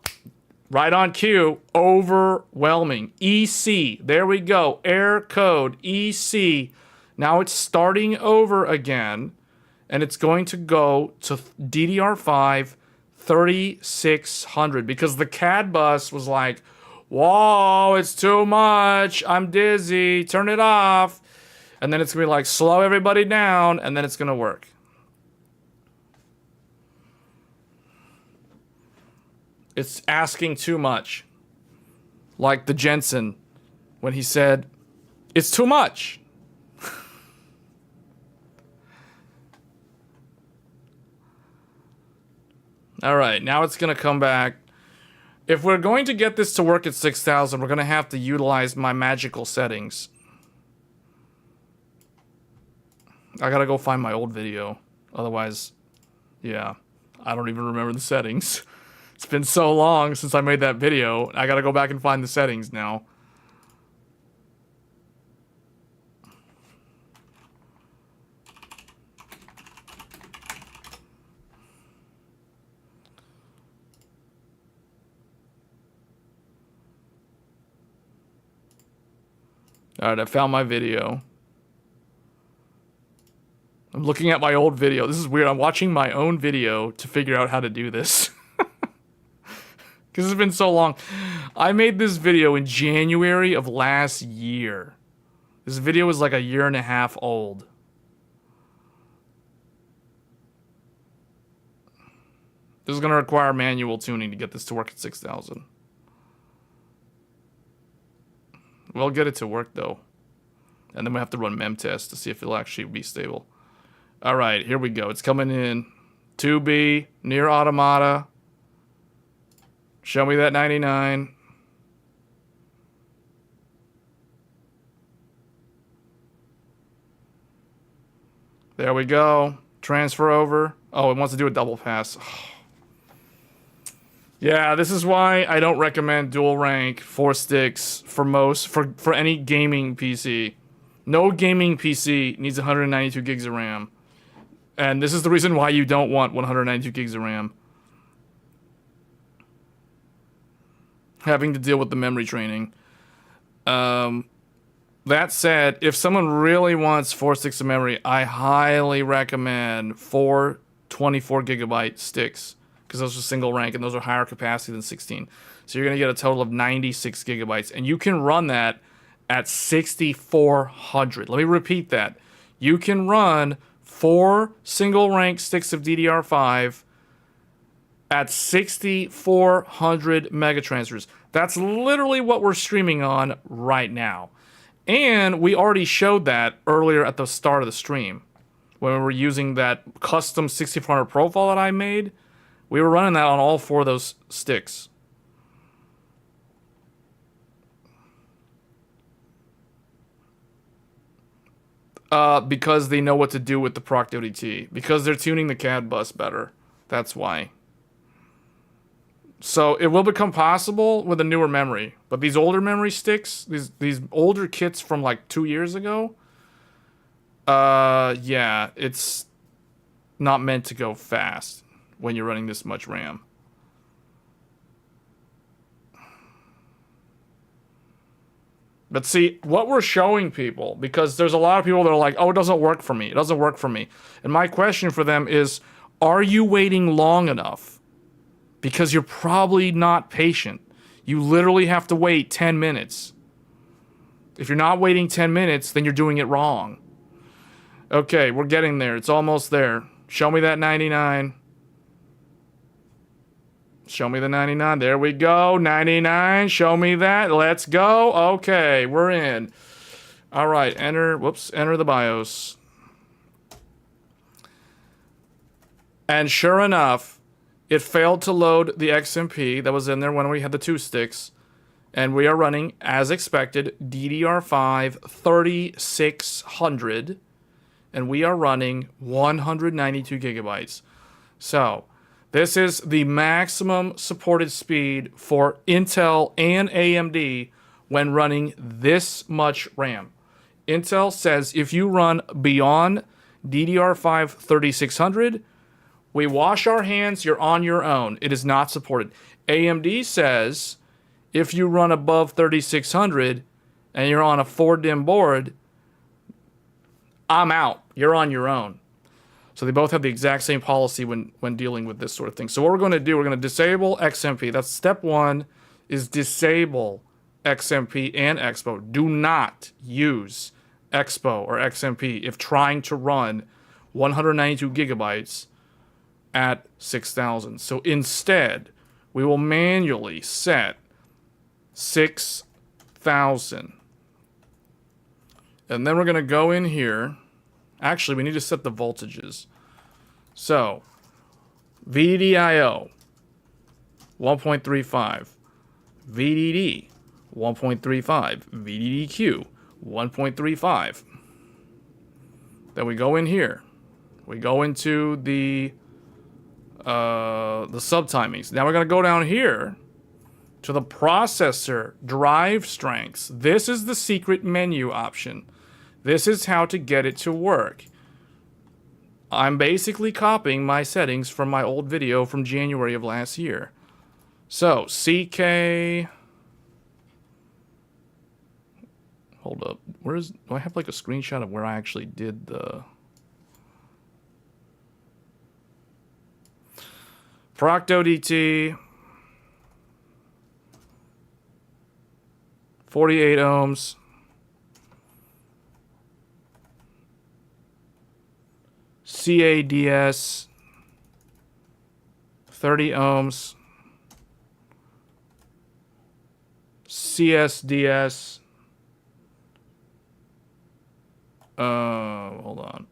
Right on cue. Overwhelming. EC. There we go. Error code. EC. Now it's starting over again, and it's going to go to DDR5 3600 because the CAD bus was like, whoa, it's too much. I'm dizzy. Turn it off. And then it's going to be like, slow everybody down, and then it's going to work. It's asking too much. Like the Jensen when he said, it's too much. All right, now it's going to come back. If we're going to get this to work at 6000, we're going to have to utilize my magical settings. I got to go find my old video. Otherwise, yeah, I don't even remember the settings. It's been so long since I made that video. I got to go back and find the settings now. Alright, I found my video. I'm looking at my old video. This is weird. I'm watching my own video to figure out how to do this. Because it's been so long. I made this video in January of last year. This video is like a year and a half old. This is going to require manual tuning to get this to work at 6000. We'll get it to work though. And then we have to run memtest to see if it'll actually be stable. Alright, here we go. It's coming in. 2B, near automata. Show me that 99. There we go. Transfer over. Oh, it wants to do a double pass. Yeah, this is why I don't recommend dual rank 4 sticks for any gaming PC. No gaming PC needs 192 gigs of RAM. And this is the reason why you don't want 192 gigs of RAM. Having to deal with the memory training. That said, if someone really wants 4 sticks of memory, I highly recommend 4 24 gigabyte sticks. Because those are single rank and those are higher capacity than 16. So you're going to get a total of 96 gigabytes. And you can run that at 6400. Let me repeat that. You can run 4 single rank sticks of DDR5 at 6400 megatransfers. That's literally what we're streaming on right now. And we already showed that earlier at the start of the stream. When we were using that custom 6400 profile that I made. We were running that on all 4 of those sticks. Because they know what to do with the Proc ODT. Because they're tuning the CAD bus better. That's why. So it will become possible with a newer memory. But these older memory sticks, these older kits from like 2 years ago, yeah, it's not meant to go fast when you're running this much RAM. But see, what we're showing people, because there's a lot of people that are like, oh, it doesn't work for me. It doesn't work for me. And my question for them is, are you waiting long enough? Because you're probably not patient. You literally have to wait 10 minutes. If you're not waiting 10 minutes, then you're doing it wrong. Okay, we're getting there. It's almost there. Show me that 99. Show me the 99. There we go. 99. Show me that. Let's go. Okay, we're in. All right, enter. Whoops. Enter the BIOS. And sure enough, it failed to load the XMP that was in there when we had the 2 sticks. And we are running, as expected, DDR5-3600. And we are running 192 gigabytes. So, this is the maximum supported speed for Intel and AMD when running this much RAM. Intel says if you run beyond DDR5-3600, we wash our hands, you're on your own. It is not supported. AMD says if you run above 3600 and you're on a 4-DIMM board, I'm out. You're on your own. So they both have the exact same policy when dealing with this sort of thing. So what we're going to do, we're going to disable XMP. That's step 1, is disable XMP and Expo. Do not use Expo or XMP if trying to run 192 gigabytes at 6000. So instead, we will manually set 6000. And then we're going to go in here. Actually, we need to set the voltages. So, VDDIO 1.35, VDD 1.35, VDDQ 1.35. Then we go in here. We go into the subtimings. Now we're going to go down here to the processor drive strengths. This is the secret menu option. This is how to get it to work. I'm basically copying my settings from my old video from January of last year. So, CK... Hold up. Do I have like a screenshot of where I actually did the... Procto DT... 48 ohms... CADS 30 ohms, CSDS, hold on,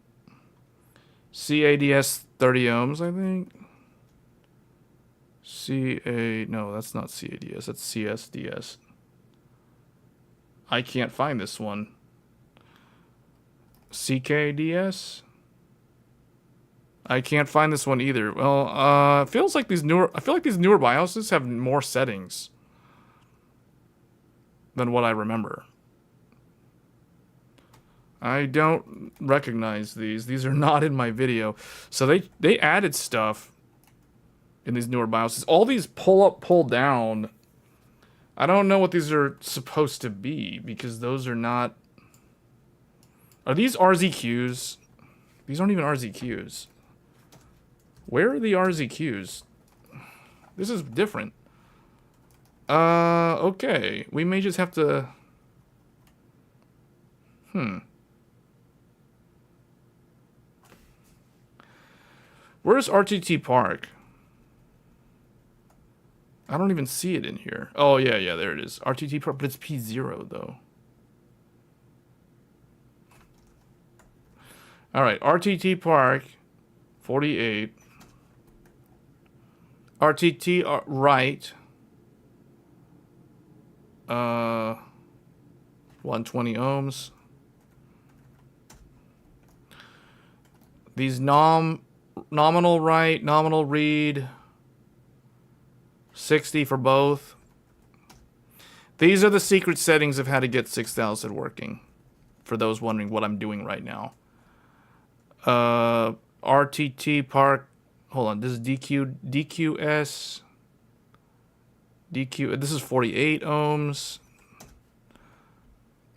CADS 30 ohms, I think. No, that's not CADS, that's CSDS. I can't find this one. CKDS? I can't find this one either. Well, it feels like these newer. I feel like these newer BIOSes have more settings than what I remember. I don't recognize these. These are not in my video. So they added stuff in these newer BIOSes. All these pull up, pull down. I don't know what these are supposed to be because those are not. Are these RZQs? These aren't even RZQs. Where are the RZQs? This is different. Okay. We may just have to... Where's RTT Park? I don't even see it in here. Oh, yeah, there it is. RTT Park, but it's P0, though. Alright, RTT Park, 48. RTT right, 120 ohms. These nominal write, nominal read, 60 for both. These are the secret settings of how to get 6000 working. For those wondering what I'm doing right now. RTT Park. Hold on, this is DQS. This is 48 ohms.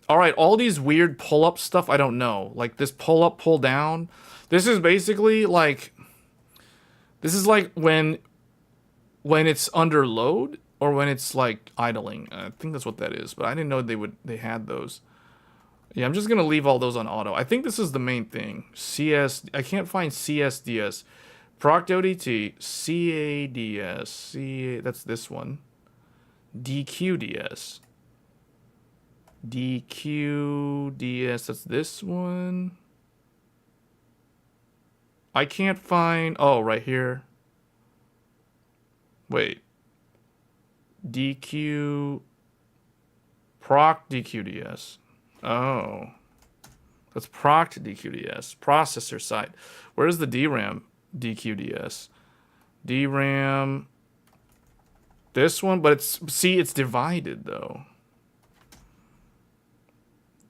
All right, all these weird pull-up stuff, I don't know. Like this pull-up, pull-down. This is basically like... This is like when it's under load or when it's like idling. I think that's what that is, but I didn't know they had those. Yeah, I'm just going to leave all those on auto. I think this is the main thing. I can't find CSDS. Proct ODT, CADS, that's this one. DQDS. DQDS, that's this one. I can't find... Oh, right here. Wait. DQ... Proc DQDS. Oh. That's Proc DQDS. Processor side. Where's the DRAM DQDS? DRAM... This one, but it's divided, though.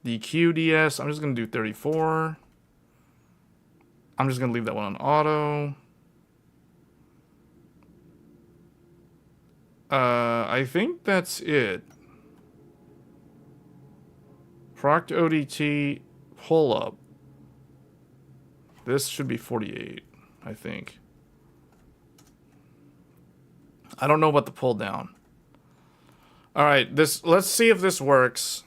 DQDS, I'm just going to do 34. I'm just going to leave that one on auto. I think that's it. Proct ODT pull up. This should be 48, I think. I don't know about the pull down. All right, let's see if this works.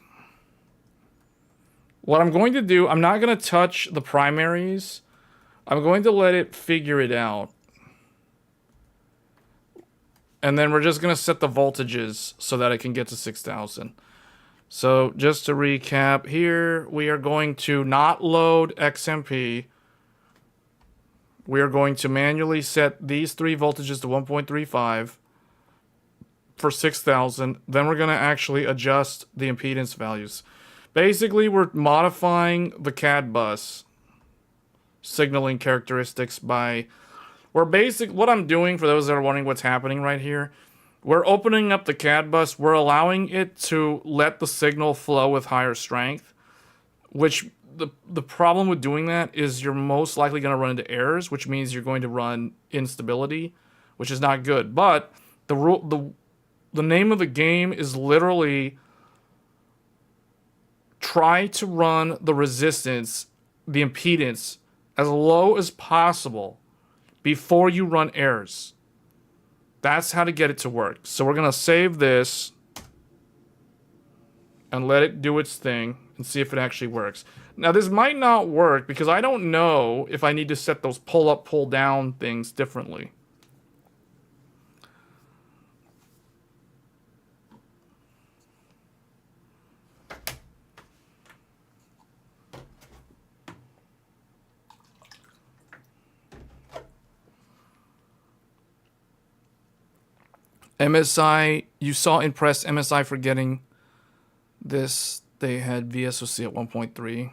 What I'm going to do, I'm not going to touch the primaries. I'm going to let it figure it out. And then we're just going to set the voltages so that it can get to 6000. So just to recap here, we are going to not load XMP. We are going to manually set these three voltages to 1.35 for 6000. Then we're going to actually adjust the impedance values. Basically, we're modifying the CAD bus signaling characteristics by... What I'm doing, for those that are wondering what's happening right here, we're opening up the CAD bus. We're allowing it to let the signal flow with higher strength, which the problem with doing that is you're most likely going to run into errors, which means you're going to run instability, which is not good. But the name of the game is literally try to run the resistance, the impedance, as low as possible before you run errors. That's how to get it to work. So we're going to save this and let it do its thing and see if it actually works. Now, this might not work because I don't know if I need to set those pull-up, pull-down things differently. MSI, you saw in press MSI for getting this. They had VSOC at 1.3.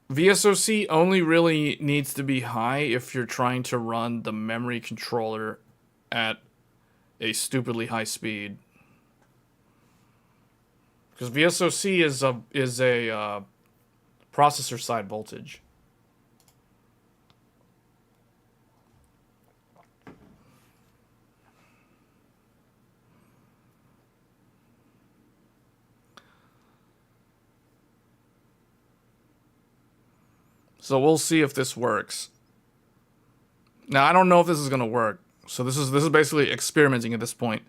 VSOC only really needs to be high if you're trying to run the memory controller at a stupidly high speed. Because VSOC is a processor side voltage. So we'll see if this works. Now, I don't know if this is going to work. So this is basically experimenting at this point.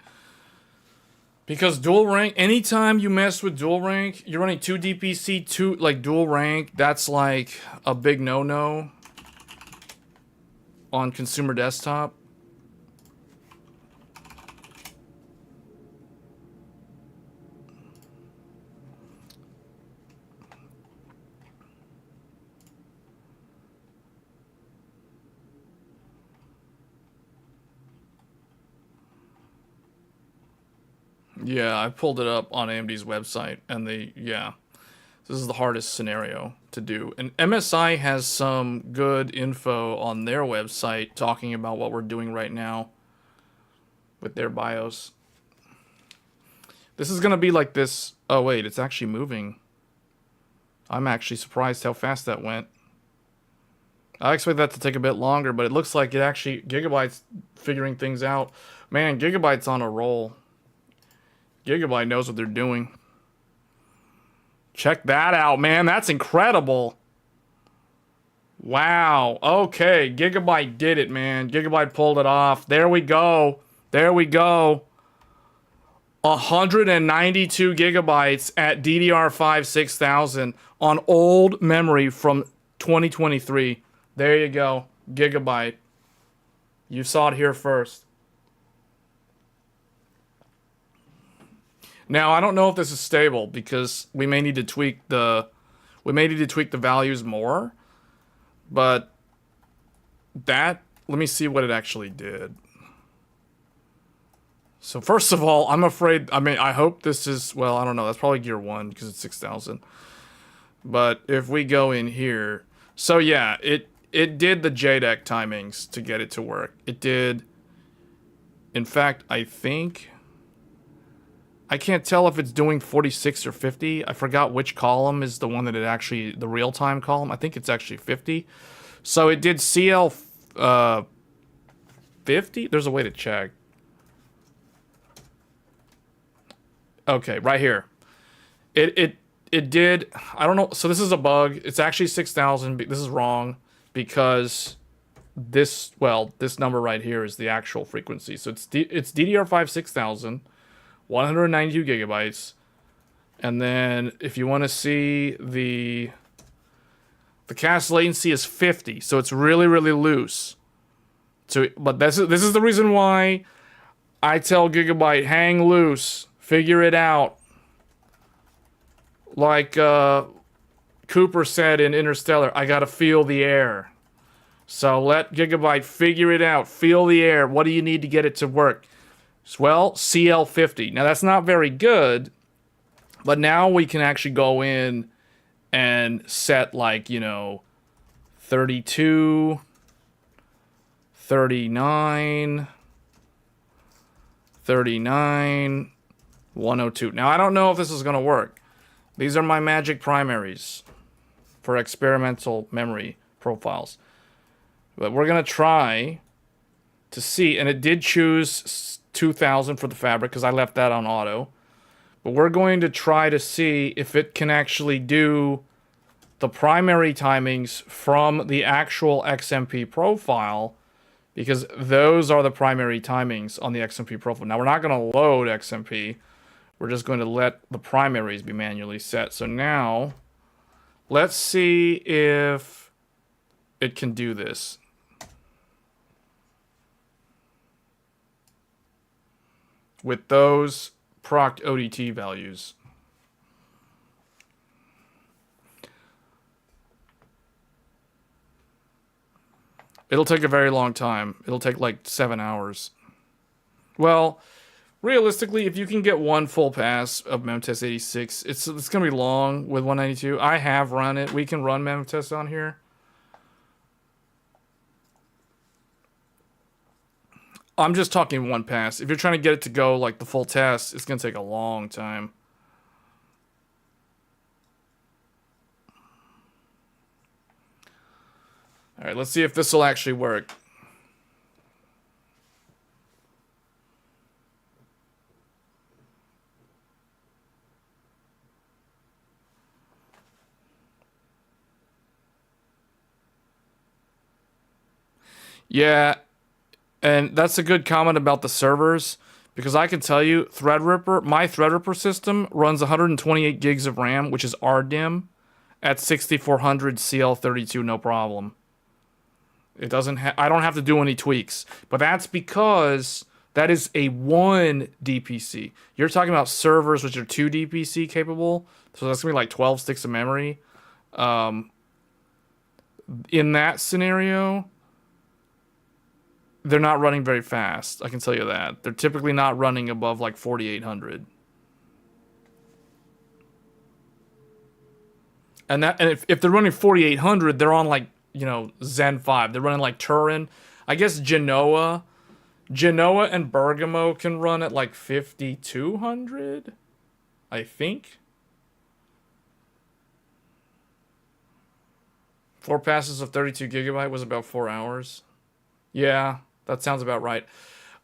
Because dual rank, anytime you mess with dual rank, you're running 2 DPC, like dual rank, that's like a big no-no on consumer desktop. Yeah, I pulled it up on AMD's website, and yeah. This is the hardest scenario to do. And MSI has some good info on their website talking about what we're doing right now with their BIOS. This is going to be like this. Oh, wait, it's actually moving. I'm actually surprised how fast that went. I expect that to take a bit longer, but it looks like it actually, Gigabyte's figuring things out. Man, Gigabyte's on a roll. Gigabyte knows what they're doing. Check that out, man. That's incredible. Wow. Okay, Gigabyte did it, man. Gigabyte pulled it off. There we go. There we go. 192 gigabytes at DDR5-8000 on old memory from 2023. There you go. Gigabyte. You saw it here first. Now, I don't know if this is stable because we may need to tweak the values more. But let me see what it actually did. So first of all, I'm afraid, I hope this is, well, I don't know. That's probably gear 1 because it's 6,000. But if we go in here, so yeah, it did the JDEC timings to get it to work. It did, in fact, I can't tell if it's doing 46 or 50. I forgot which column is the one that it actually, the real-time column. I think it's actually 50. So it did CL 50. There's a way to check. Okay, right here. It did, I don't know. So this is a bug. It's actually 6,000. This is wrong because this number right here is the actual frequency. So it's DDR5-6000. 192 gigabytes, and then if you want to see the cache latency is 50, so it's really loose. So, but this is the reason why I tell Gigabyte, hang loose, figure it out. Like Cooper said in Interstellar, I gotta feel the air. So let Gigabyte figure it out, feel the air. What do you need to get it to work? Well, CL50. Now, that's not very good, but now we can actually go in and set, like, 32, 39, 39, 102. Now, I don't know if this is going to work. These are my magic primaries for experimental memory profiles. But we're going to try to see, and it did choose 2,000 for the fabric because I left that on auto. But we're going to try to see if it can actually do the primary timings from the actual XMP profile, because those are the primary timings on the XMP profile. Now, we're not going to load XMP. We're just going to let the primaries be manually set. So now, let's see if it can do this. With those proc ODT values. It'll take a very long time. It'll take like 7 hours. Well, realistically, if you can get one full pass of Memtest 86, it's going to be long with 192. I have run it. We can run Memtest on here. I'm just talking one pass. If you're trying to get it to go like the full test, it's going to take a long time. All right, let's see if this will actually work. Yeah. And that's a good comment about the servers, because I can tell you, Threadripper, my Threadripper system runs 128 gigs of RAM, which is RDIMM, at 6400 CL32, no problem. It doesn't. I don't have to do any tweaks, but that's because that is a 1 DPC. You're talking about servers which are 2 DPC capable, so that's gonna be like 12 sticks of memory. In that scenario, they're not running very fast. I can tell you that. They're typically not running above like 4800. And if they're running 4800, they're on like, you know, Zen 5. They're running like Turin. I guess Genoa and Bergamo can run at like 5200, I think. 4 passes of 32 gigabyte was about 4 hours. Yeah, that sounds about right.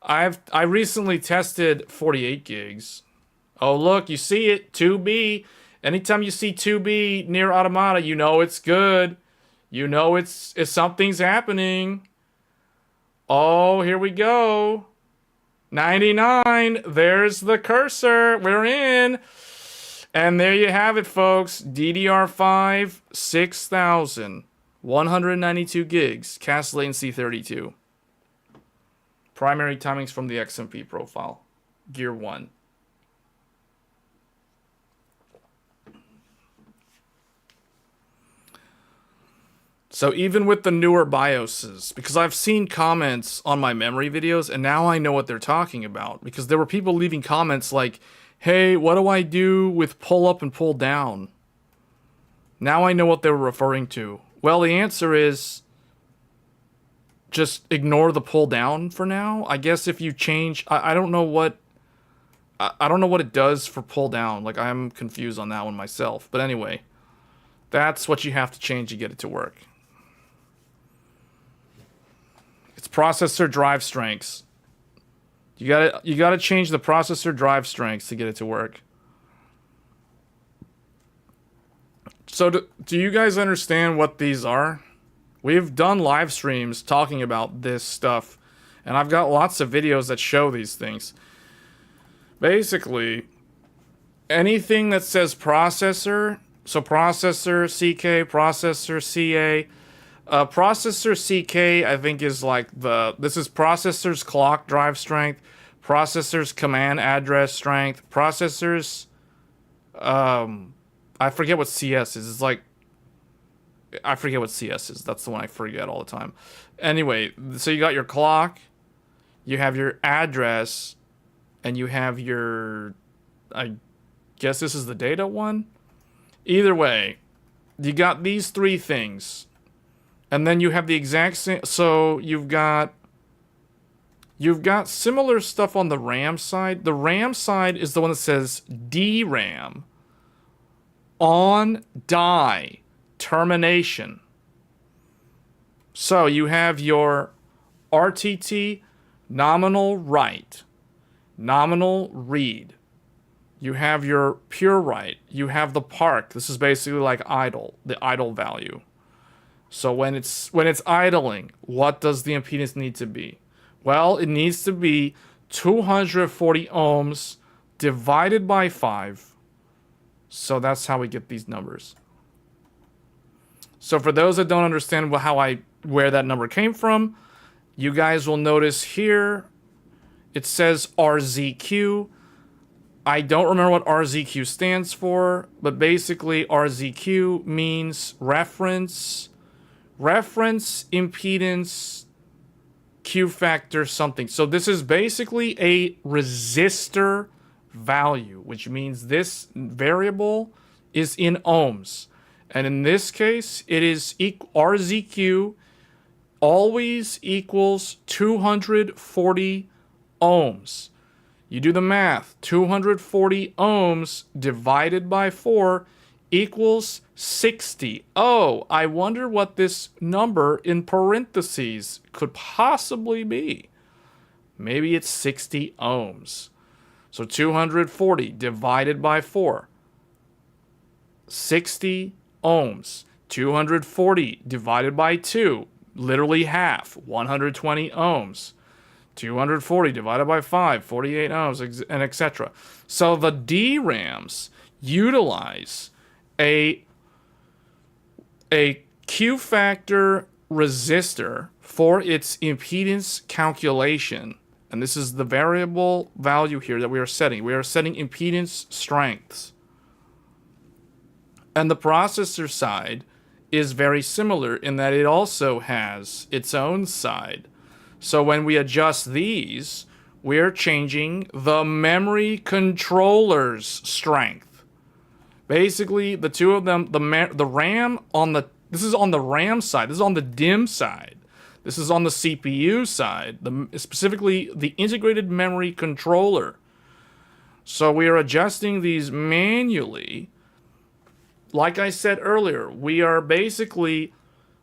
I recently tested 48 gigs. Oh, look, you see it, 2B. Anytime you see 2B near Automata, you know it's good. You know it's something's happening. Oh, here we go. 99. There's the cursor. We're in. And there you have it, folks. DDR5-8000. 192 gigs. Cast latency 32. Primary timings from the XMP profile. Gear 1. So even with the newer BIOSes, because I've seen comments on my memory videos, and now I know what they're talking about. Because there were people leaving comments like, hey, what do I do with pull up and pull down? Now I know what they were referring to. Well, the answer is just ignore the pull down for now. I guess if you change, I don't know what it does for pull down. Like, I'm confused on that one myself. But anyway, that's what you have to change to get it to work. It's processor drive strengths. You gotta change the processor drive strengths to get it to work. So do you guys understand what these are? We've done live streams talking about this stuff, and I've got lots of videos that show these things. Basically, anything that says processor, so processor CK, processor CA, processor CK, I think is like this is processor's clock drive strength, processor's command address strength, processor's, I forget what CS is. It's like, I forget what CS is. That's the one I forget all the time. Anyway, so you got your clock, you have your address, and you have your, I guess this is the data one? Either way, you got these three things. And then you have the exact same, so you've got similar stuff on the RAM side. The RAM side is the one that says DRAM on die termination. So you have your RTT nominal write, nominal read. You have your pure write. You have the park. This is basically like idle, the idle value. So when it's idling, what does the impedance need to be? Well, it needs to be 240 ohms divided by 5. So that's how we get these numbers. So for those that don't understand where that number came from, you guys will notice here it says RZQ. I don't remember what RZQ stands for, but basically RZQ means reference impedance Q factor something. So this is basically a resistor value, which means this variable is in ohms. And in this case, it is RZQ always equals 240 ohms. You do the math. 240 ohms divided by 4 equals 60. Oh, I wonder what this number in parentheses could possibly be. Maybe it's 60 ohms. So 240 divided by 4. 60 ohms. 240 divided by 2. Literally half. 120 ohms. 240 divided by 5. 48 ohms, and etc. So the DRAMs utilize a Q factor resistor for its impedance calculation. And this is the variable value here that we are setting. We are setting impedance strengths. And the processor side is very similar in that it also has its own side. So when we adjust these, we're changing the memory controller's strength. Basically, the two of them, the RAM on the, this is on the RAM side, this is on the DIMM side, this is on the CPU side, specifically the integrated memory controller. So we are adjusting these manually. Like I said earlier, we are basically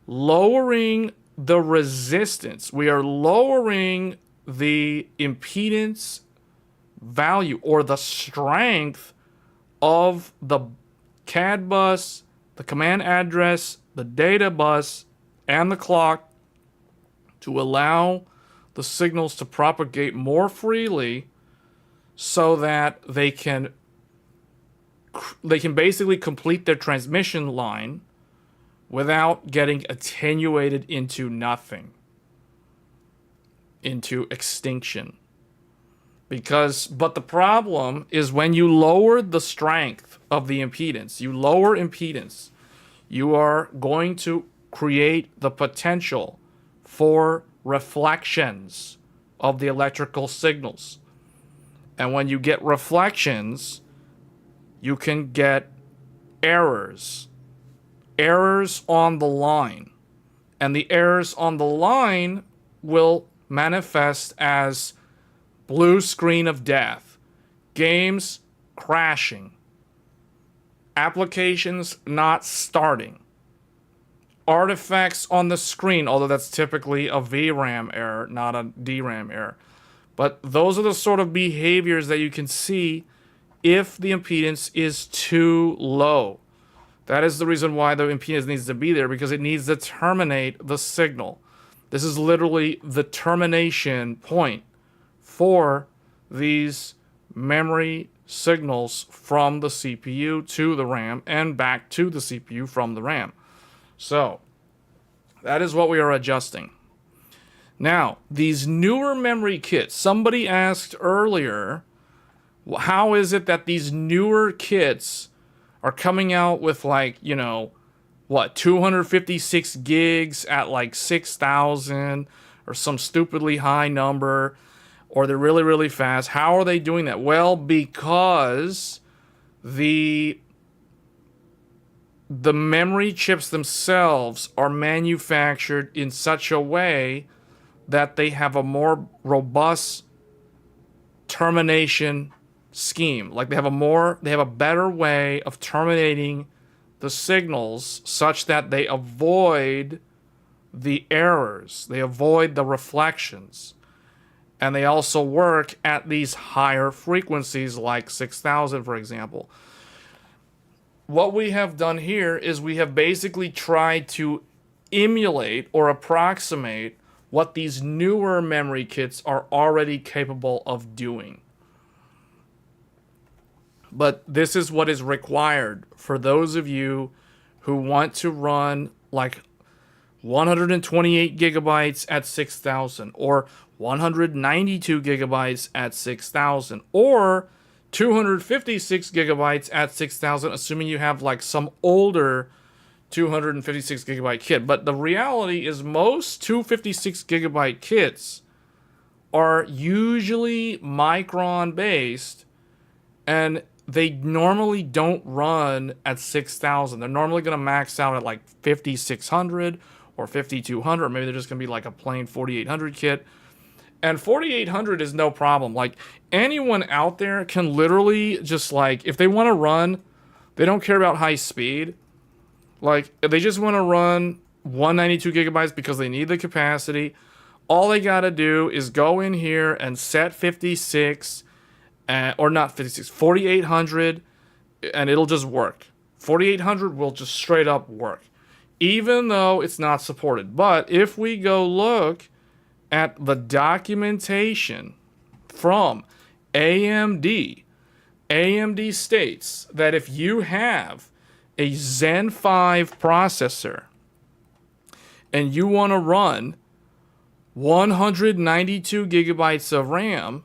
lowering the resistance. We are lowering the impedance value or the strength of the CAD bus, the command address, the data bus, and the clock to allow the signals to propagate more freely so that they can basically complete their transmission line without getting attenuated into nothing, into extinction. But the problem is when you lower the strength of the impedance, you lower impedance, you are going to create the potential for reflections of the electrical signals. And when you get reflections, you can get errors on the line. And the errors on the line will manifest as blue screen of death, games crashing, applications not starting, artifacts on the screen, although that's typically a VRAM error, not a DRAM error. But those are the sort of behaviors that you can see if the impedance is too low. That is the reason why the impedance needs to be there, because it needs to terminate the signal. This is literally the termination point for these memory signals from the CPU to the RAM and back to the CPU from the RAM. So that is what we are adjusting. Now, these newer memory kits, somebody asked earlier, how is it that these newer kits are coming out with, like, 256 gigs at like 6,000 or some stupidly high number, or they're really, really fast? How are they doing that? Well, because the memory chips themselves are manufactured in such a way that they have a more robust termination scheme. Like they have a better way of terminating the signals such that they avoid the errors, they avoid the reflections, and they also work at these higher frequencies like 6,000, for example. What we have done here is we have basically tried to emulate or approximate what these newer memory kits are already capable of doing. But this is what is required for those of you who want to run like 128 gigabytes at 6,000 or 192 gigabytes at 6,000 or 256 gigabytes at 6,000, assuming you have like some older 256 gigabyte kit. But the reality is most 256 gigabyte kits are usually Micron based, and they normally don't run at 6,000. They're normally going to max out at like 5,600 or 5,200. Maybe they're just going to be like a plain 4,800 kit. And 4,800 is no problem. Like, anyone out there can literally just, like, if they want to run, they don't care about high speed. Like, if they just want to run 192 gigabytes because they need the capacity, all they got to do is go in here and set 56, or not 56, 4,800, and it'll just work. 4,800 will just straight up work, even though it's not supported. But if we go look at the documentation from AMD, AMD states that if you have a Zen 5 processor and you want to run 192 gigabytes of RAM,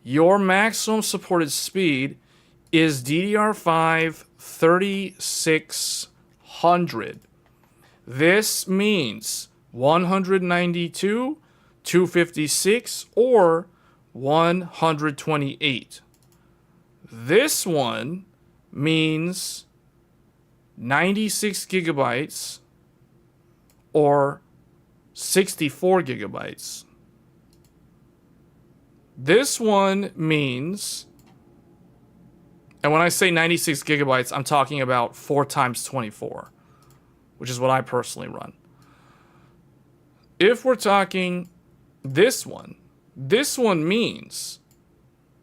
your maximum supported speed is DDR5 3600. This means 192, 256, or 128. This one means 96 gigabytes or 64 gigabytes. This one means, and when I say 96 gigabytes, I'm talking about 4 times 24, which is what I personally run. If we're talking this one means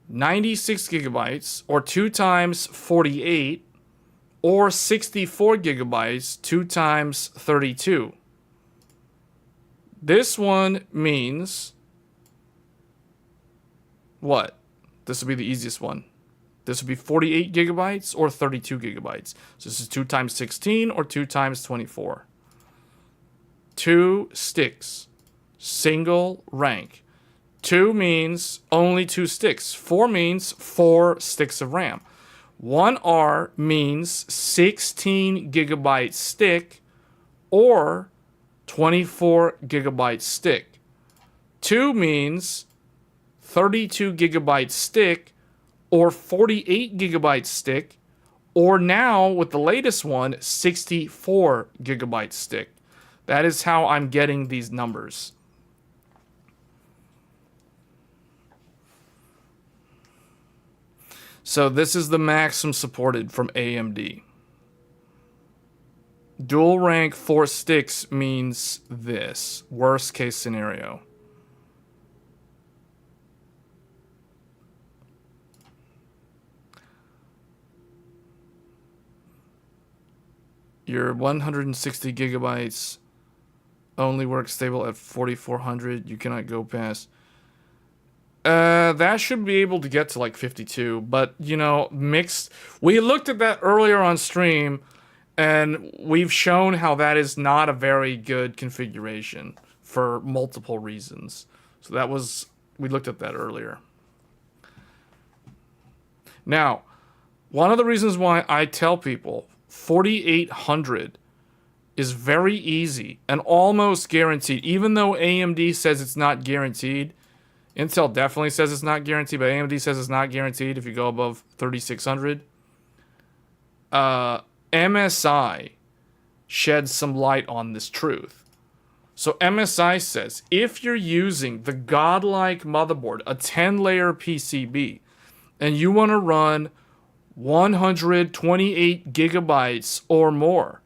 96 gigabytes or 2 times 48 or 64 gigabytes 2 times 32. This one means what? This would be the easiest one. This would be 48 gigabytes or 32 gigabytes. So this is 2 times 16 or 2 times 24. 2 sticks. Single rank. 2 means only 2 sticks. 4 means 4 sticks of RAM. 1R means 16 gigabyte stick or 24 gigabyte stick. 2 means 32 gigabyte stick or 48 gigabyte stick, or now with the latest one, 64 gigabyte stick. That is how I'm getting these numbers. So this is the maximum supported from AMD. Dual rank 4 sticks means this. Worst case scenario. Your 160 gigabytes only works stable at 4400. You cannot go past. That should be able to get to like 52, but you know, mixed. We looked at that earlier on stream, and we've shown how that is not a very good configuration for multiple reasons. So that was, we looked at that earlier. Now, one of the reasons why I tell people 4800 is very easy and almost guaranteed, even though AMD says it's not guaranteed. Intel definitely says it's not guaranteed, but AMD says it's not guaranteed if you go above 3600. MSI sheds some light on this truth. So MSI says if you're using the godlike motherboard, a 10-layer PCB, and you want to run 128 gigabytes or more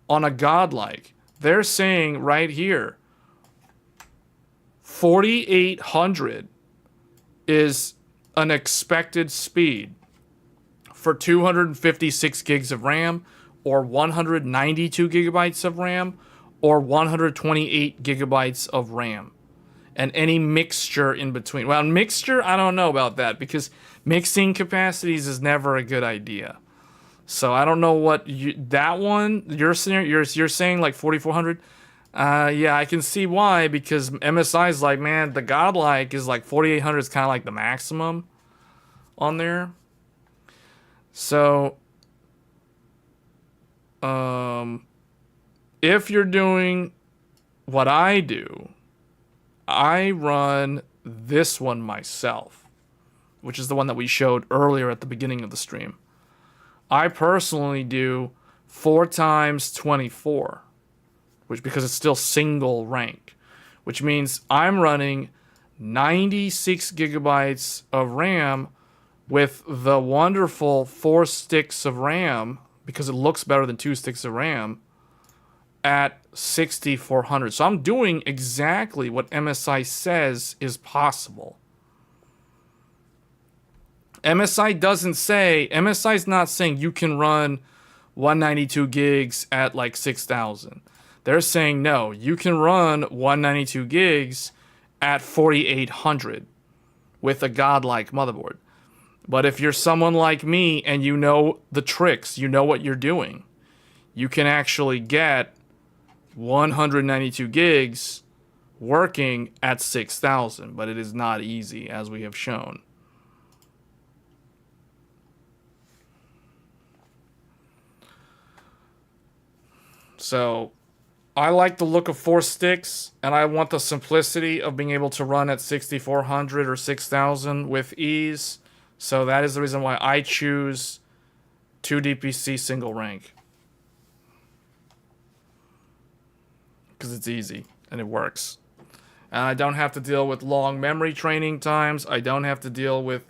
on a godlike, they're saying right here, 4800 is an expected speed for 256 gigs of RAM or 192 gigabytes of RAM or 128 gigabytes of RAM. And any mixture in between. Well, mixture, I don't know about that because mixing capacities is never a good idea. So I don't know what that one you're saying like 4400. Yeah, I can see why, because MSI is like, man, the godlike is like 4800 is kind of like the maximum on there. So if you're doing what I do, I run this one myself, which is the one that we showed earlier at the beginning of the stream. I personally do 4 times 24, which because it's still single rank, which means I'm running 96 gigabytes of RAM with the wonderful 4 sticks of RAM, because it looks better than 2 sticks of RAM, at 6400. So I'm doing exactly what MSI says is possible. MSI's not saying you can run 192 gigs at like 6000. They're saying no, you can run 192 gigs at 4800 with a godlike motherboard. But if you're someone like me and you know the tricks, you know what you're doing, you can actually get 192 gigs working at 6000, but it is not easy, as we have shown. So I like the look of 4 sticks, and I want the simplicity of being able to run at 6400 or 6000 with ease. So that is the reason why I choose 2 DPC single rank. Because it's easy and it works. And I don't have to deal with long memory training times. I don't have to deal with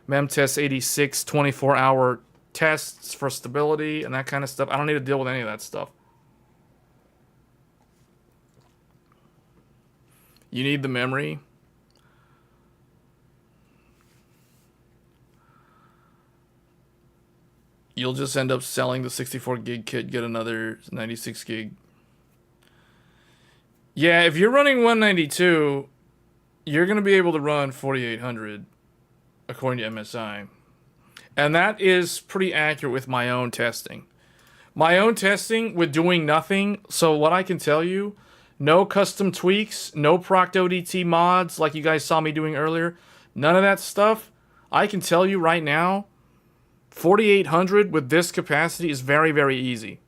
Memtest 86 24-hour tests for stability and that kind of stuff. I don't need to deal with any of that stuff. You need the memory. You'll just end up selling the 64 gig kit, get another 96 gig. Yeah, if you're running 192, you're going to be able to run 4800 according to MSI. And that is pretty accurate with my own testing. My own testing with doing nothing. So what I can tell you, no custom tweaks, no proc ODT mods like you guys saw me doing earlier. None of that stuff. I can tell you right now, 4800 with this capacity is very, very easy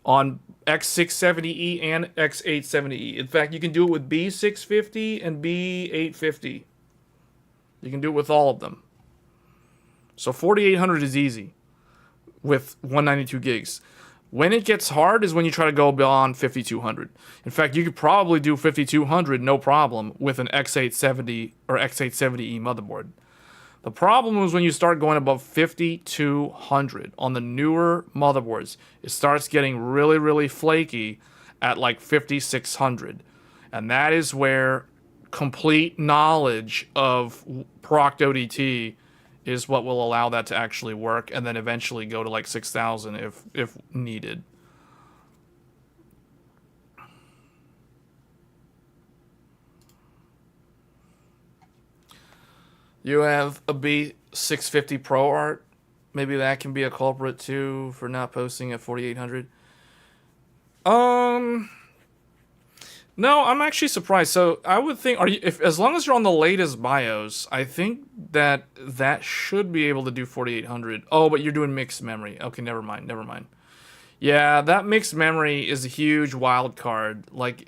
on X670E and X870E. In fact, you can do it with B650 and B850. You can do it with all of them. So 4800 is easy with 192 gigs. When it gets hard is when you try to go beyond 5200. In fact, you could probably do 5200 no problem with an X870 or X870E motherboard. The problem is when you start going above 5200 on the newer motherboards, it starts getting really, really flaky at like 5600. And that is where complete knowledge of proc ODT is what will allow that to actually work, and then eventually go to like 6000 if needed. You have a B650 Pro Art. Maybe that can be a culprit too for not posting at 4800. No, I'm actually surprised. So I would think, as long as you're on the latest BIOS, I think that should be able to do 4800. Oh, but you're doing mixed memory. Okay, never mind. Yeah, that mixed memory is a huge wild card. Like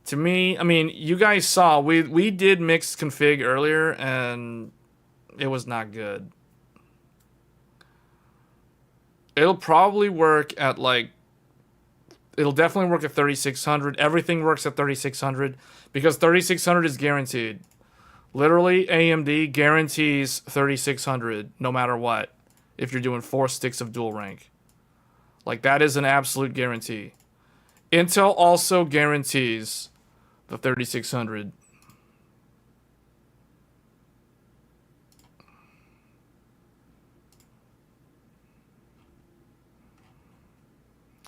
to me, I mean, you guys saw we did mixed config earlier, and it was not good. It'll probably work at like. It'll definitely work at 3600. Everything works at 3600 because 3600 is guaranteed. Literally, AMD guarantees 3600 no matter what if you're doing 4 sticks of dual rank. Like, that is an absolute guarantee. Intel also guarantees the 3600.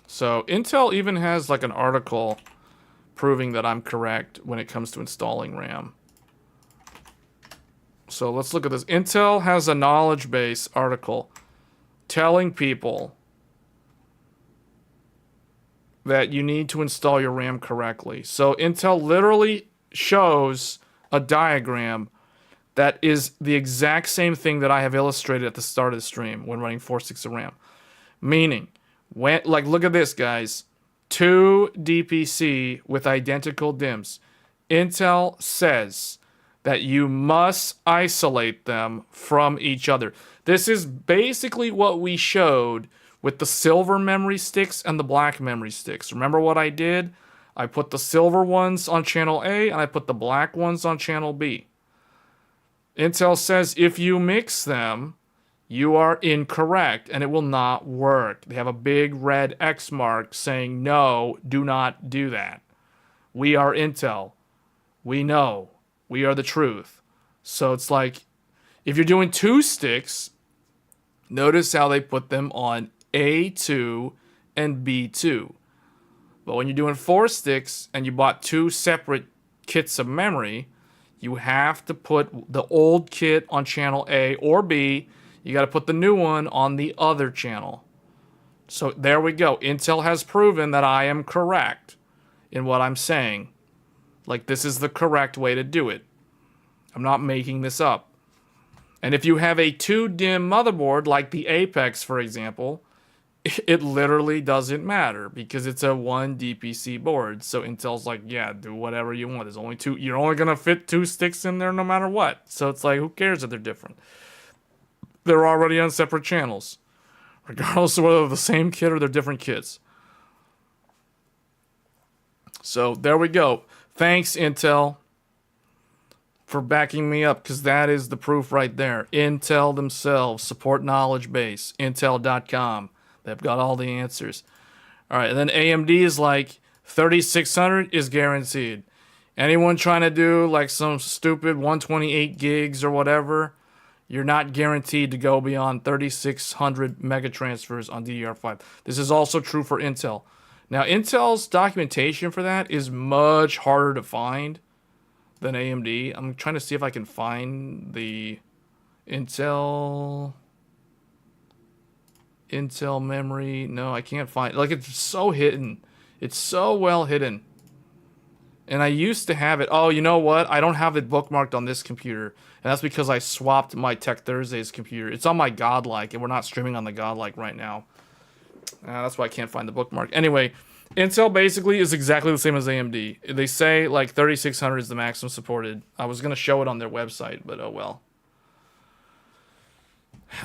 So Intel even has like an article proving that I'm correct when it comes to installing RAM. So let's look at this. Intel has a knowledge base article telling people that you need to install your RAM correctly. So Intel literally shows a diagram that is the exact same thing that I have illustrated at the start of the stream when running 4 sticks of RAM. Meaning, like, look at this, guys. 2 DPC with identical DIMMs. Intel says that you must isolate them from each other. This is basically what we showed with the silver memory sticks and the black memory sticks. Remember what I did? I put the silver ones on channel A and I put the black ones on channel B. Intel says if you mix them, you are incorrect and it will not work. They have a big red X mark saying, no, do not do that. We are Intel. We know. We are the truth. So it's like, if you're doing 2 sticks, notice how they put them on A2 and B2. But when you're doing 4 sticks and you bought 2 separate kits of memory, you have to put the old kit on channel A or B. You got to put the new one on the other channel. So there we go. Intel has proven that I am correct in what I'm saying. Like, this is the correct way to do it. I'm not making this up. And if you have a 2 DIMM motherboard, like the Apex, for example, it literally doesn't matter because it's a 1 DPC board. So Intel's like, yeah, do whatever you want. There's only 2. You're only going to fit 2 sticks in there no matter what. So it's like, who cares if they're different? They're already on separate channels. regardless of whether they're the same kit or they're different kits. So there we go. Thanks, Intel, for backing me up, because that is the proof right there. Intel themselves, support knowledge base, intel.com. They've got all the answers. All right, and then AMD is like 3600 is guaranteed. Anyone trying to do like some stupid 128 gigs or whatever, you're not guaranteed to go beyond 3600 mega transfers on DDR5. This is also true for Intel. Now, Intel's documentation for that is much harder to find than AMD. I'm trying to see if I can find the Intel memory. No, I can't find. Like, it's so hidden. It's so well hidden. And I used to have it. Oh, you know what? I don't have it bookmarked on this computer. And that's because I swapped my Tech Thursdays computer. It's on my Godlike, and we're not streaming on the Godlike right now. That's why I can't find the bookmark. Anyway, Intel basically is exactly the same as AMD. They say like 3600 is the maximum supported. I was going to show it on their website, but oh well.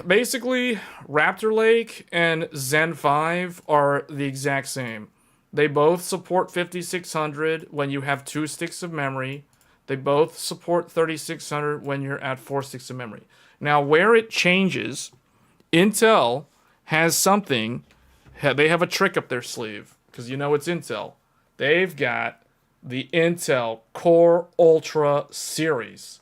Basically, Raptor Lake and Zen 5 are the exact same. They both support 5600 when you have 2 sticks of memory. They both support 3600 when you're at 4 sticks of memory. Now, where it changes, Intel has something. They have a trick up their sleeve, because you know it's Intel. They've got the Intel Core Ultra series.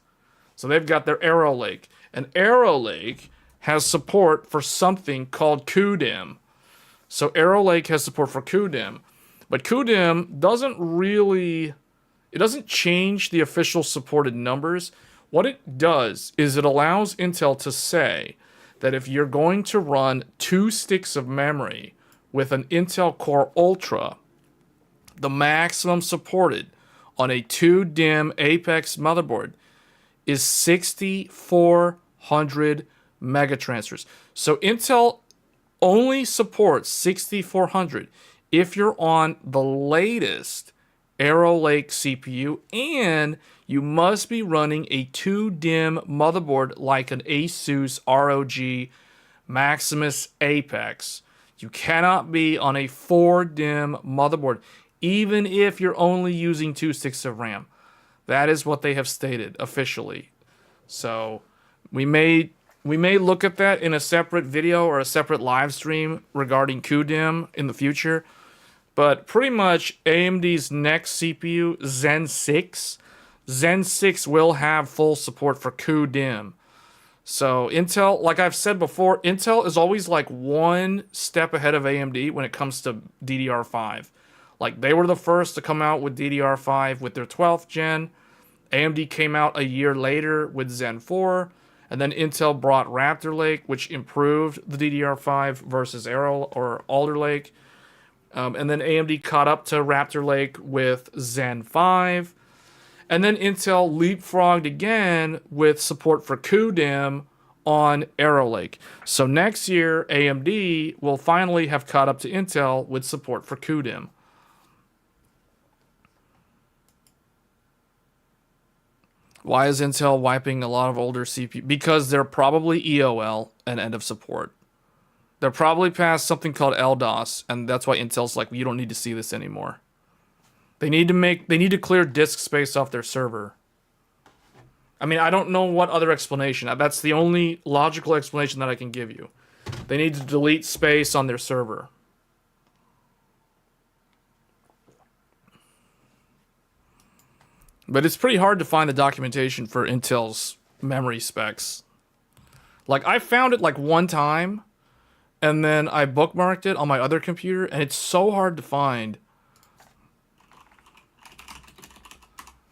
So they've got their Arrow Lake. And Arrow Lake has support for something called QDIM. So Arrow Lake has support for QDIM. But QDIM doesn't change the official supported numbers. What it does is it allows Intel to say that if you're going to run 2 sticks of memory with an Intel Core Ultra, the maximum supported on a 2-DIMM Apex motherboard is 6400 megatransfers. So Intel only supports 6400 if you're on the latest Arrow Lake CPU, and you must be running a 2-DIMM motherboard like an Asus ROG Maximus Apex. You cannot be on a 4-DIMM motherboard, even if you're only using 2 sticks of RAM. That is what they have stated officially. So we may look at that in a separate video or a separate live stream regarding QDIM in the future. But pretty much AMD's next CPU, Zen 6 will have full support for QDIM. So Intel, like I've said before, Intel is always like one step ahead of AMD when it comes to DDR5. Like, they were the first to come out with DDR5 with their 12th gen. AMD came out a year later with Zen 4. And then Intel brought Raptor Lake, which improved the DDR5 versus Arrow or Alder Lake. And then AMD caught up to Raptor Lake with Zen 5. And then Intel leapfrogged again with support for QDIM on Arrow Lake. So next year, AMD will finally have caught up to Intel with support for QDIM. Why is Intel wiping a lot of older CPU? Because they're probably EOL and end of support. They're probably past something called LDOS, and that's why Intel's like, you don't need to see this anymore. They need to clear disk space off their server. I mean, I don't know what other explanation. That's the only logical explanation that I can give you. They need to delete space on their server. But it's pretty hard to find the documentation for Intel's memory specs. Like, I found it like one time, and then I bookmarked it on my other computer, and it's so hard to find.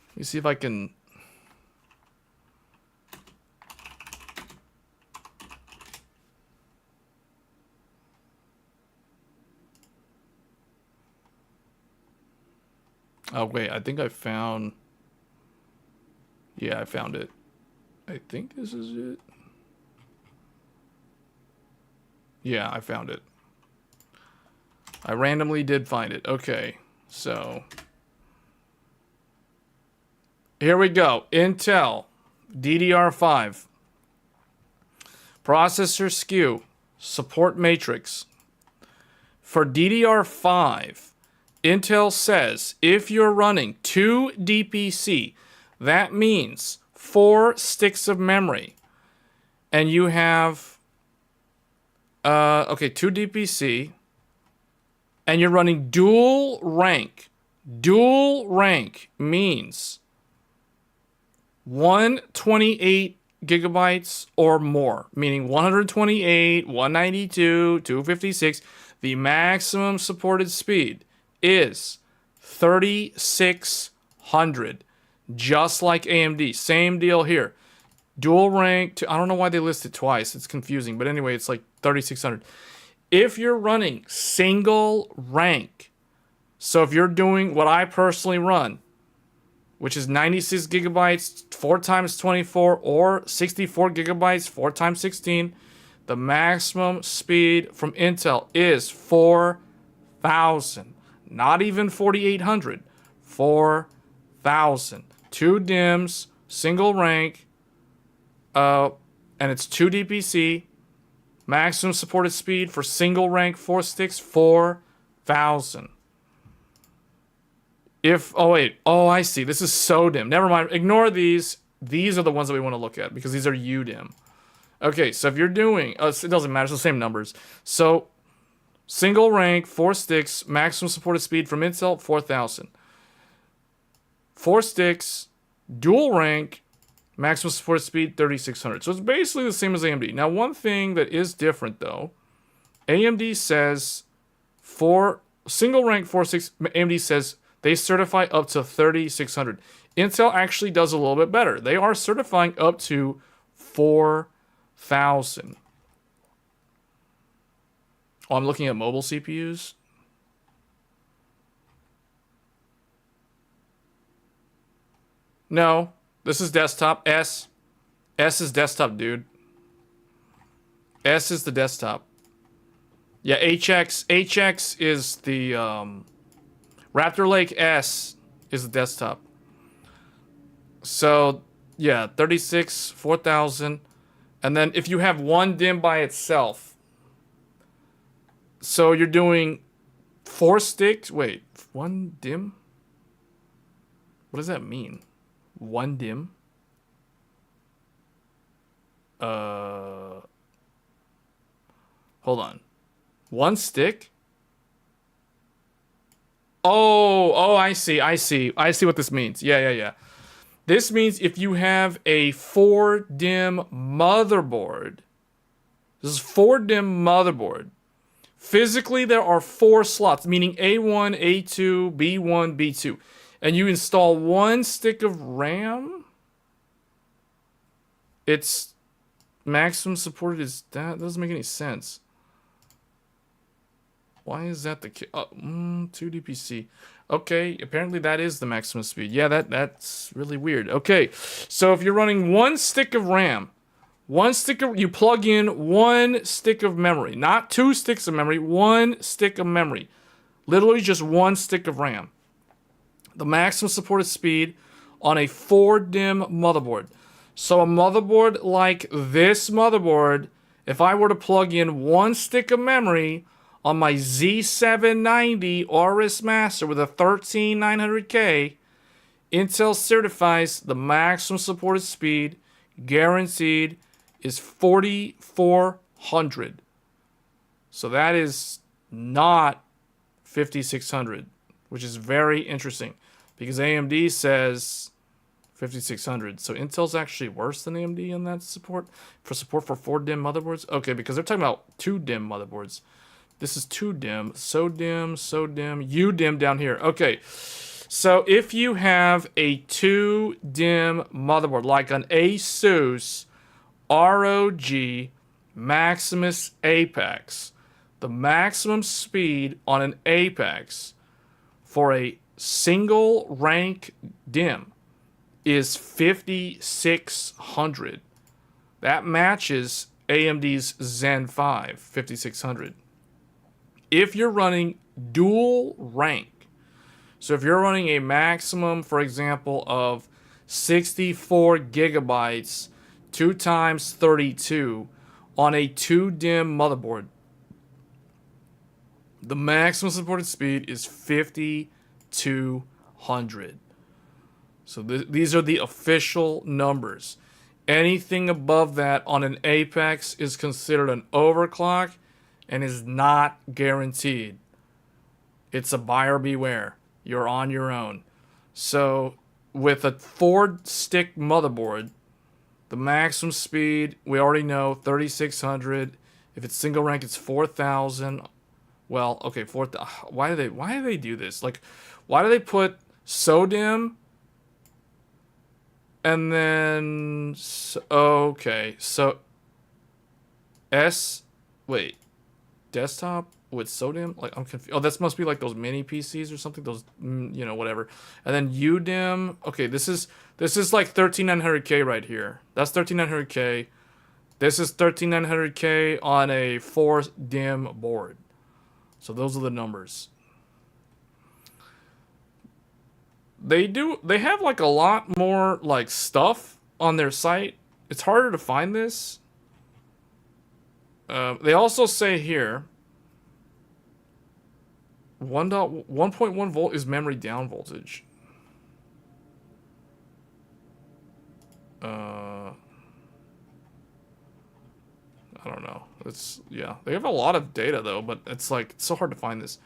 Let me see if I can... Oh, wait, I think I found... Yeah, I found it. I think this is it. Yeah, I found it. I randomly did find it. Okay, so... Here we go. Intel DDR5. Processor SKU. support matrix. For DDR5, Intel says if you're running 2 DPC, that means 4 sticks of memory, and you have, 2 DPC, and you're running dual rank. Dual rank means 128 gigabytes or more, meaning 128, 192, 256. The maximum supported speed is 3600, just like AMD. Same deal here. Dual rank, I don't know why they list it twice. It's confusing, but anyway, it's like 3600. If you're running single rank, so if you're doing what I personally run, which is 96 gigabytes, 4 times 24, or 64 gigabytes, 4 times 16, the maximum speed from Intel is 4,000. Not even 4,800. 4,000. 2 DIMMs, single rank, and it's 2 DPC. Maximum supported speed for single rank 4 sticks, 4,000. I see. This is SODIMM. Never mind. Ignore these. These are the ones that we want to look at because these are UDIMM. Okay, so if you're doing, it doesn't matter. It's the same numbers. So, single rank, 4 sticks, maximum supported speed from Intel, 4,000. 4 sticks, dual rank, maximum supported speed, 3,600. So it's basically the same as AMD. Now, one thing that is different, though, AMD says for single rank 4 6, AMD says they certify up to 3,600. Intel actually does a little bit better. They are certifying up to 4,000. Oh, I'm looking at mobile CPUs. No, this is desktop. S is desktop, dude. S is the desktop. Yeah, HX is the Raptor Lake. S is the desktop. So yeah, 36, 4,000, and then if you have one DIMM by itself, so you're doing 4 sticks. Wait, 1 DIMM? What does that mean? 1 DIMM? Hold on. 1 stick? Oh, I see what this means. Yeah. This means if you have a 4 DIMM motherboard, this is 4 DIMM motherboard. Physically, there are 4 slots, meaning A1, A2, B1, B2. And you install 1 stick of RAM? Its maximum supported is that? That doesn't make any sense. Why is that the case? 2 DPC. Okay, apparently that is the maximum speed. Yeah, that's really weird. Okay, so if you're running 1 stick of RAM, you plug in 1 stick of memory, not 2 sticks of memory, 1 stick of memory. Literally just 1 stick of RAM. The maximum supported speed on a 4 DIMM motherboard. So a motherboard like this motherboard, if I were to plug in 1 stick of memory on my Z790 Aorus Master with a 13900K, Intel certifies the maximum supported speed guaranteed is 4,400. So that is not 5,600, which is very interesting because AMD says 5,600. So Intel's actually worse than AMD in that support for 4 DIMM motherboards. Okay, because they're talking about 2 DIMM motherboards. This is 2 DIMM, SODIMM, UDIMM down here. Okay, so if you have a 2 DIMM motherboard, like an Asus ROG Maximus Apex, the maximum speed on an Apex for a single rank DIMM is 5,600. That matches AMD's Zen 5, 5,600. If you're running dual rank, so if you're running a maximum, for example, of 64 gigabytes, 2 times 32, on a 2-DIMM motherboard, the maximum supported speed is 5200. So these are the official numbers. Anything above that on an Apex is considered an overclock and is not guaranteed. It's a buyer beware. You're on your own. So with a 4-stick motherboard, the maximum speed, we already know, 3600. If it's single rank, it's 4000. Well, okay, why do they do this? Like, why do they put SODIMM and then okay, so desktop with SODIMM? Like, I'm confused. Oh, that must be like those mini PCs or something. Those, you know, whatever. And then UDIMM. Okay, this is like 13900K right here. That's 13900K. This is 13900K on a 4-DIMM board. So those are the numbers. They have like a lot more like stuff on their site. It's harder to find this. They also say here 1.1 volt is memory down voltage. I don't know. It's, yeah, they have a lot of data though, but it's like, it's so hard to find this.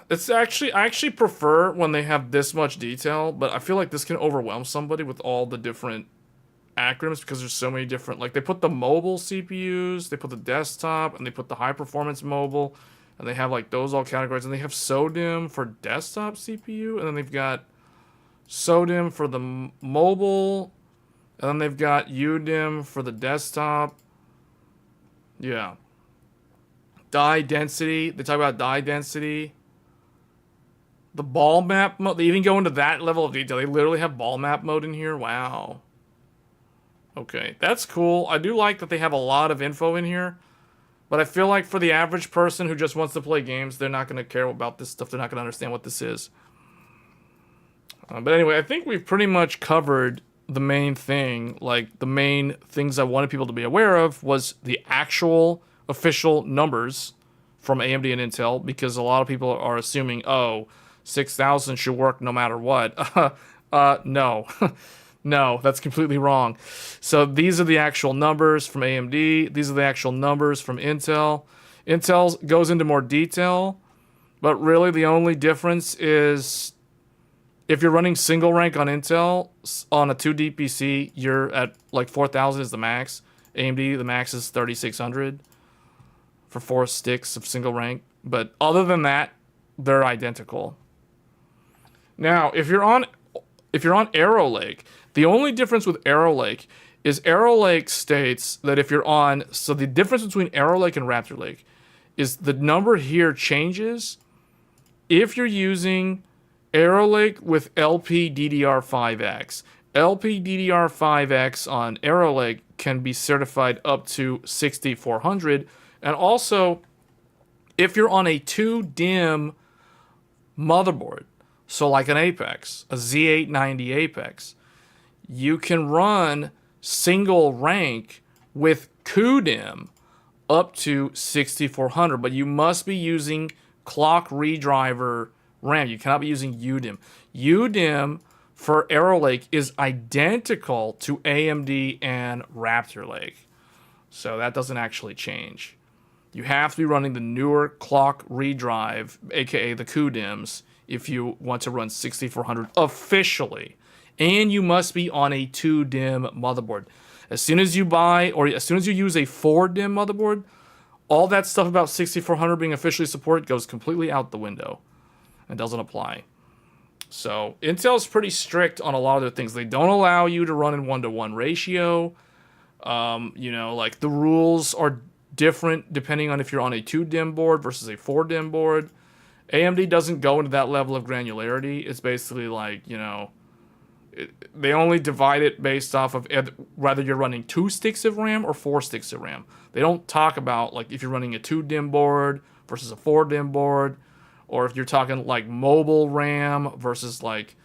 It's actually, I actually prefer when they have this much detail, but I feel like this can overwhelm somebody with all the different acronyms because there's so many different, like they put the mobile CPUs, they put the desktop, and they put the high performance mobile, and they have like those all categories, and they have SODIMM for desktop CPU, and then they've got SODIMM for the mobile, and then they've got UDIMM for the desktop. Yeah. Die density. They talk about die density. The ball map mode. They even go into that level of detail. They literally have ball map mode in here. Wow. Okay. That's cool. I do like that they have a lot of info in here. But I feel like for the average person who just wants to play games, they're not going to care about this stuff. They're not going to understand what this is. But anyway, I think we've pretty much covered the main thing. Like, the main things I wanted people to be aware of was the actual official numbers from AMD and Intel, because a lot of people are assuming, oh, 6000 should work no matter what. No. No, that's completely wrong. So these are the actual numbers from AMD. These are the actual numbers from Intel. Intel goes into more detail, but really the only difference is if you're running single rank on Intel on a 2D PC, you're at like 4000 is the max. AMD, the max is 3600 for 4 sticks of single rank. But other than that, they're identical. Now, if you're on Arrow Lake, the only difference with Arrow Lake is Arrow Lake states that if you're on, so the difference between Arrow Lake and Raptor Lake is the number here changes if you're using Arrow Lake with LPDDR5X. LPDDR5X on Arrow Lake can be certified up to 6400. And also, if you're on a 2-DIMM motherboard, so like an Apex, a Z890 Apex, you can run single rank with QDIMM up to 6400, but you must be using clock redriver RAM. You cannot be using UDIMM. UDIMM for Arrow Lake is identical to AMD and Raptor Lake, so that doesn't actually change. You have to be running the newer clock redrive, aka the QDIMMs, if you want to run 6400 officially. And you must be on a 2-DIMM motherboard. As soon as you buy, or as soon as you use a 4-DIMM motherboard, all that stuff about 6400 being officially supported goes completely out the window. It doesn't apply. So Intel's pretty strict on a lot of their things. They don't allow you to run in 1-to-1 ratio. You know, like the rules are different depending on if you're on a 2-DIMM board versus a 4-DIMM board. AMD doesn't go into that level of granularity. It's basically like, you know, they only divide it based off of whether you're running 2 sticks of RAM or 4 sticks of RAM. They don't talk about like if you're running a 2-DIMM board versus a 4-DIMM board, or if you're talking like mobile RAM versus like,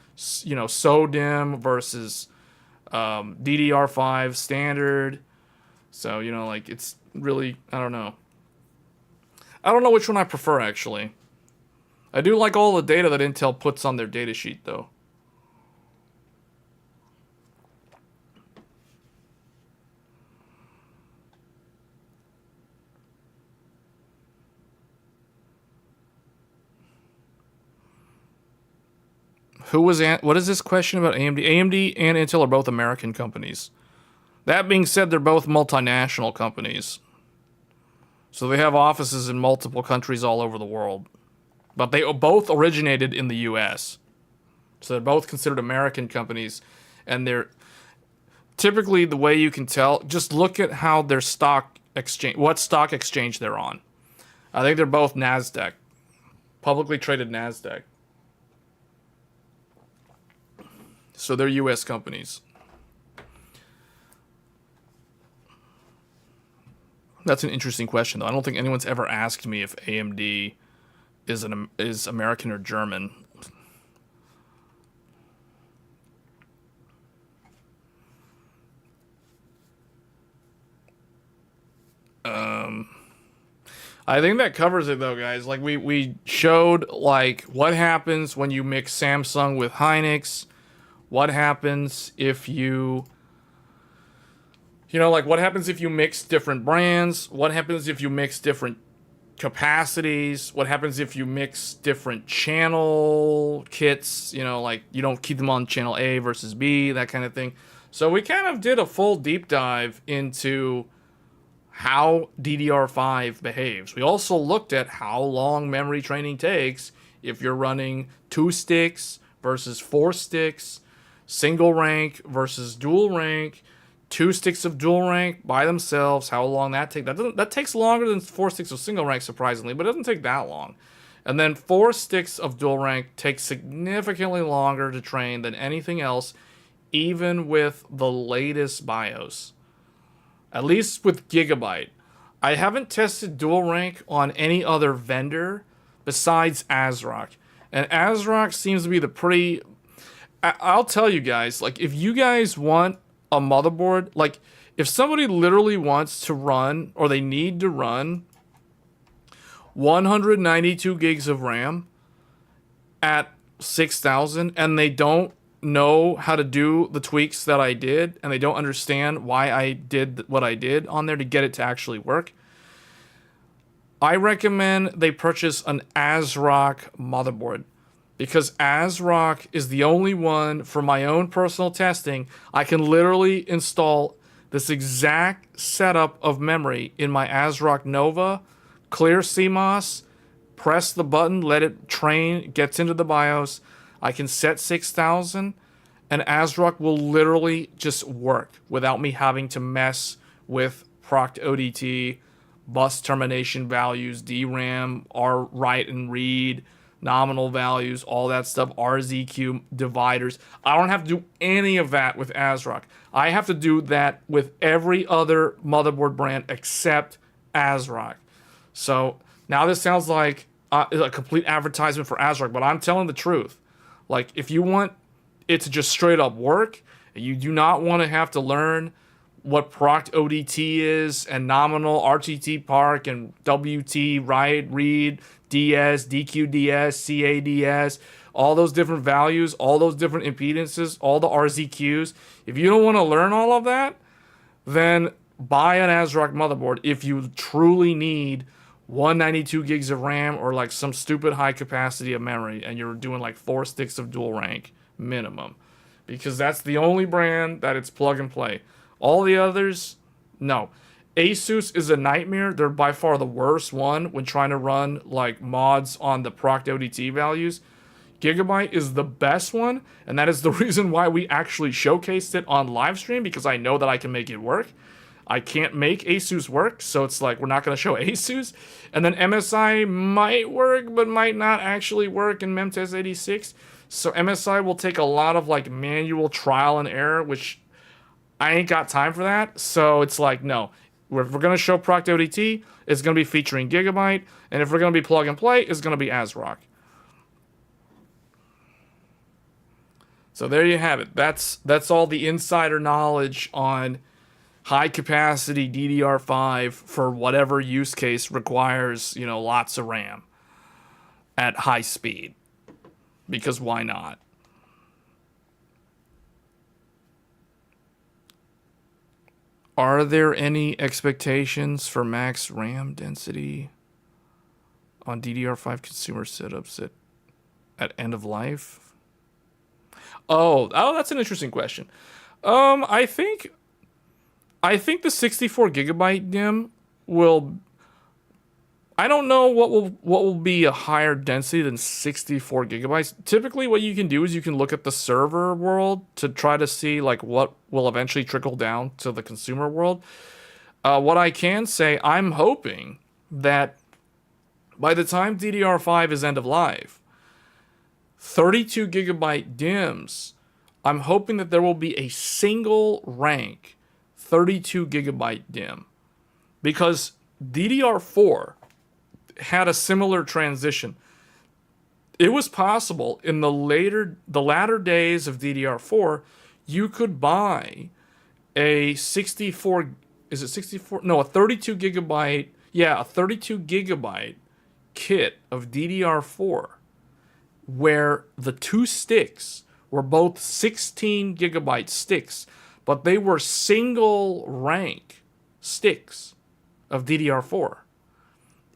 you know, SODIMM versus DDR5 standard. So, you know, like, it's really, I don't know. I don't know which one I prefer, actually. I do like all the data that Intel puts on their datasheet, though. What is this question about AMD? AMD and Intel are both American companies. That being said, they're both multinational companies. So they have offices in multiple countries all over the world. But they both originated in the US. So they're both considered American companies. And they're typically, the way you can tell, just look at how their stock exchange, what stock exchange they're on. I think they're both NASDAQ, publicly traded NASDAQ. So they're US companies. That's an interesting question, though. I don't think anyone's ever asked me if AMD is American or German. I think that covers it, though, guys. Like, we showed, like, what happens when you mix Samsung with Hynix. What happens if you know, like, what happens if you mix different brands? What happens if you mix different capacities? What happens if you mix different channel kits? You know, like, you don't keep them on channel A versus B, that kind of thing. So we kind of did a full deep dive into how DDR5 behaves. We also looked at how long memory training takes if you're running 2 sticks versus 4 sticks, single rank versus dual rank, 2 sticks of dual rank by themselves, how long that takes. That takes longer than 4 sticks of single rank, surprisingly, but it doesn't take that long. And then 4 sticks of dual rank takes significantly longer to train than anything else, even with the latest BIOS. At least with Gigabyte. I haven't tested dual rank on any other vendor besides ASRock. And ASRock seems to be the pretty... I'll tell you guys, like, if you guys want a motherboard, like, if somebody literally wants to run, or they need to run 192 gigs of RAM at 6,000, and they don't know how to do the tweaks that I did, and they don't understand why I did what I did on there to get it to actually work, I recommend they purchase an ASRock motherboard. Because ASRock is the only one, for my own personal testing, I can literally install this exact setup of memory in my ASRock Nova, clear CMOS, press the button, let it train, gets into the BIOS. I can set 6,000, and ASRock will literally just work without me having to mess with proct ODT, bus termination values, DRAM, write and read, nominal values, all that stuff, RZQ dividers. I don't have to do any of that with ASRock. I have to do that with every other motherboard brand except ASRock. So now this sounds like a complete advertisement for ASRock, but I'm telling the truth. Like, if you want it to just straight up work, you do not want to have to learn what proct ODT is, and nominal RTT park, and WT, write, read, DS, DQDS, CADS, all those different values, all those different impedances, all the RZQs. If you don't want to learn all of that, then buy an ASRock motherboard if you truly need 192 gigs of RAM or like some stupid high capacity of memory, and you're doing like 4 sticks of dual rank minimum, because that's the only brand that it's plug and play. All the others, no. Asus is a nightmare. They're by far the worst one when trying to run like mods on the proct ODT values. Gigabyte is the best one, and that is the reason why we actually showcased it on livestream, because I know that I can make it work. I can't make Asus work, so it's like we're not going to show Asus. And then MSI might work, but might not actually work in Memtest 86. So MSI will take a lot of like manual trial and error, which I ain't got time for that. So it's like, no. If we're going to show proct ODT, it's going to be featuring Gigabyte. And if we're going to be plug and play, it's going to be ASRock. So there you have it. That's all the insider knowledge on high capacity DDR5 for whatever use case requires, lots of RAM at high speed. Because why not? Are there any expectations for max RAM density on DDR5 consumer setups at end of life? Oh, that's an interesting question. I think the 64 gigabyte DIMM will. I don't know what will be a higher density than 64 gigabytes. Typically, what you can do is you can look at the server world to try to see like what will eventually trickle down to the consumer world. What I can say, I'm hoping that by the time DDR5 is end of life, 32 gigabyte DIMMs, I'm hoping that there will be a single rank 32 gigabyte DIMM, because DDR4 had a similar transition. It was possible in the latter days of DDR4, you could buy a 64, is it 64? No, a 32 gigabyte, a 32 gigabyte kit of DDR4 where the two sticks were both 16 gigabyte sticks, but they were single rank sticks of DDR4.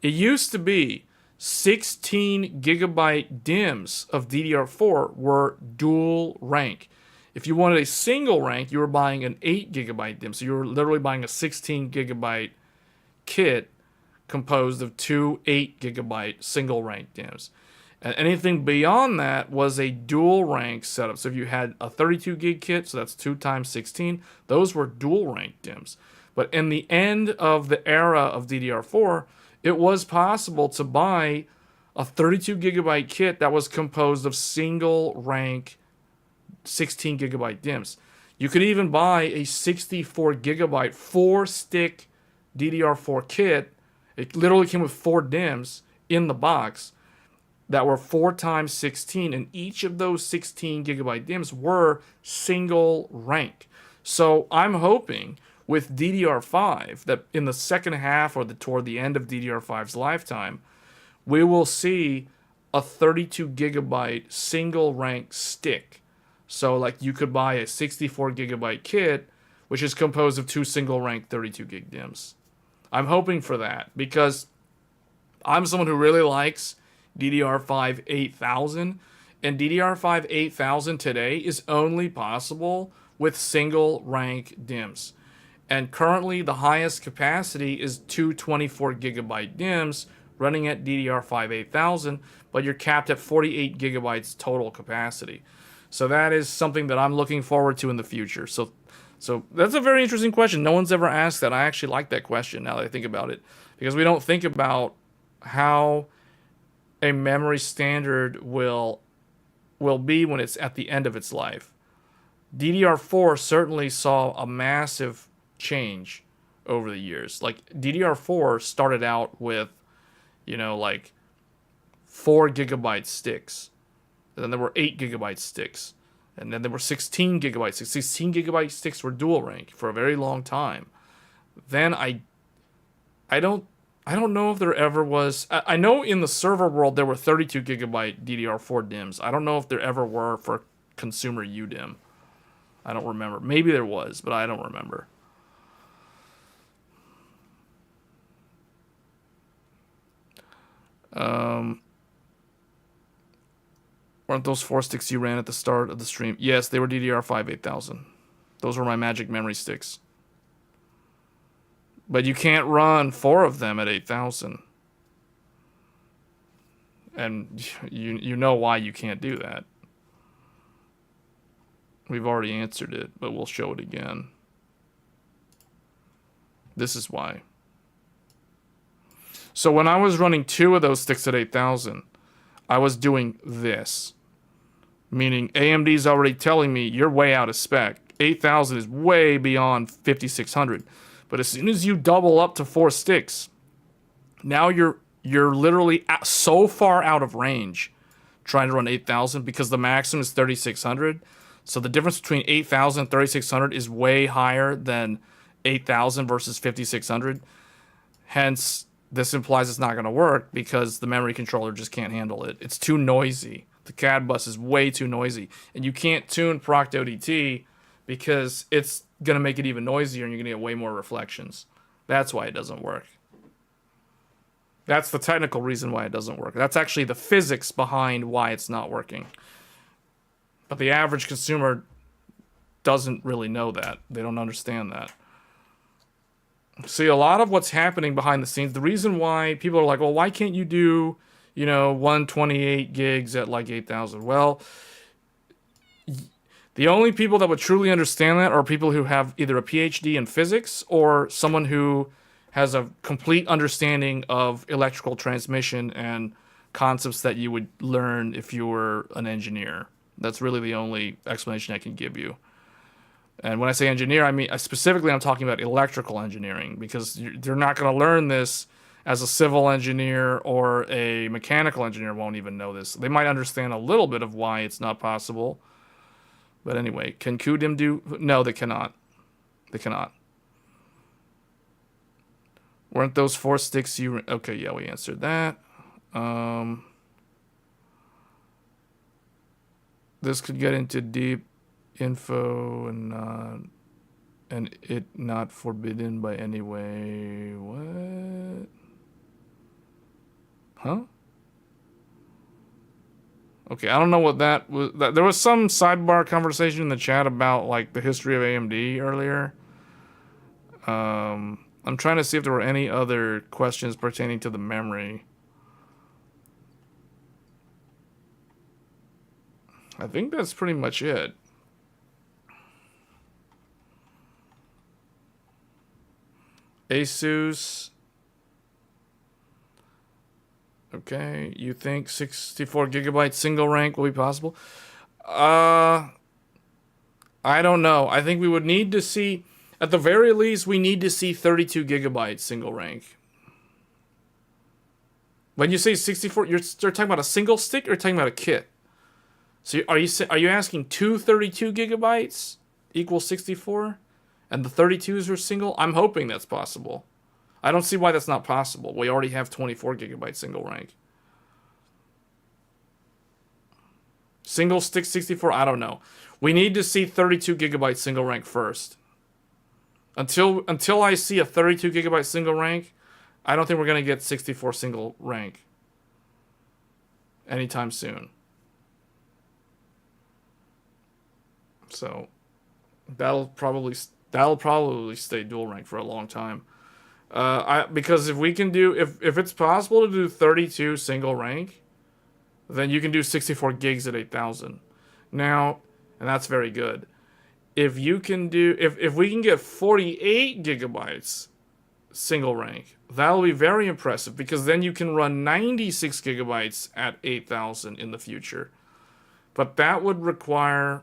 It used to be 16 gigabyte DIMMs of DDR4 were dual rank. If you wanted a single rank, you were buying an 8 gigabyte DIMM. So you were literally buying a 16 gigabyte kit composed of two 8 gigabyte single rank DIMMs. And anything beyond that was a dual rank setup. So if you had a 32 gig kit, so that's 2 times 16, those were dual rank DIMMs. But in the end of the era of DDR4, it was possible to buy a 32 gigabyte kit that was composed of single rank 16 gigabyte DIMMs. You could even buy a 64 gigabyte 4-stick DDR4 kit. It literally came with 4 DIMMs in the box that were 4 times 16, and each of those 16 gigabyte DIMMs were single rank. So I'm hoping with DDR5 that in the second half or toward the end of DDR5's lifetime, we will see a 32 gigabyte single rank stick. So like you could buy a 64 gigabyte kit, which is composed of 2 single rank 32 gig DIMMs. I'm hoping for that because I'm someone who really likes DDR5-8000, and DDR5-8000 today is only possible with single rank DIMMs. And currently, the highest capacity is 224 gigabyte DIMMs running at DDR5-8000, but you're capped at 48 gigabytes total capacity. So that is something that I'm looking forward to in the future. So that's a very interesting question. No one's ever asked that. I actually like that question now that I think about it, because we don't think about how a memory standard will be when it's at the end of its life. DDR4 certainly saw a massive change over the years. Like DDR4 started out with, like 4 gigabyte sticks. And then there were 8 gigabyte sticks. And then there were 16 gigabyte sticks. 16 gigabyte sticks were dual rank for a very long time. Then I don't know if there ever was. I know in the server world there were 32 gigabyte DDR4 DIMMs. I don't know if there ever were for consumer UDIMM. I don't remember. Maybe there was, but I don't remember. Weren't those 4 sticks you ran at the start of the stream? Yes, they were DDR5-8000. Those were my magic memory sticks. But you can't run 4 of them at 8000. And you know why you can't do that. We've already answered it, but we'll show it again. This is why. So when I was running 2 of those sticks at 8000, I was doing this. Meaning AMD's already telling me you're way out of spec. 8000 is way beyond 5600. But as soon as you double up to 4 sticks, now you're literally so far out of range trying to run 8000 because the maximum is 3600. So the difference between 8000 and 3600 is way higher than 8000 versus 5600. Hence, this implies it's not going to work because the memory controller just can't handle it. It's too noisy. The CAD bus is way too noisy. And you can't tune Proct-ODT because it's going to make it even noisier and you're going to get way more reflections. That's why it doesn't work. That's the technical reason why it doesn't work. That's actually the physics behind why it's not working. But the average consumer doesn't really know that. They don't understand that. See, a lot of what's happening behind the scenes, the reason why people are like, well, why can't you do, 128 gigs at like 8000? Well, the only people that would truly understand that are people who have either a PhD in physics or someone who has a complete understanding of electrical transmission and concepts that you would learn if you were an engineer. That's really the only explanation I can give you. And when I say engineer, I mean specifically I'm talking about electrical engineering, because you're not going to learn this as a civil engineer, or a mechanical engineer won't even know this. They might understand a little bit of why it's not possible. But anyway, can QDIM do? No, they cannot. They cannot. Weren't those 4 sticks you... Okay, yeah, we answered that. This could get into deep info and it not forbidden by any way. What? Huh? Okay, I don't know what that was. There was some sidebar conversation in the chat about like the history of AMD earlier. I'm trying to see if there were any other questions pertaining to the memory. I think that's pretty much it. Asus. Okay, you think 64 gigabyte single rank will be possible? I don't know. I think we would need to see, at the very least, we need to see 32 gigabyte single rank. When you say 64, you're talking about a single stick or talking about a kit? So are you asking two 32 gigabytes equals 64? And the 32s are single? I'm hoping that's possible. I don't see why that's not possible. We already have 24 gigabyte single rank. Single stick 64? I don't know. We need to see 32 gigabyte single rank first. Until I see a 32 gigabyte single rank, I don't think we're going to get 64 single rank anytime soon. So that'll probably stay dual rank for a long time. Because if we can do, if it's possible to do 32 single rank, then you can do 64 gigs at 8000. Now, and that's very good. If you can do, if we can get 48 gigabytes single rank, that'll be very impressive, because then you can run 96 gigabytes at 8000 in the future. But that would require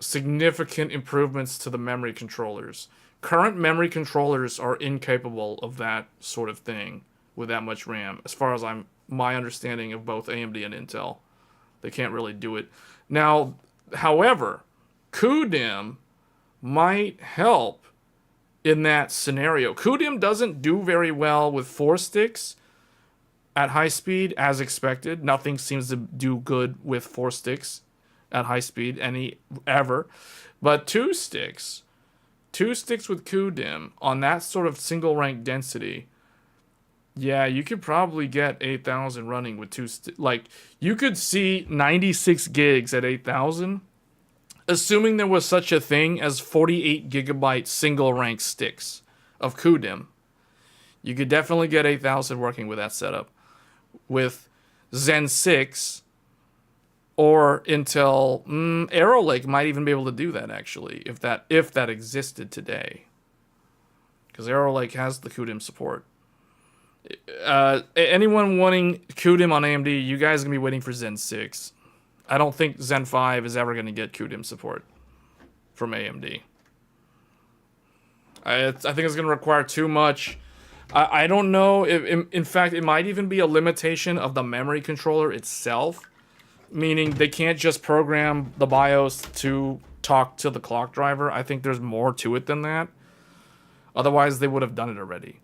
significant improvements to the memory controllers. Current memory controllers are incapable of that sort of thing with that much RAM, as far as my understanding of both AMD and Intel. They can't really do it. Now, however, QDIM might help in that scenario. QDIM doesn't do very well with 4 sticks at high speed, as expected. Nothing seems to do good with 4 sticks at high speed ever. But 2 sticks with QDIM on that sort of single rank density, yeah, you could probably get 8000 running with 2 sticks. Like, you could see 96 gigs at 8000, assuming there was such a thing as 48 gigabyte single rank sticks of QDIM. You could definitely get 8000 working with that setup. With Zen 6 or Intel, Arrow Lake might even be able to do that, actually, if that existed today. Because Arrow Lake has the QDIM support. Anyone wanting QDIM on AMD, you guys are going to be waiting for Zen 6. I don't think Zen 5 is ever going to get QDIM support from AMD. I think it's going to require too much. I don't know. In fact, it might even be a limitation of the memory controller itself. Meaning they can't just program the BIOS to talk to the clock driver. I think there's more to it than that. Otherwise, they would have done it already.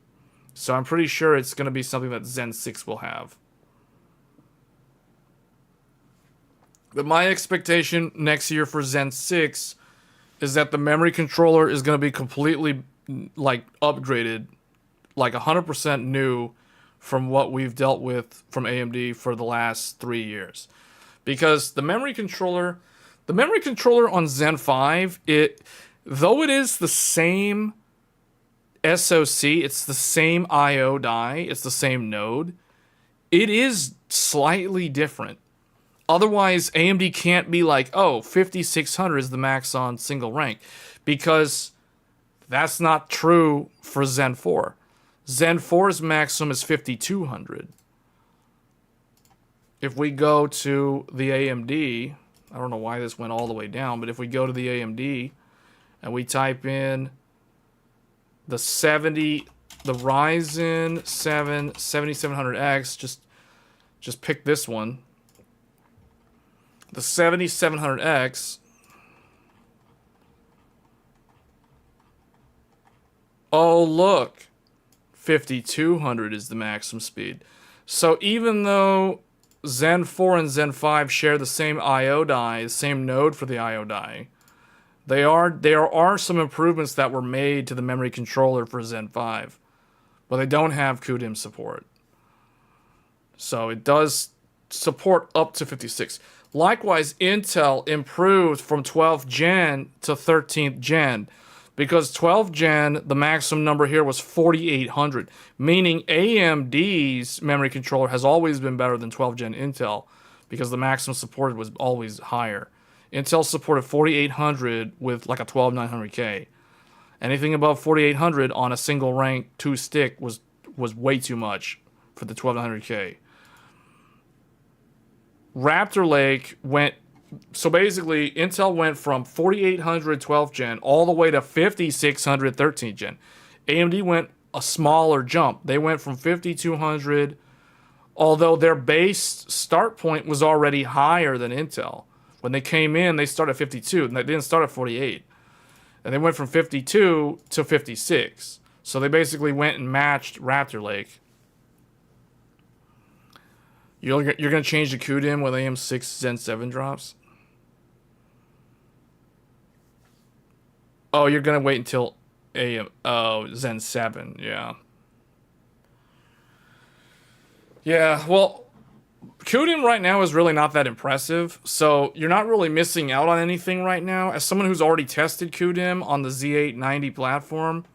So I'm pretty sure it's going to be something that Zen 6 will have. But my expectation next year for Zen 6 is that the memory controller is going to be completely like upgraded, like 100% new from what we've dealt with from AMD for the last 3 years. Because the memory controller on Zen 5, though it is the same SoC, it's the same I/O die, it's the same node, it is slightly different. Otherwise, AMD can't be like, oh, 5600 is the max on single rank, because that's not true for Zen 4. Zen 4's maximum is 5200. If we go to the AMD, I don't know why this went all the way down, but if we go to the AMD and we type in the Ryzen 7 7700X, just pick this one. The 7700X, oh look, 5200 is the maximum speed. So even though Zen 4 and Zen 5 share the same I/O die, the same node for the I/O die, there are some improvements that were made to the memory controller for Zen 5, but they don't have CUDIM support. So it does support up to 56. Likewise, Intel improved from 12th gen to 13th gen, because 12th gen, the maximum number here was 4800, meaning AMD's memory controller has always been better than 12th gen Intel, because the maximum supported was always higher. Intel supported 4800 with like a 12900K. Anything above 4800 on a single rank 2 stick was way too much for the 12900K. Raptor Lake went, so basically Intel went from 4800 12th gen all the way to 5600 13th gen. AMD went a smaller jump. They went from 5200, although their base start point was already higher than Intel. When they came in, they started at 52, and they didn't start at 48. And they went from 52 to 56. So they basically went and matched Raptor Lake. You're going to change the CUDIM when AM6 Zen 7 drops? Oh, you're going to wait until Zen 7, yeah. Yeah, well, CUDIM right now is really not that impressive, so you're not really missing out on anything right now. As someone who's already tested CUDIM on the Z890 platform,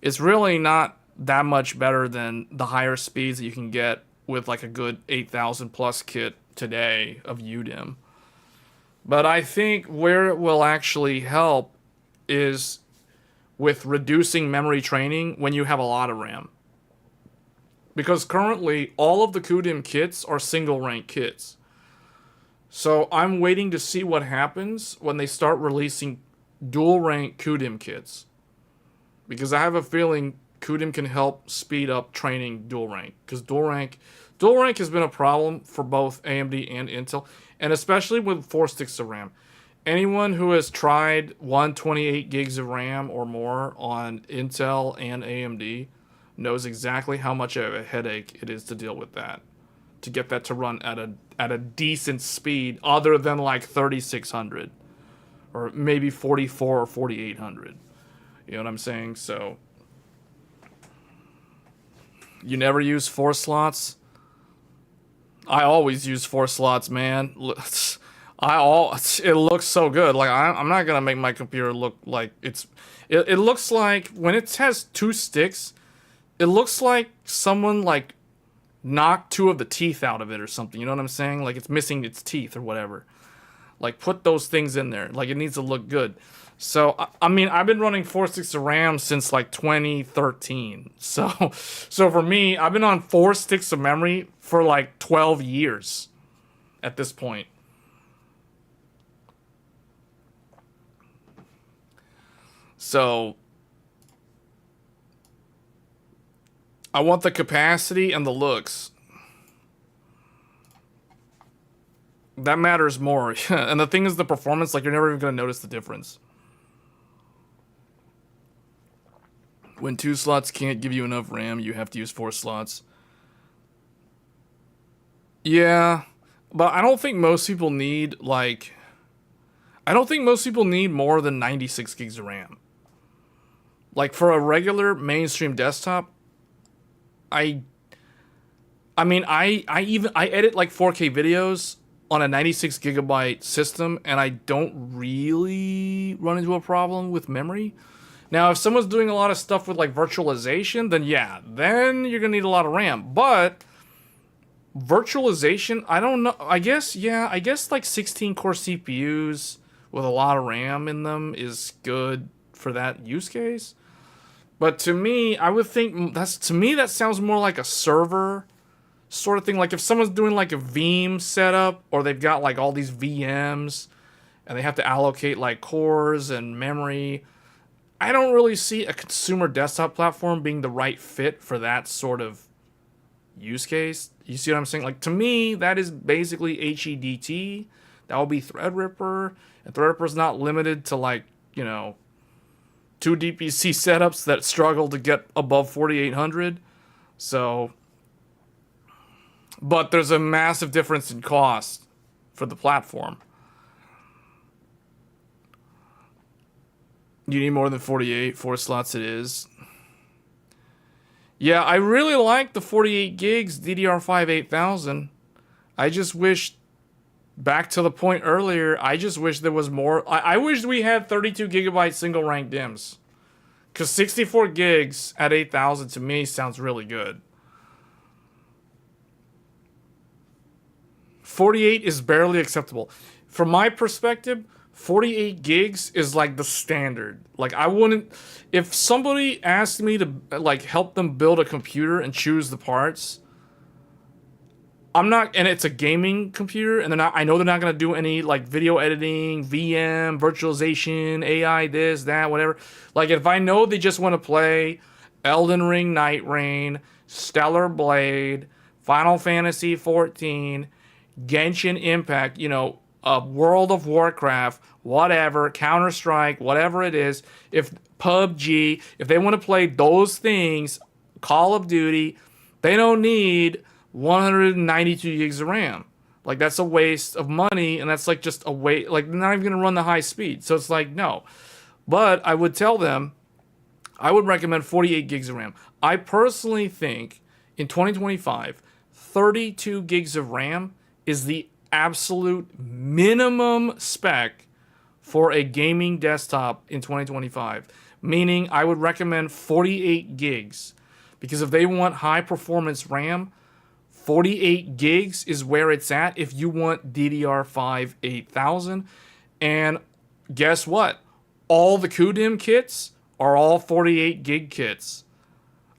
it's really not that much better than the higher speeds that you can get with like a good 8000 plus kit today of UDIM. But I think where it will actually help is with reducing memory training when you have a lot of RAM. Because currently, all of the CUDIM kits are single rank kits. So I'm waiting to see what happens when they start releasing dual rank CUDIM kits. Because I have a feeling CUDIM can help speed up training dual rank. Because dual rank has been a problem for both AMD and Intel. And especially with 4 sticks of RAM. Anyone who has tried 128 gigs of RAM or more on Intel and AMD knows exactly how much of a headache it is to deal with that. To get that to run at a decent speed other than like 3600. Or maybe 44 or 4800. You know what I'm saying? So you never use 4 slots? I always use 4 slots, man. It looks so good. Like I'm not gonna make my computer look like it looks like when it has 2 sticks, it looks like someone like knocked 2 of the teeth out of it or something. You know what I'm saying? Like it's missing its teeth or whatever. Like put those things in there. Like it needs to look good. So I mean, I've been running 4 sticks of RAM since like 2013. So for me, I've been on 4 sticks of memory for like 12 years at this point. So I want the capacity and the looks. That matters more. And the thing is the performance, like you're never even going to notice the difference. When 2 slots can't give you enough RAM, you have to use 4 slots. Yeah, but I don't think most people need, like... I don't think most people need more than 96 gigs of RAM. Like, for a regular mainstream desktop, I mean, I edit, like, 4K videos on a 96 gigabyte system, and I don't really run into a problem with memory. Now, if someone's doing a lot of stuff with, like, virtualization, then yeah, then you're gonna need a lot of RAM. But virtualization, I don't know. I guess, yeah, I guess, like, 16-core CPUs with a lot of RAM in them is good for that use case. But to me, I would think that sounds more like a server sort of thing. Like if someone's doing like a Veeam setup, or they've got like all these VMs and they have to allocate like cores and memory, I don't really see a consumer desktop platform being the right fit for that sort of use case. You see what I'm saying? Like, to me, that is basically HEDT. That will be Threadripper, and Threadripper's not limited to, like, you know, 2 DPC setups that struggle to get above 4800. So, but there's a massive difference in cost for the platform. You need more than 48, 4 slots it is. Yeah, I really like the 48 gigs DDR5-8000. I just wish, back to the point earlier, I just wish there was more. I wish we had 32 gigabyte single rank DIMMs. Because 64 gigs at 8000 to me sounds really good. 48 is barely acceptable. From my perspective, 48 gigs is like the standard. Like, I wouldn't, if somebody asked me to like help them build a computer and choose the parts, I'm not, and it's a gaming computer, and I know they're not going to do any like video editing, VM, virtualization, AI, this, that, whatever. Like, if I know they just want to play Elden Ring, Night Rain, Stellar Blade, Final Fantasy 14, Genshin Impact, you know, World of Warcraft, whatever, Counter-Strike, whatever it is, if PUBG, if they want to play those things, Call of Duty, they don't need 192 gigs of RAM. Like, that's a waste of money, and that's like just a waste, like, they're not even gonna run the high speed. So it's like, no. But I would tell them, I would recommend 48 gigs of RAM. I personally think in 2025, 32 gigs of RAM is the absolute minimum spec for a gaming desktop in 2025. Meaning, I would recommend 48 gigs. Because if they want high performance RAM, 48 gigs is where it's at if you want DDR5-8000. And guess what? All the QDIM kits are all 48 gig kits.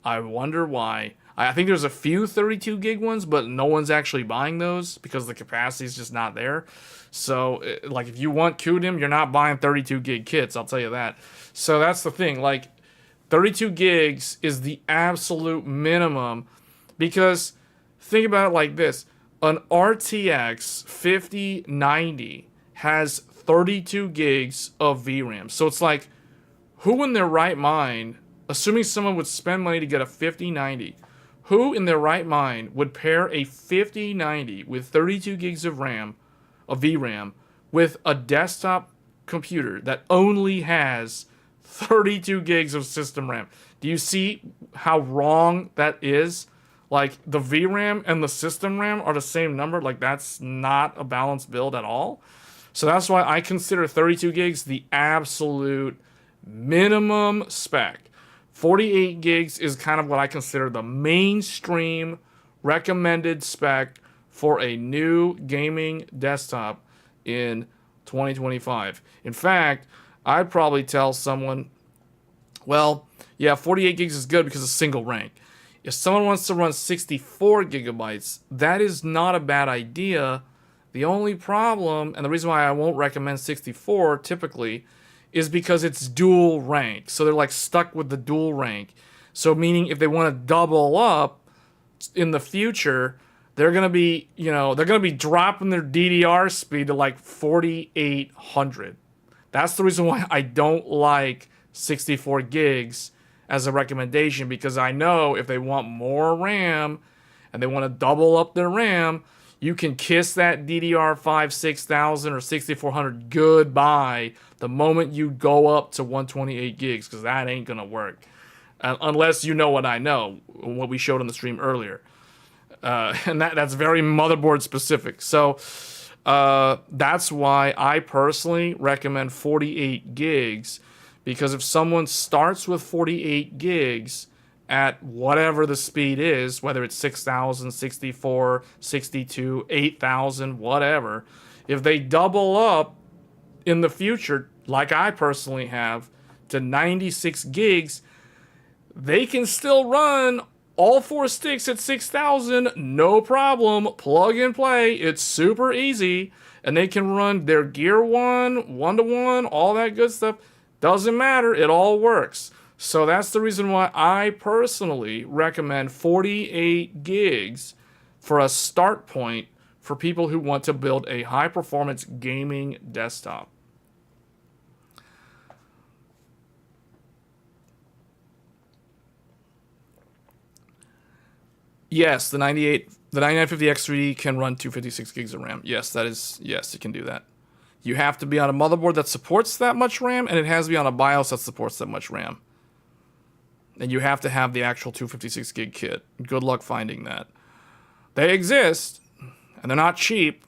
I wonder why. I think there's a few 32 gig ones, but no one's actually buying those because the capacity is just not there. So, like, if you want QDIM, you're not buying 32 gig kits, I'll tell you that. So that's the thing. Like, 32 gigs is the absolute minimum, because think about it like this. An RTX 5090 has 32 gigs of VRAM. So it's like, who in their right mind, assuming someone would spend money to get a 5090, who in their right mind would pair a 5090 with 32 gigs of RAM, of VRAM, with a desktop computer that only has 32 gigs of system RAM? Do you see how wrong that is? Like, the VRAM and the system RAM are the same number. Like, that's not a balanced build at all. So that's why I consider 32 gigs the absolute minimum spec. 48 gigs is kind of what I consider the mainstream recommended spec for a new gaming desktop in 2025. In fact, I'd probably tell someone, well, yeah, 48 gigs is good because it's single rank. If someone wants to run 64 gigabytes, that is not a bad idea. The only problem, and the reason why I won't recommend 64 typically, is because it's dual rank. So they're like stuck with the dual rank. So meaning if they want to double up in the future, they're going to be, you know, they're going to be dropping their DDR speed to like 4800. That's the reason why I don't like 64 gigs as a recommendation, because I know if they want more RAM and they want to double up their RAM, you can kiss that DDR5-6000 or 6400 goodbye the moment you go up to 128 gigs, because that ain't going to work. Unless you know what I know, what we showed on the stream earlier. And that's very motherboard specific. So that's why I personally recommend 48 gigs, because if someone starts with 48 gigs at whatever the speed is, whether it's 6,000, 64, 62, 8,000, whatever, if they double up in the future, like I personally have, to 96 gigs, they can still run all 4 sticks at 6,000, no problem. Plug and play. It's super easy. And they can run their Gear 1, 1-to-1, all that good stuff. Doesn't matter. It all works. So that's the reason why I personally recommend 48 gigs for a start point for people who want to build a high-performance gaming desktop. Yes, the 9950X3D can run 256 gigs of RAM. Yes, it can do that. You have to be on a motherboard that supports that much RAM, and it has to be on a BIOS that supports that much RAM. And you have to have the actual 256 gig kit. Good luck finding that. They exist, and they're not cheap.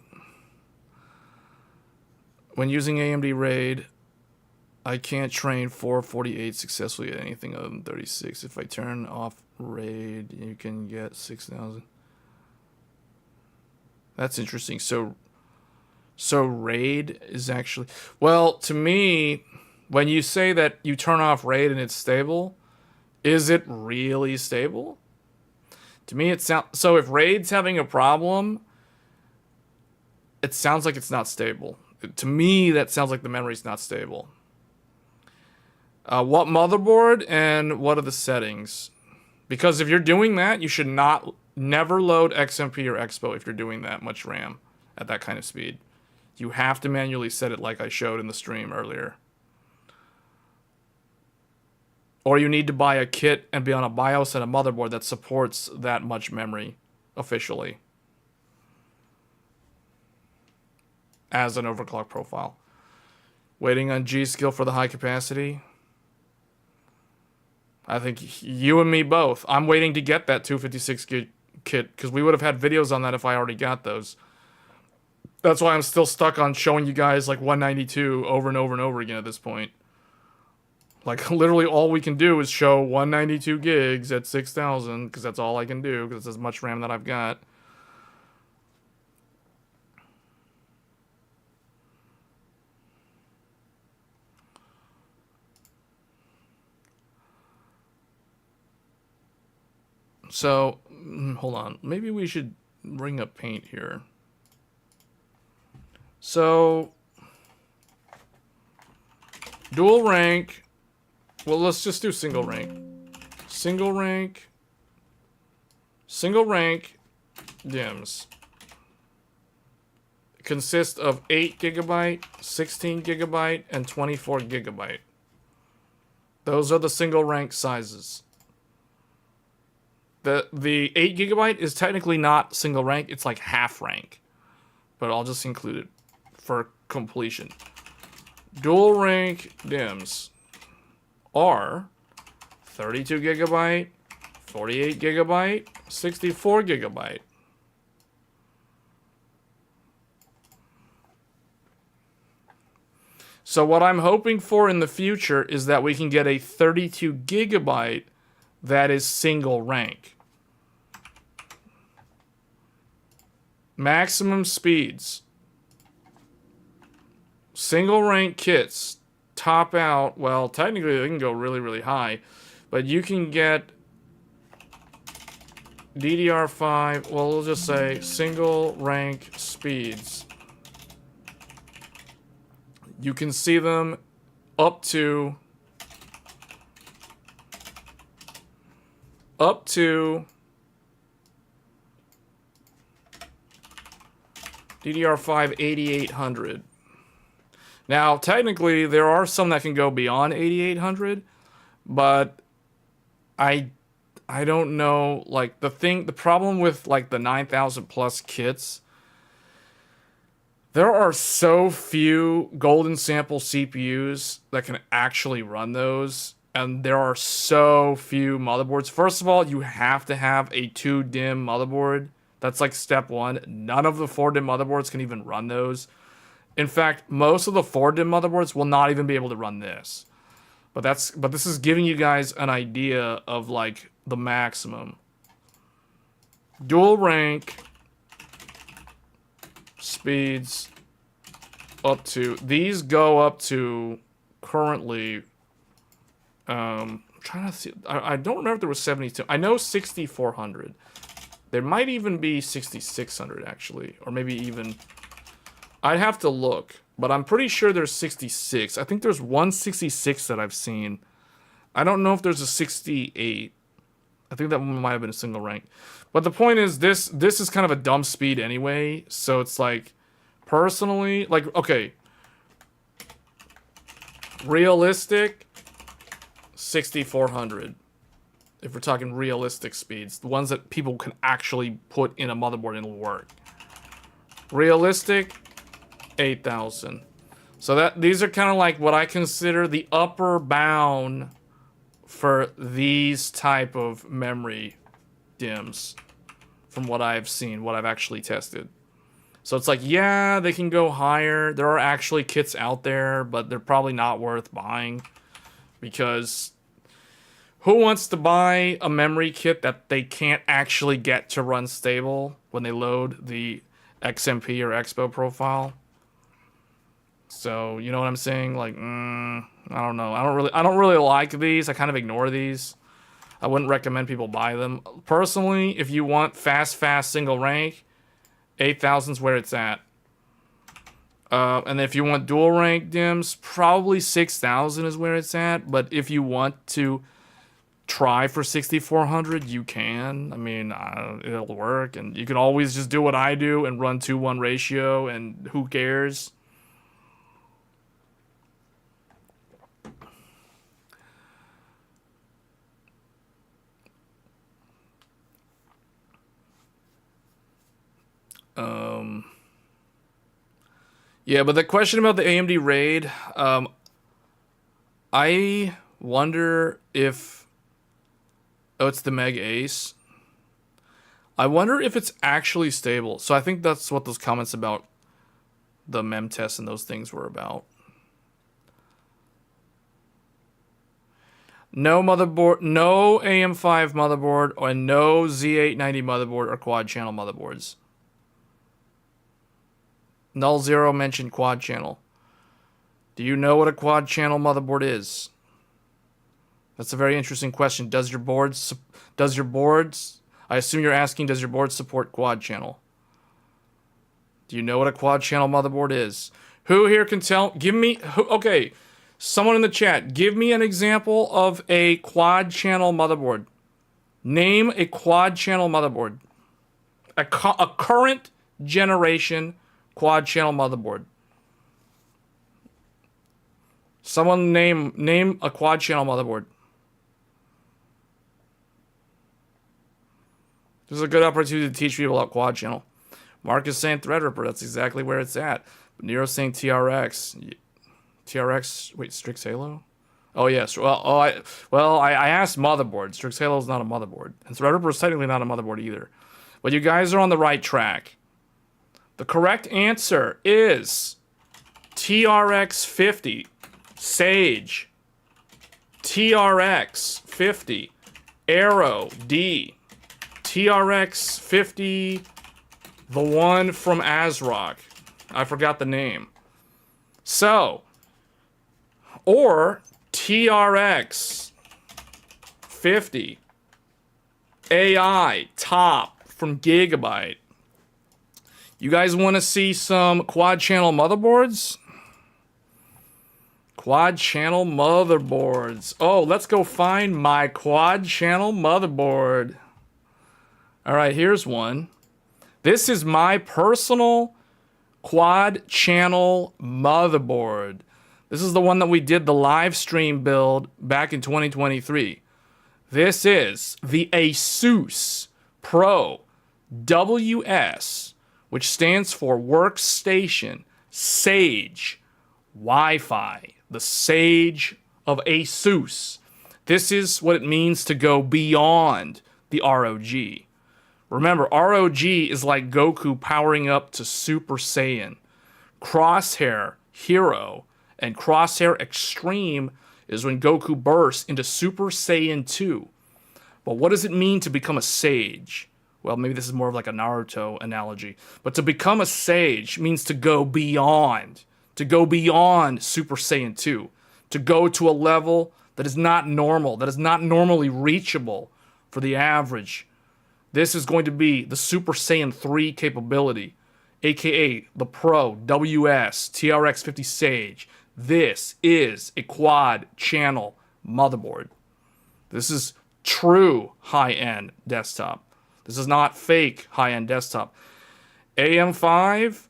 When using AMD RAID, I can't train 448 successfully at anything other than 36. If I turn off RAID, you can get 6,000. That's interesting. So RAID is actually... Well, to me, when you say that you turn off RAID and it's stable, is it really stable? To me, it sounds... So if RAID's having a problem, it sounds like it's not stable. To me, that sounds like the memory's not stable. What motherboard and what are the settings? Because if you're doing that, you should never load XMP or Expo if you're doing that much RAM at that kind of speed. You have to manually set it like I showed in the stream earlier. Or you need to buy a kit and be on a BIOS and a motherboard that supports that much memory officially as an overclock profile. Waiting on G-Skill for the high capacity. I think you and me both. I'm waiting to get that 256 gig kit because we would have had videos on that if I already got those. That's why I'm still stuck on showing you guys like 192 over and over and over again at this point. Like literally all we can do is show 192 gigs at 6,000 because that's all I can do because it's as much RAM that I've got. So, hold on. Maybe we should bring up Paint here. So, dual rank. Well, let's just do single rank. Single rank DIMMs consist of 8 gigabyte, 16 gigabyte, and 24 gigabyte. Those are the single rank sizes. The 8 gigabyte is technically not single rank, it's like half rank. But I'll just include it for completion. Dual rank DIMMs are 32 gigabyte, 48 gigabyte, 64 gigabyte. So what I'm hoping for in the future is that we can get a 32 gigabyte that is single rank. Maximum speeds. Single rank kits top out, well, technically they can go really, really high, but you can get DDR5, well, we'll just say single rank speeds. You can see them up to DDR5-8000. Now, technically, there are some that can go beyond 8800, but I I don't know, like the problem with like the 9,000 plus kits, there are so few golden sample CPUs that can actually run those, and there are so few motherboards. First of all, you have to have a 2 DIMM motherboard. That's like step one. None of the 4 DIMM motherboards can even run those. In fact, most of the 4 DIMM motherboards will not even be able to run this. But this is giving you guys an idea of like the maximum. Dual rank speeds up to, these go up to currently, I'm trying to see, I don't remember if there was 72. I know 6,400. There might even be 6,600 actually, or maybe even, I'd have to look, but I'm pretty sure there's 66. I think there's 166 that I've seen. I don't know if there's a 68. I think that one might have been a single rank. But the point is, this is kind of a dumb speed anyway, so it's like, personally, like, okay, realistic, 6,400. If we're talking realistic speeds, the ones that people can actually put in a motherboard and it'll work. Realistic, 8,000. So that these are kind of like what I consider the upper bound for these type of memory DIMMs from what I've seen, what I've actually tested. So it's like, yeah, they can go higher. There are actually kits out there, but they're probably not worth buying because who wants to buy a memory kit that they can't actually get to run stable when they load the XMP or Expo profile? So, you know what I'm saying? Like, I don't know. I don't really like these. I kind of ignore these. I wouldn't recommend people buy them. Personally, if you want fast single rank, 8,000 is where it's at. And if you want dual rank DIMMs, probably 6,000 is where it's at. But if you want to try for 6,400, you can. I mean, it'll work. And you can always just do what I do and run 2:1 ratio, and who cares? Yeah, but the question about the AMD RAID, I wonder if, oh, it's the Meg Ace. I wonder if it's actually stable. So I think that's what those comments about the mem test and those things were about. No motherboard, no AM5 motherboard, or no Z890 motherboard or quad channel motherboards. Null Zero mentioned quad channel. Do you know what a quad channel motherboard is? That's a very interesting question. Does your boards, I assume you're asking, does your board support quad channel? Do you know what a quad channel motherboard is? Who here can tell? Give me, okay, someone in the chat, give me an example of a quad channel motherboard. Name a quad channel motherboard. A current generation quad channel motherboard. Someone name a quad channel motherboard. This is a good opportunity to teach people about quad channel. Mark is saying Threadripper. That's exactly where it's at. Nero's saying TRX. TRX. Wait, Strix Halo? Oh yes. I asked motherboard. Strix Halo is not a motherboard, and Threadripper is technically not a motherboard either. But you guys are on the right track. The correct answer is TRX-50, Sage, TRX-50, Arrow, D, TRX-50, the one from ASRock. I forgot the name. So, or TRX-50, AI, top from Gigabyte. You guys want to see some quad channel motherboards? Quad channel motherboards. Oh, let's go find my quad channel motherboard. All right, here's one. This is my personal quad channel motherboard. This is the one that we did the live stream build back in 2023. This is the Asus Pro WS, which stands for Workstation Sage Wi-Fi, the Sage of Asus. This is what it means to go beyond the ROG. Remember, ROG is like Goku powering up to Super Saiyan. Crosshair Hero and Crosshair Extreme is when Goku bursts into Super Saiyan 2. But what does it mean to become a sage? Well, maybe this is more of like a Naruto analogy. But to become a sage means to go beyond. To go beyond Super Saiyan 2. To go to a level that is not normal, that is not normally reachable for the average. This is going to be the Super Saiyan 3 capability, aka the Pro WS TRX50 Sage. This is a quad channel motherboard. This is true high-end desktop. This is not fake high-end desktop. AM5,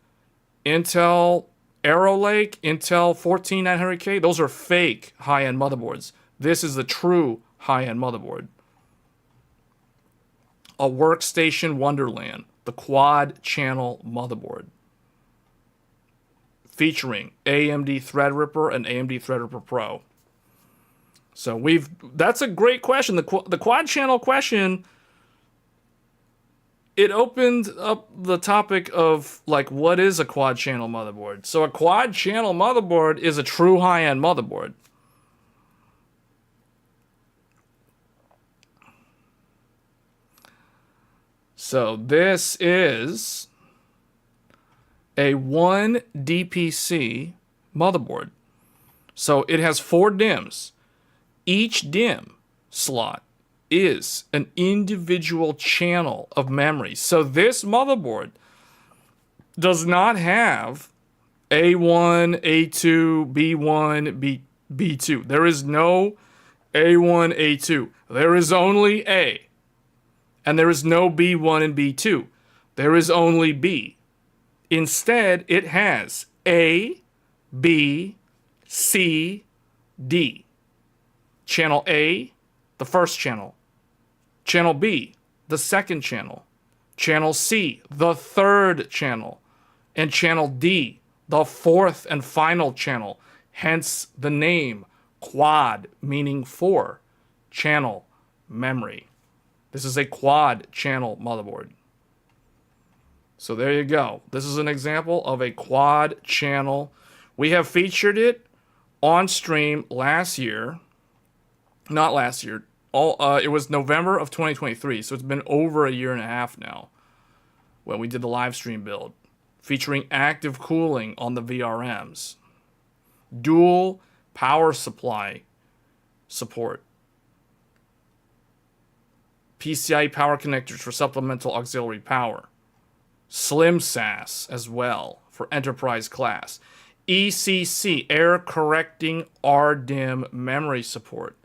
Intel Arrow Lake, Intel 14900K, those are fake high-end motherboards. This is the true high-end motherboard. A Workstation Wonderland, the quad channel motherboard, featuring AMD Threadripper and AMD Threadripper Pro. So that's a great question. The quad channel question, it opened up the topic of like, what is a quad channel motherboard? So a quad channel motherboard is a true high-end motherboard. So this is a 1 DPC motherboard. So it has 4 DIMMs. Each DIMM slot is an individual channel of memory. So this motherboard does not have A1, A2, B1, B2. There is no A1, A2. There is only A. And there is no B1 and B2. There is only B. Instead, it has A, B, C, D. Channel A, the first channel. Channel B, the second channel. Channel C, the third channel. And channel D, the fourth and final channel. Hence the name quad, meaning 4 channel memory. This is a quad channel motherboard. So there you go. This is an example of a quad channel. We have featured it on stream last year. Not last year. It was November of 2023. So it's been over a year and a half now when we did the live stream build, featuring active cooling on the VRMs. Dual power supply support. PCIe power connectors for supplemental auxiliary power. Slim SAS as well for enterprise class. ECC, error correcting RDIMM memory support.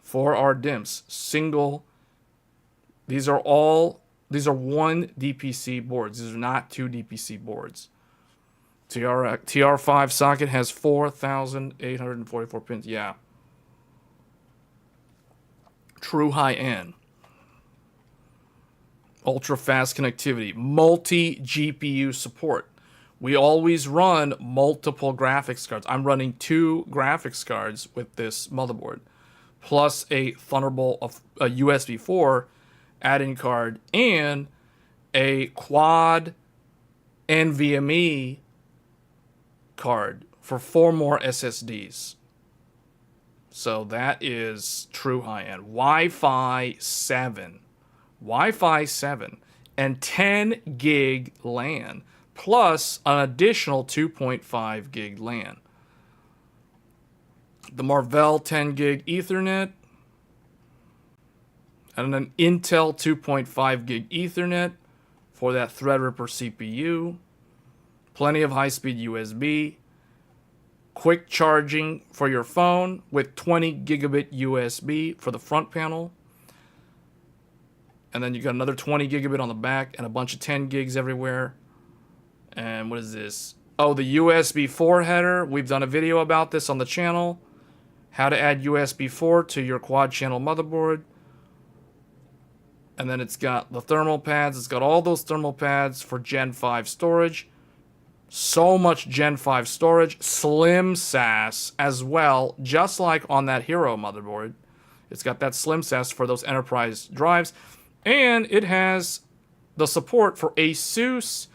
For RDIMMs, single. These are 1 DPC boards. These are not 2 DPC boards. TR5 socket has 4,844 pins. Yeah. True high-end. Ultra-fast connectivity. Multi-GPU support. We always run multiple graphics cards. I'm running 2 graphics cards with this motherboard, plus a Thunderbolt, a USB 4 add-in card, and a quad NVMe card for 4 more SSDs. So that is true high-end. Wi-Fi 7. Wi-Fi 7 and 10 gig LAN, plus an additional 2.5 gig LAN. The Marvell 10 gig Ethernet, and an Intel 2.5 gig Ethernet for that Threadripper CPU. Plenty of high-speed USB. Quick charging for your phone with 20 gigabit USB for the front panel. And then you got another 20 gigabit on the back and a bunch of 10 gigs everywhere. And what is this? Oh, the USB 4 header. We've done a video about this on the channel. how to add USB 4 to your quad channel motherboard. And then it's got the thermal pads. It's got all those thermal pads for Gen 5 storage. So much Gen 5 storage. Slim SAS as well, just like on that Hero motherboard. It's got that Slim SAS for those enterprise drives. And it has the support for ASUS's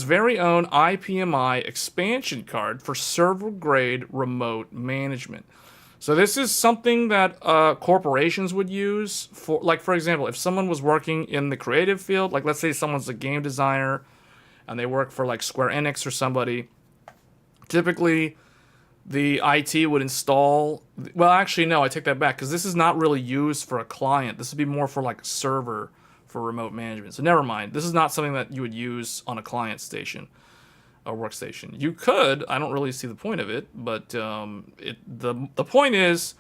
very own IPMI expansion card for server-grade remote management. So this is something that corporations would use for, like, for example, if someone was working in the creative field, like let's say someone's a game designer and they work for like Square Enix or somebody, typically the IT would install, well, actually, no, I take that back, because this is not really used for a client. This would be more for like a server for remote management. So never mind. This is not something that you would use on a client station. A workstation. You could. I don't really see the point of it, but the point is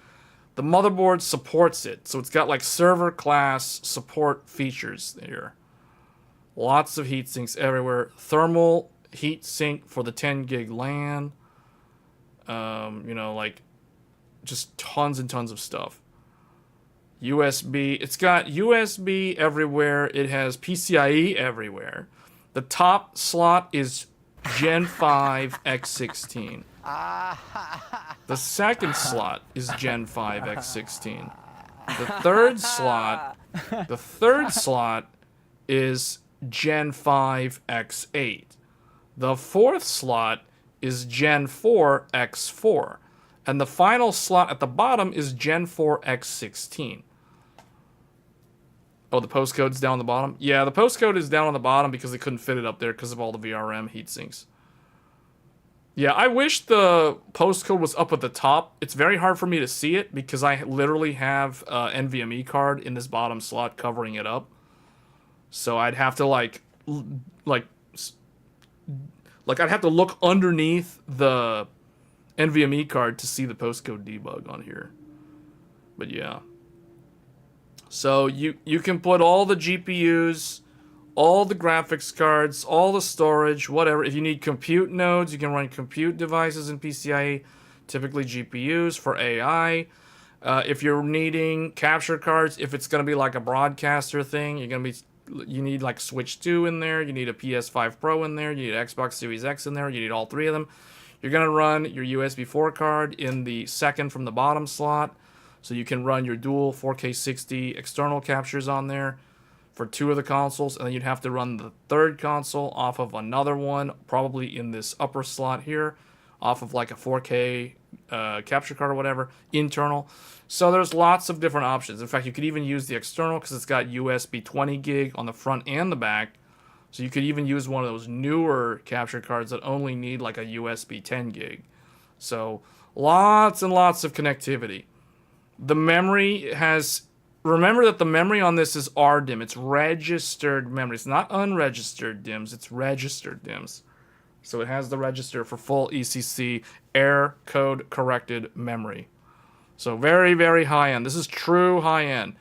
the motherboard supports it. So it's got like server class support features there. Lots of heat sinks everywhere. Thermal heat sink for the 10 gig LAN. You know, like just tons and tons of stuff. USB. It's got USB everywhere. It has PCIe everywhere. The top slot is Gen 5 X16. The second slot is Gen 5 X16. The third slot is Gen 5 X8. The fourth slot is Gen 4 X4. And the final slot at the bottom is Gen 4 X16. Oh, the postcode's down on the bottom? Yeah, the postcode is down on the bottom because they couldn't fit it up there because of all the VRM heatsinks. Yeah, I wish the postcode was up at the top. It's very hard for me to see it because I literally have an NVMe card in this bottom slot covering it up. So I'd have to I'd have to look underneath the NVMe card to see the postcode debug on here. But yeah. So you can put all the GPUs, all the graphics cards, all the storage, whatever. If you need compute nodes, you can run compute devices in PCIe, typically GPUs for AI. If you're needing capture cards, if it's going to be like a broadcaster thing, you need like Switch 2 in there, you need a PS5 Pro in there, you need Xbox Series X in there, you need all three of them. You're going to run your USB 4 card in the second from the bottom slot. So you can run your dual 4K 60 external captures on there for two of the consoles. And then you'd have to run the third console off of another one, probably in this upper slot here, off of like a 4K capture card or whatever, internal. So there's lots of different options. In fact, you could even use the external because it's got USB 20 gig on the front and the back. So you could even use one of those newer capture cards that only need like a USB 10 gig. So lots and lots of connectivity. The memory has, remember that the memory on this is RDIMM. It's registered memory. It's not unregistered DIMMs. It's registered DIMMs. So it has the register for full ECC error code corrected memory. So very, very high end. This is true high end.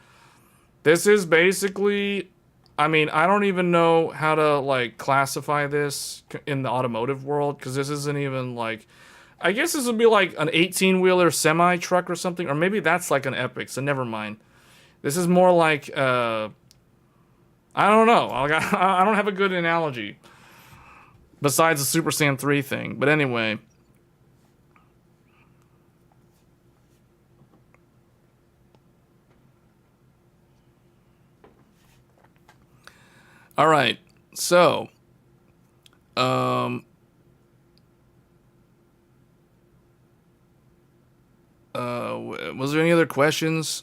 This is basically, I mean, I don't even know how to like classify this in the automotive world because this isn't even like, I guess this would be like an 18-wheeler semi-truck or something, or maybe that's like an Epic, so never mind. This is more like, I don't know. I don't have a good analogy besides the Super Saiyan 3 thing, but anyway. All right, so, was there any other questions?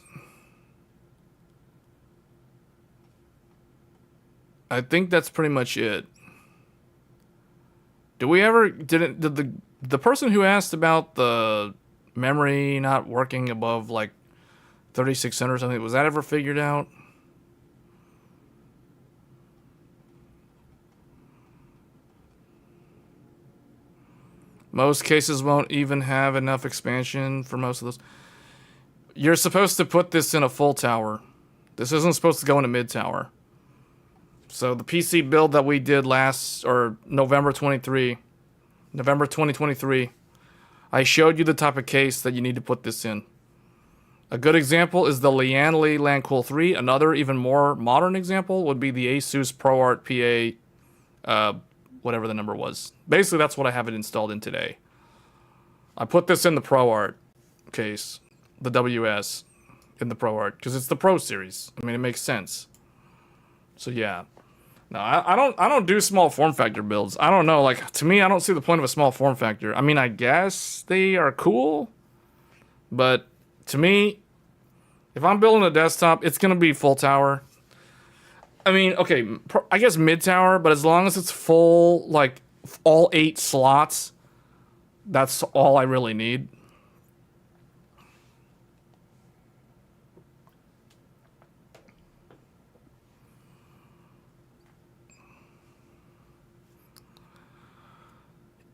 I think that's pretty much it. Did the person who asked about the memory not working above like 3600 or something, was that ever figured out? Most cases won't even have enough expansion for most of those. You're supposed to put this in a full tower. This isn't supposed to go in a mid tower. So the PC build that we did November 2023, I showed you the type of case that you need to put this in. A good example is the Lianli Landcool 3. Another even more modern example would be the Asus ProArt PA, whatever the number was. Basically, that's what I have it installed in today. I put this in the ProArt case, the WS in the ProArt, because it's the Pro series. I mean, it makes sense. So yeah. No, I don't do small form factor builds. I don't know. Like, to me, I don't see the point of a small form factor. I mean, I guess they are cool, but to me, if I'm building a desktop, it's gonna be full tower. I mean, okay, I guess mid tower, but as long as it's full, like all 8 slots, that's all I really need.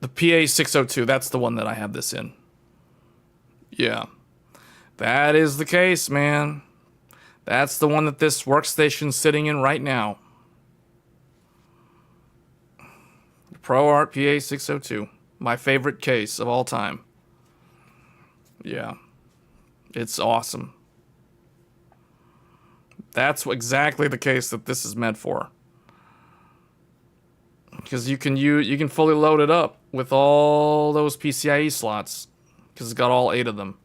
The PA602, that's the one that I have this in. Yeah. That is the case, man. That's the one that this workstation's sitting in right now. The ProArt PA602. My favorite case of all time. Yeah. It's awesome. That's exactly the case that this is meant for. Because you can fully load it up with all those PCIe slots. Because it's got all 8 of them.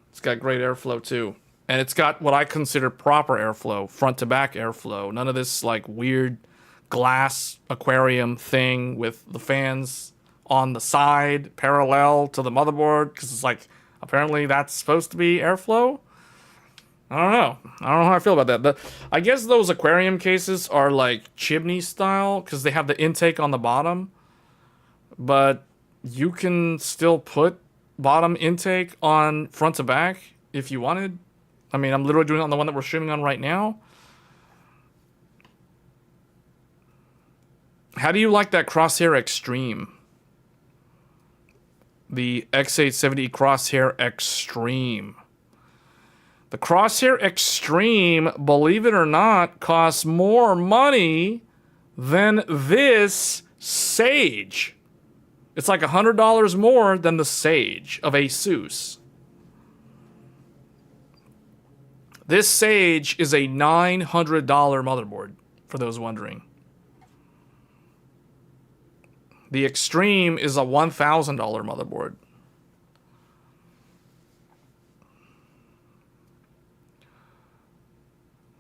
It's got great airflow too. And it's got what I consider proper airflow, front to back airflow. None of this like weird glass aquarium thing with the fans on the side parallel to the motherboard. Because it's like, apparently that's supposed to be airflow. I don't know. I don't know how I feel about that. I guess those aquarium cases are like chimney style because they have the intake on the bottom. But you can still put bottom intake on front to back if you wanted. I mean, I'm literally doing it on the one that we're streaming on right now. How do you like that Crosshair Extreme? The X870 Crosshair Extreme. The Crosshair Extreme, believe it or not, costs more money than this Sage. It's like $100 more than the Sage of Asus. This Sage is a $900 motherboard, for those wondering. The Extreme is a $1,000 motherboard.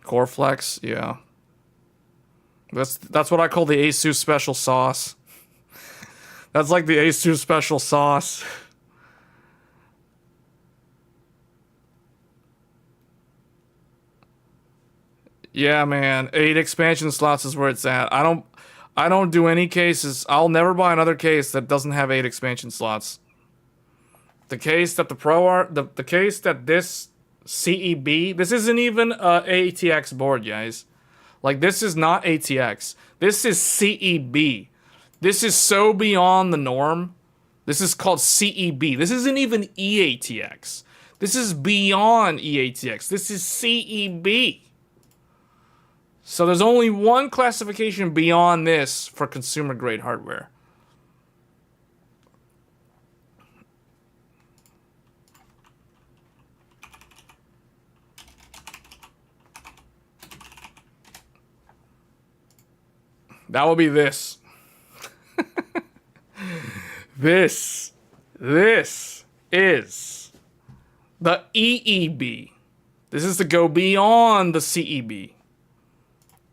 Core Flex, yeah. That's what I call the Asus special sauce. That's like the Asus special sauce. Yeah, man. 8 expansion slots is where it's at. I don't do any cases. I'll never buy another case that doesn't have 8 expansion slots. The case that the ProArt, the case that this CEB, this isn't even a ATX board, guys. Like, this is not ATX. This is CEB. This is so beyond the norm. This is called CEB. This isn't even EATX. This is beyond EATX. This is CEB. So there's only one classification beyond this for consumer grade hardware. That will be this. This is the EEB. This is to go beyond the CEB.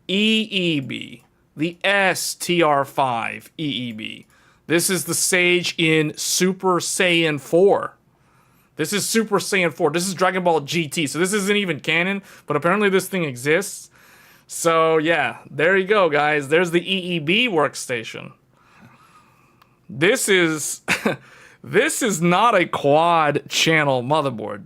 EEB. The STR5 EEB. This is the Sage in Super Saiyan 4. This is Super Saiyan 4. This is Dragon Ball GT. So this isn't even canon, but apparently this thing exists. So yeah, there you go, guys. There's the EEB workstation. This is this is not a quad channel motherboard.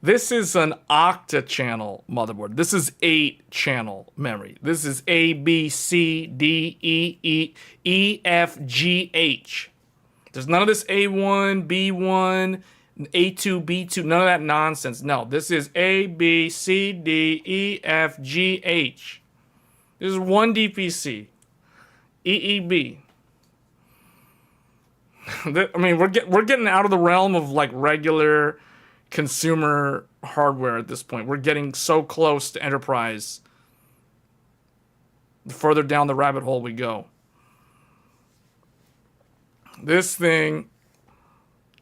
This is an octa channel motherboard. This is 8 channel memory. This is A, B, C, D, E, F, G, H. There's none of this A1, B1, A2, B2, none of that nonsense. No, this is A, B, C, D, E, F, G, H. This is one DPC. EEB. I mean, we're getting out of the realm of like regular consumer hardware at this point. We're getting so close to enterprise. The further down the rabbit hole we go. This thing,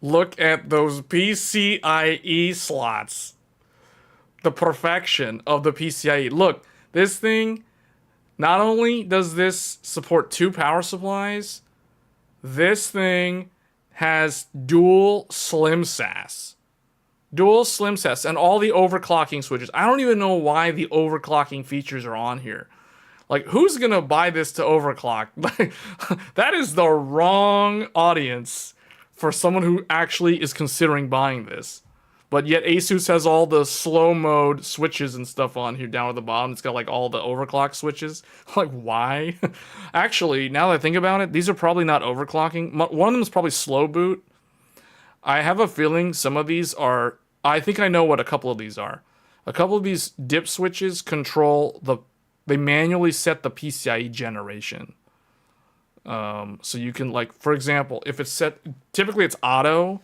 look at those PCIe slots. The perfection of the PCIe. Look, this thing, not only does this support 2 power supplies, this thing has dual slim SAS. Dual slim SAS and all the overclocking switches. I don't even know why the overclocking features are on here. Like, who's gonna buy this to overclock? That is the wrong audience for someone who actually is considering buying this. But yet Asus has all the slow mode switches and stuff on here down at the bottom. It's got like all the overclock switches. Like, why? Actually, now that I think about it, these are probably not overclocking. One of them is probably slow boot. I have a feeling some of these are... I think I know what a couple of these are. A couple of these dip switches control the... They manually set the PCIe generation. So you can, like, for example, if it's set... Typically it's auto...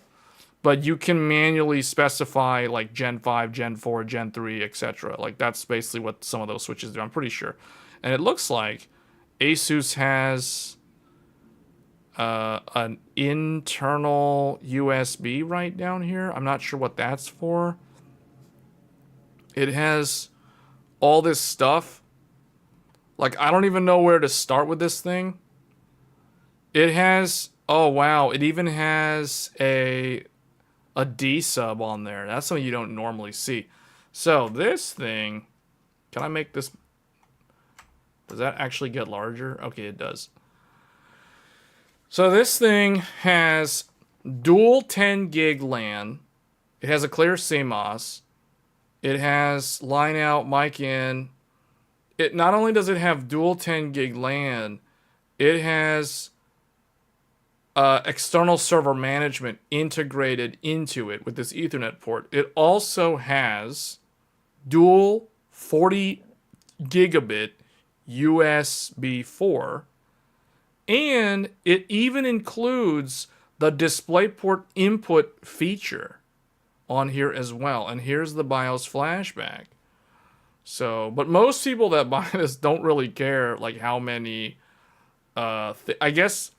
But you can manually specify like Gen 5, Gen 4, Gen 3, etc. Like that's basically what some of those switches do, I'm pretty sure. And it looks like Asus has an internal USB right down here. I'm not sure what that's for. It has all this stuff. Like, I don't even know where to start with this thing. It has... Oh, wow. It even has a D sub on there. That's something you don't normally see. So this thing, can I make this, does that actually get larger? Okay, it does. So this thing has dual 10 gig LAN. It has a clear CMOS. It has line out, mic in. It not only does it have dual 10 gig LAN, it has external server management integrated into it with this Ethernet port. It also has dual 40 gigabit USB 4, and it even includes the DisplayPort input feature on here as well. And here's the BIOS flashback. So, but most people that buy this don't really care like how many I guess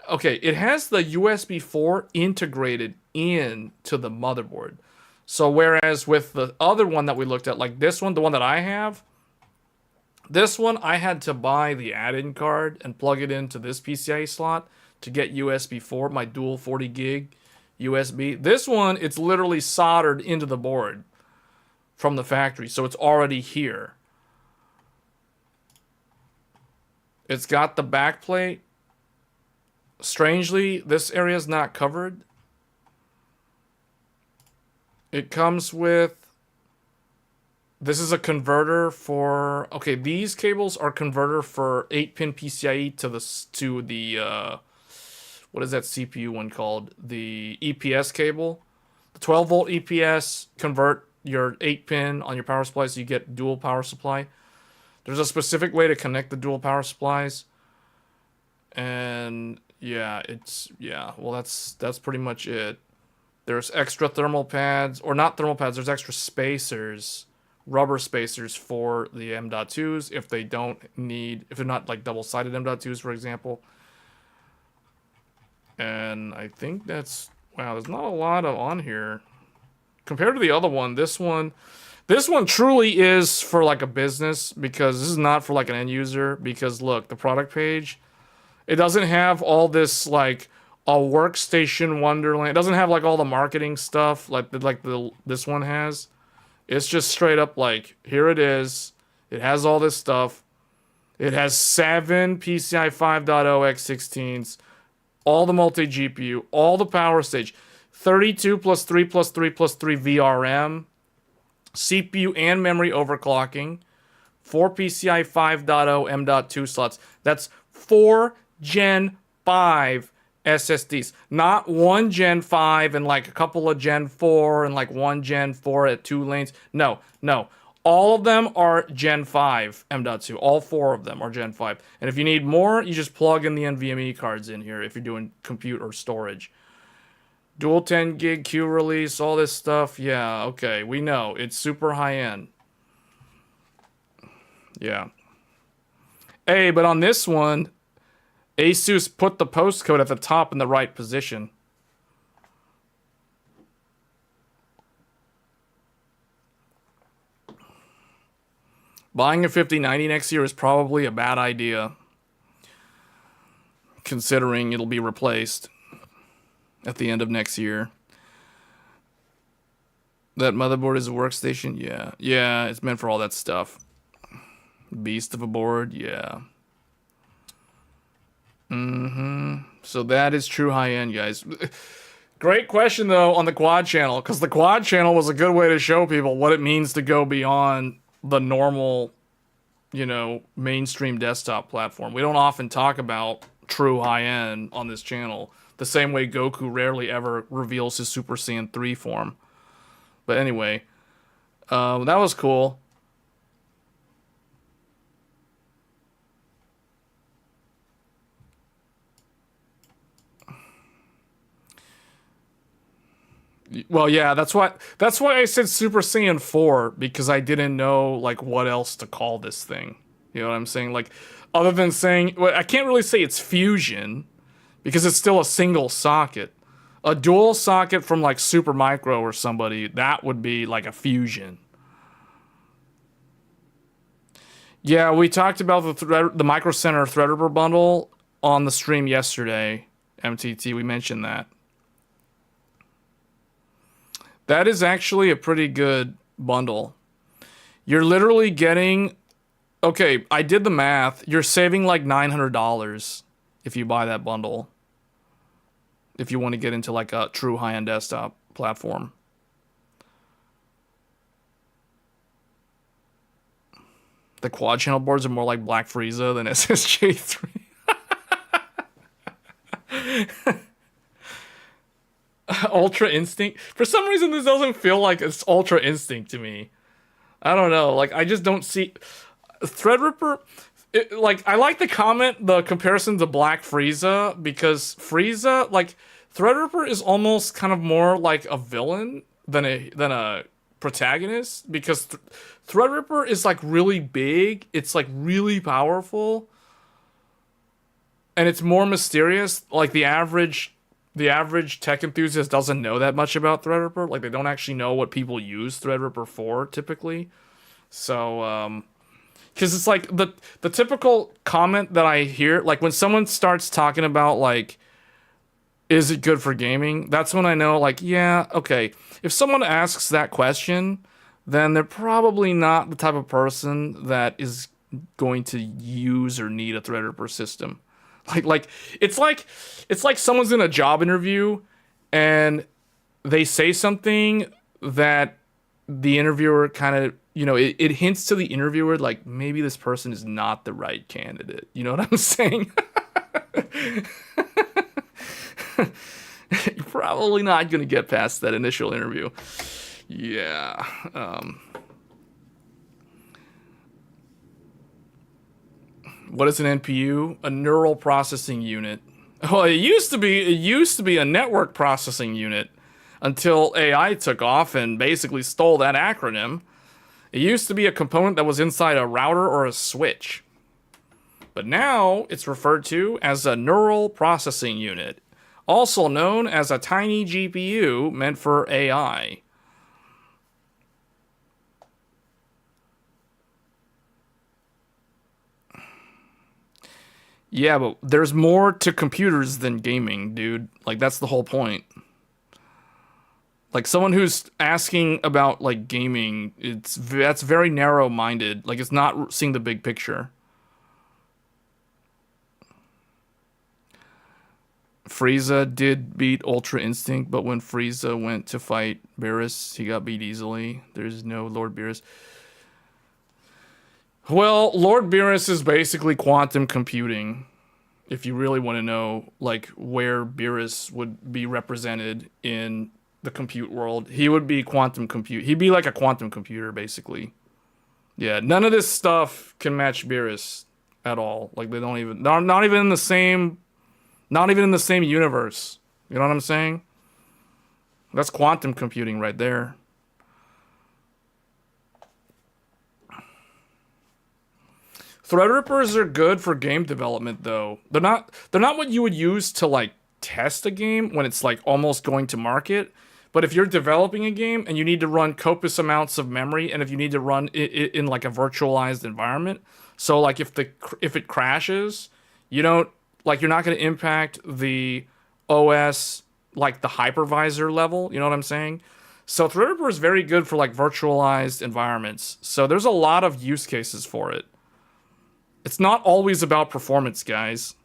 okay, it has the USB 4 integrated into the motherboard. So whereas with the other one that we looked at, like this one, the one that I have, this one I had to buy the add-in card and plug it into this PCIe slot to get USB 4, my dual 40 gig USB. This one, it's literally soldered into the board from the factory, so it's already here. It's got the backplate. Strangely, this area is not covered. It comes with... This is a converter for... Okay, these cables are converter for 8-pin PCIe to the what is that CPU one called? The EPS cable. The 12-volt EPS convert your 8-pin on your power supply so you get dual power supply. There's a specific way to connect the dual power supplies. And... yeah, well that's pretty much it. There's extra thermal pads, or not thermal pads, there's extra spacers, rubber spacers for the M.2s if they don't need, if they're not like double-sided M.2s, for example. And I think that's, wow, there's not a lot on here. Compared to the other one, this one truly is for like a business, because this is not for like an end user, because look, the product page, it doesn't have all this, like, a workstation wonderland. It doesn't have, like, all the marketing stuff like this one has. It's just straight up, like, here it is. It has all this stuff. It has 7 PCI 5.0 X16s, all the multi-GPU, all the power stage, 32 plus 3 plus 3 plus 3 VRM, CPU and memory overclocking, 4 PCI 5.0 M.2 slots. That's 4 Gen 5 SSDs. Not 1 Gen 5 and like a couple of Gen 4 and like 1 Gen 4 at 2 lanes. No. All of them are Gen 5 M.2. All 4 of them are Gen 5. And if you need more, you just plug in the NVMe cards in here if you're doing compute or storage. Dual 10 gig Q release, all this stuff. Yeah, okay, we know. It's super high end. Yeah. Hey, but on this one, Asus put the postcode at the top in the right position. Buying a 5090 next year is probably a bad idea, considering it'll be replaced at the end of next year. That motherboard is a workstation? Yeah. Yeah, it's meant for all that stuff. Beast of a board? Yeah. So that is true high-end, guys. Great question, though, on the quad channel, because the quad channel was a good way to show people what it means to go beyond the normal, you know, mainstream desktop platform. We don't often talk about true high-end on this channel, the same way Goku rarely ever reveals his Super Saiyan 3 form. But anyway, that was cool. Well, yeah, that's why I said Super Saiyan 4, because I didn't know like what else to call this thing. You know what I'm saying? Like, other than saying, well, I can't really say it's fusion because it's still a single socket. A dual socket from like Super Micro or somebody, that would be like a fusion. Yeah, we talked about the Micro Center Threadripper bundle on the stream yesterday. MTT, we mentioned that. That is actually a pretty good bundle. You're literally getting... Okay, I did the math. You're saving like $900 if you buy that bundle. If you want to get into like a true high-end desktop platform. The quad channel boards are more like Black Frieza than SSJ3. Ultra Instinct. For some reason, this doesn't feel like it's Ultra Instinct to me. I don't know. Like, I just don't see... Threadripper... like, I like the comment, the comparison to Black Frieza, because Frieza, like, Threadripper is almost kind of more like a villain than a protagonist, because Threadripper is, like, really big. It's, like, really powerful. And it's more mysterious. Like, the average tech enthusiast doesn't know that much about Threadripper. Like, they don't actually know what people use Threadripper for, typically. So, because it's like the typical comment that I hear, like when someone starts talking about like, is it good for gaming? That's when I know, like, yeah, okay. If someone asks that question, then they're probably not the type of person that is going to use or need a Threadripper system. Like it's like someone's in a job interview and they say something that the interviewer kind of, you know, it hints to the interviewer like maybe this person is not the right candidate. You know what I'm saying? You're probably not going to get past that initial interview. Yeah. What is an NPU? A neural processing unit. Well, it used to be a network processing unit until AI took off and basically stole that acronym. It used to be a component that was inside a router or a switch. But now it's referred to as a neural processing unit, also known as a tiny GPU meant for AI. Yeah, but there's more to computers than gaming, dude. Like, that's the whole point. Like, someone who's asking about, like, gaming, that's very narrow-minded. Like, it's not seeing the big picture. Frieza did beat Ultra Instinct, but when Frieza went to fight Beerus, he got beat easily. There's no Lord Beerus. Well, Lord Beerus is basically quantum computing. If you really want to know, like, where Beerus would be represented in the compute world, he would be quantum compute. He'd be like a quantum computer, basically. Yeah, none of this stuff can match Beerus at all. Like they don't even not even in the same not even in the same universe. You know what I'm saying? That's quantum computing right there. Threadrippers are good for game development though. They're not what you would use to like test a game when it's like almost going to market. But if you're developing a game and you need to run copious amounts of memory, and if you need to run it in like a virtualized environment, so like if it crashes, you don't like you're not going to impact the OS like the hypervisor level. You know what I'm saying? So Threadripper is very good for like virtualized environments. So there's a lot of use cases for it. It's not always about performance, guys.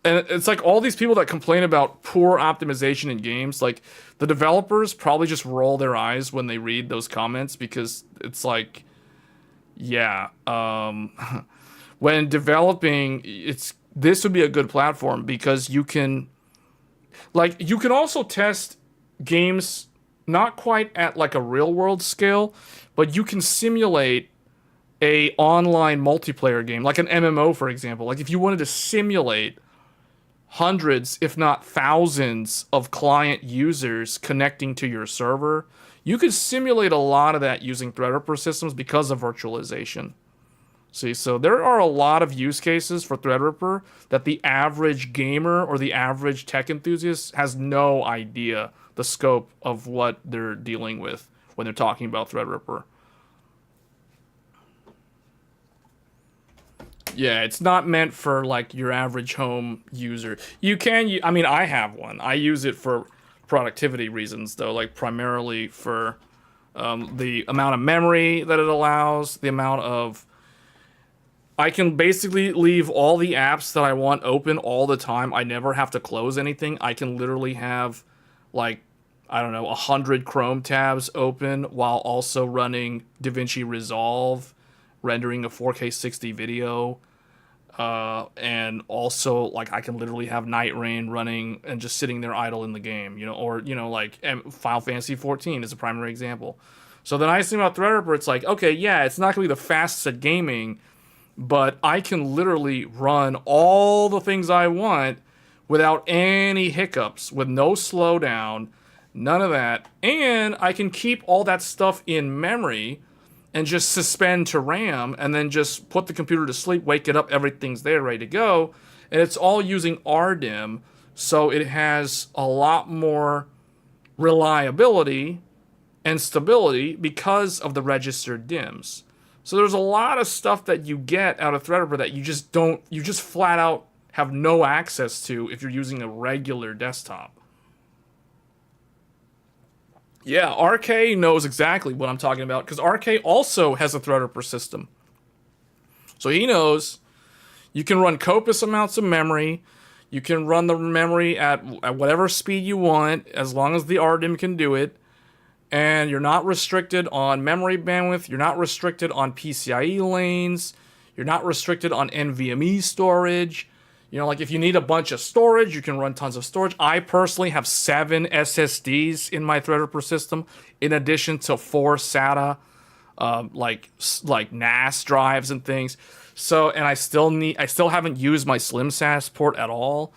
And it's like all these people that complain about poor optimization in games, like the developers probably just roll their eyes when they read those comments because it's like, yeah, when developing, this would be a good platform because you can also test games not quite at like a real world scale, but you can simulate a online multiplayer game, like an MMO, for example. Like if you wanted to simulate hundreds, if not thousands, of client users connecting to your server, you could simulate a lot of that using Threadripper systems because of virtualization. See, so there are a lot of use cases for Threadripper that the average gamer or the average tech enthusiast has no idea the scope of what they're dealing with when they're talking about Threadripper. Yeah, it's not meant for like your average home user. I mean, I have one. I use it for productivity reasons though, like primarily for the amount of memory that it allows, the amount of I can basically leave all the apps that I want open all the time. I never have to close anything. I can literally have like, I don't know, 100 Chrome tabs open while also running DaVinci Resolve, rendering a 4K 60 video. And also like I can literally have Night Rain running and just sitting there idle in the game, or like Final Fantasy 14 is a primary example. So the nice thing about Threadripper, it's like, okay, yeah, it's not gonna be the fastest at gaming, but I can literally run all the things I want without any hiccups, with no slowdown, none of that, and I can keep all that stuff in memory and just suspend to RAM and then just put the computer to sleep, wake it up, everything's there, ready to go. And it's all using RDIMM, so it has a lot more reliability and stability because of the registered DIMMs. So there's a lot of stuff that you get out of Threadripper that you just flat out have no access to if you're using a regular desktop. Yeah, RK knows exactly what I'm talking about because RK also has a Threadripper system. So he knows you can run copious amounts of memory. You can run the memory at whatever speed you want as long as the RDIMM can do it. And you're not restricted on memory bandwidth. You're not restricted on PCIe lanes. You're not restricted on NVMe storage. Like if you need a bunch of storage, you can run tons of storage. I personally have 7 SSDs in my Threadripper system, in addition to 4 SATA, like NAS drives and things. So, and I still haven't used my Slim SAS port at all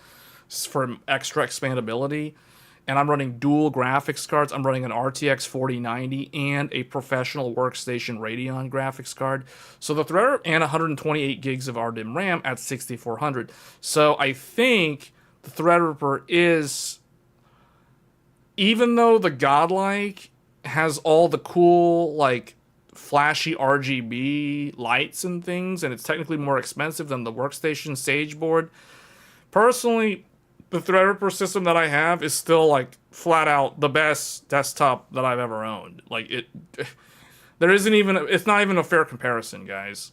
for extra expandability. And I'm running dual graphics cards. I'm running an RTX 4090 and a professional workstation Radeon graphics card. So the Threadripper, and 128 gigs of RDIMM RAM at 6400. So I think the Threadripper is, even though the Godlike has all the cool, like, flashy RGB lights and things, and it's technically more expensive than the workstation Sage board, personally, the Threadripper system that I have is still like flat out the best desktop that I've ever owned. Like it's not even a fair comparison, guys.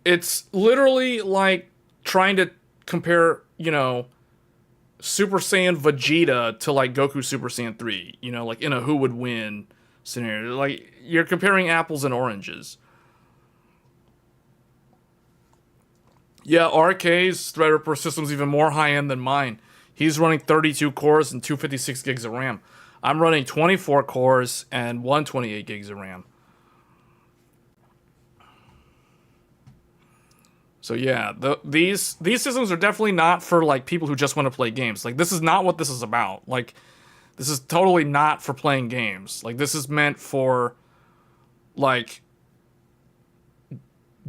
It's literally like trying to compare, Super Saiyan Vegeta to like Goku Super Saiyan 3, like in a who would win scenario. Like you're comparing apples and oranges. Yeah, RK's Threadripper system's even more high-end than mine. He's running 32 cores and 256 gigs of RAM. I'm running 24 cores and 128 gigs of RAM. So yeah, these systems are definitely not for like people who just want to play games. Like this is not what this is about. Like this is totally not for playing games. Like this is meant for like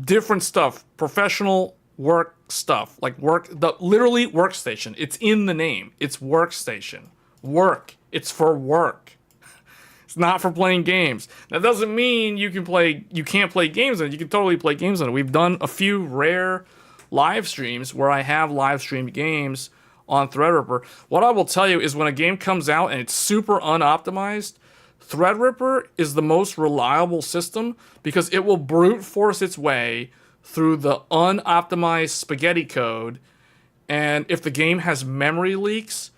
different stuff, professional work stuff, like literally workstation. It's in the name. It's workstation. Work. It's for work. It's not for playing games. That doesn't mean you can't play games on it. You can totally play games on it. We've done a few rare live streams where I have live streamed games on Threadripper. What I will tell you is when a game comes out and it's super unoptimized, Threadripper is the most reliable system because it will brute force its way through the unoptimized spaghetti code. And if the game has memory leaks,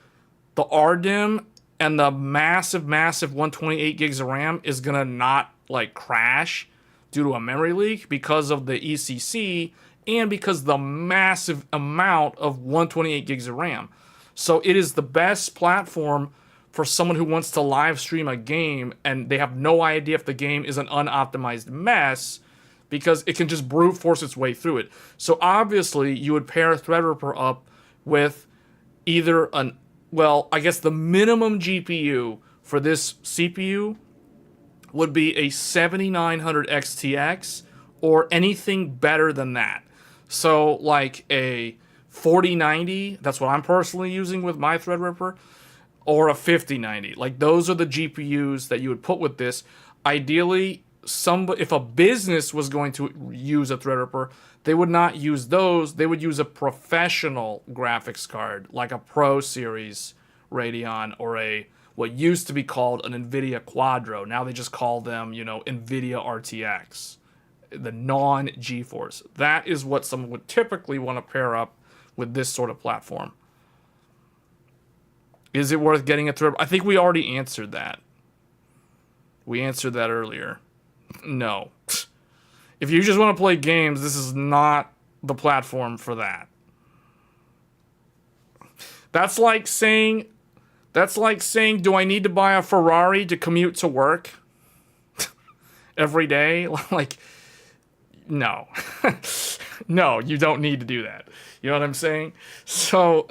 the RDIMM and the massive 128 gigs of RAM is gonna not like crash due to a memory leak because of the ECC and because the massive amount of 128 gigs of RAM. So it is the best platform for someone who wants to live stream a game and they have no idea if the game is an unoptimized mess because it can just brute force its way through it. So obviously you would pair Threadripper up with either I guess the minimum GPU for this CPU would be a 7900 XTX or anything better than that. So like a 4090, that's what I'm personally using with my Threadripper, or a 5090. Like those are the GPUs that you would put with this. Ideally, if a business was going to use a Threadripper, they would not use those. They would use a professional graphics card, like a Pro Series Radeon or what used to be called an NVIDIA Quadro. Now they just call them, NVIDIA RTX, the non-GeForce. That is what someone would typically want to pair up with this sort of platform. Is it worth getting a Threadripper? I think we already answered that. We answered that earlier. No. If you just want to play games, this is not the platform for that. That's like saying, do I need to buy a Ferrari to commute to work every day? Like, no. No, you don't need to do that. You know what I'm saying? So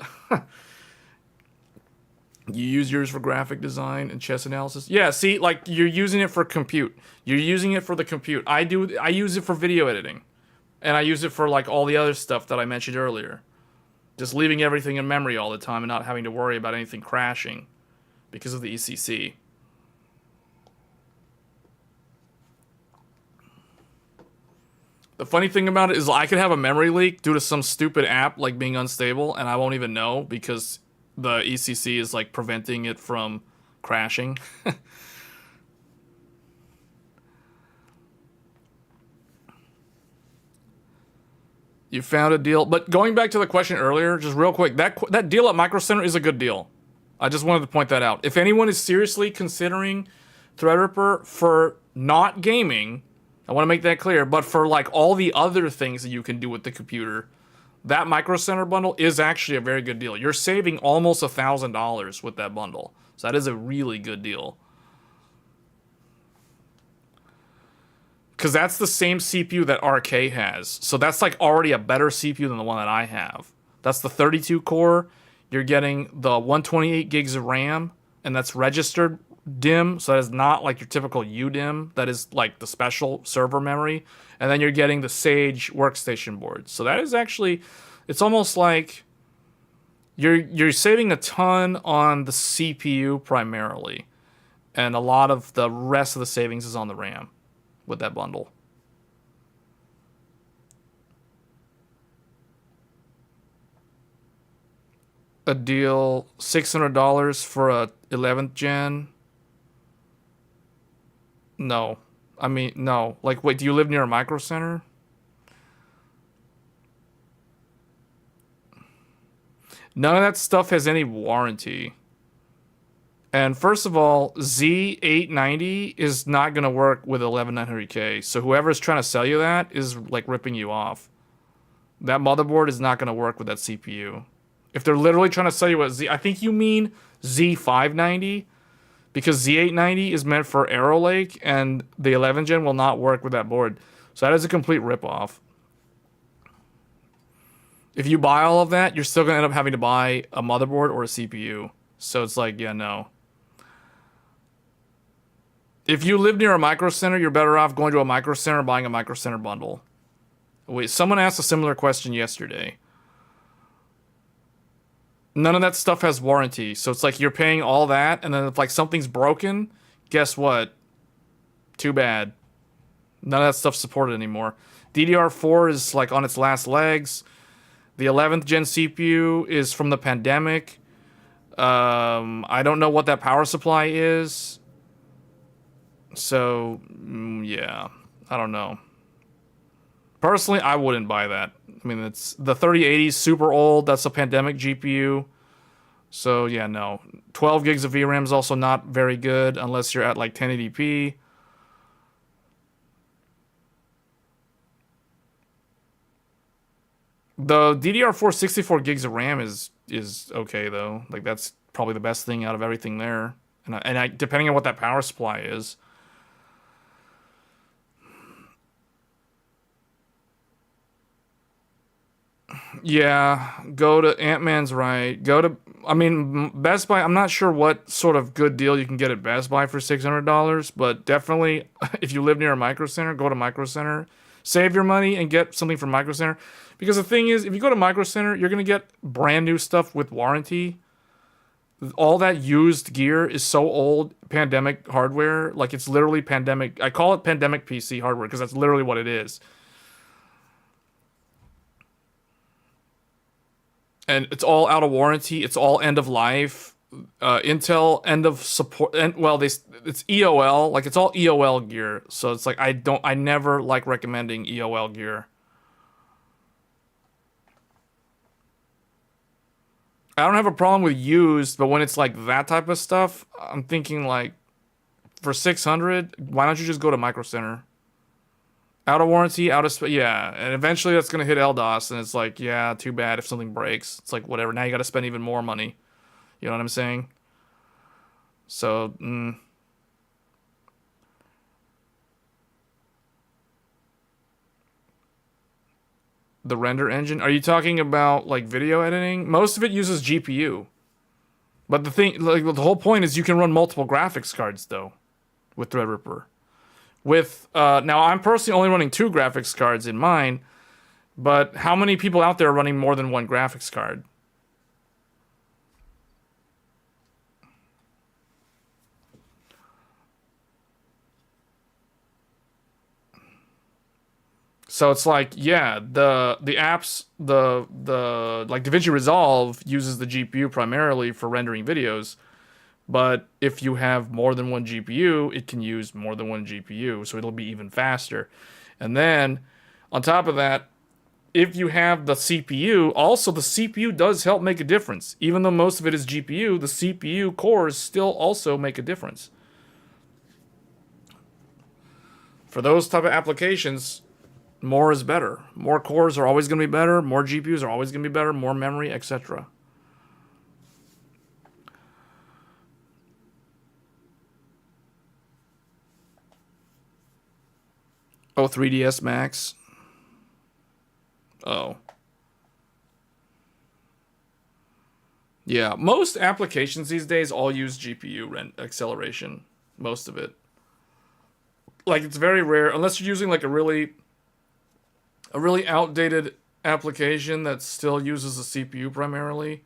you use yours for graphic design and chess analysis? Yeah, see, like you're using it for compute. You're using it for the compute. I use it for video editing. And I use it for like all the other stuff that I mentioned earlier. Just leaving everything in memory all the time and not having to worry about anything crashing because of the ECC. The funny thing about it is I could have a memory leak due to some stupid app like being unstable and I won't even know because the ECC is like preventing it from crashing. You found a deal. But going back to the question earlier, just real quick, that deal at Micro Center is a good deal. I just wanted to point that out. If anyone is seriously considering Threadripper for not gaming, I want to make that clear, but for like all the other things that you can do with the computer, that Micro Center bundle is actually a very good deal. You're saving almost $1,000 with that bundle. So that is a really good deal. Because that's the same CPU that RK has. So that's like already a better CPU than the one that I have. That's the 32 core. You're getting the 128 gigs of RAM, and that's registered DIMM. So that is not like your typical UDIMM. That is like the special server memory. And then you're getting the Sage workstation board. So that is actually, it's almost like you're saving a ton on the CPU primarily. And a lot of the rest of the savings is on the RAM with that bundle. A deal, $600 for a 11th gen. No. I mean, no. Like, wait, do you live near a Micro Center? None of that stuff has any warranty. And first of all, Z890 is not going to work with 11900K. So whoever's trying to sell you that is like ripping you off. That motherboard is not going to work with that CPU. If they're literally trying to sell you a Z, I think you mean Z590, because Z890 is meant for Arrow Lake, and the 11 gen will not work with that board. So that is a complete ripoff. If you buy all of that, you're still going to end up having to buy a motherboard or a CPU. So it's like, yeah, no. If you live near a Micro Center, you're better off going to a Micro Center and buying a Micro Center bundle. Wait, someone asked a similar question yesterday. None of that stuff has warranty. So it's like you're paying all that, and then if like something's broken, guess what? Too bad. None of that stuff's supported anymore. DDR4 is like on its last legs. The 11th gen CPU is from the pandemic. I don't know what that power supply is. So, yeah. I don't know. Personally, I wouldn't buy that. I mean, it's the 3080 is super old. That's a pandemic GPU. So, yeah, no. 12 gigs of VRAM is also not very good unless you're at like 1080p. The DDR4 64 gigs of RAM is okay though. Like that's probably the best thing out of everything there. And I depending on what that power supply is. Yeah, go to Ant-Man's right. Go to I mean Best Buy. I'm not sure what sort of good deal you can get at Best Buy for $600, but definitely if you live near a Micro Center, go to Micro Center. Save your money and get something from Micro Center. Because the thing is, if you go to Micro Center, you're going to get brand new stuff with warranty. All that used gear is so old, pandemic hardware. Like, it's literally pandemic. I call it pandemic PC hardware because that's literally what it is. And it's all out of warranty. It's all end of life. Intel end of support. And well, it's EOL. Like, it's all EOL gear. So it's like, I never like recommending EOL gear. I don't have a problem with used, but when it's like that type of stuff, I'm thinking like for 600, why don't you just go to Micro Center? Out of warranty, yeah, and eventually that's gonna hit LDOS, and it's like, yeah, too bad if something breaks. It's like whatever. Now you got to spend even more money. You know what I'm saying? So, the render engine. Are you talking about like video editing? Most of it uses GPU. But the thing, like the whole point is you can run multiple graphics cards though with Threadripper. With now I'm personally only running 2 graphics cards in mine, but how many people out there are running more than one graphics card? So it's like, yeah, the apps, the like DaVinci Resolve uses the GPU primarily for rendering videos, but if you have more than one GPU, it can use more than one GPU, so it'll be even faster. And then on top of that, if you have the CPU, also the CPU does help make a difference. Even though most of it is GPU, the CPU cores still also make a difference. For those type of applications, more is better. More cores are always going to be better. More GPUs are always going to be better. More memory, etc. Oh, 3ds Max. Oh. Yeah, most applications these days all use GPU acceleration. Most of it. Like, it's very rare, unless you're using like a really outdated application that still uses the CPU primarily.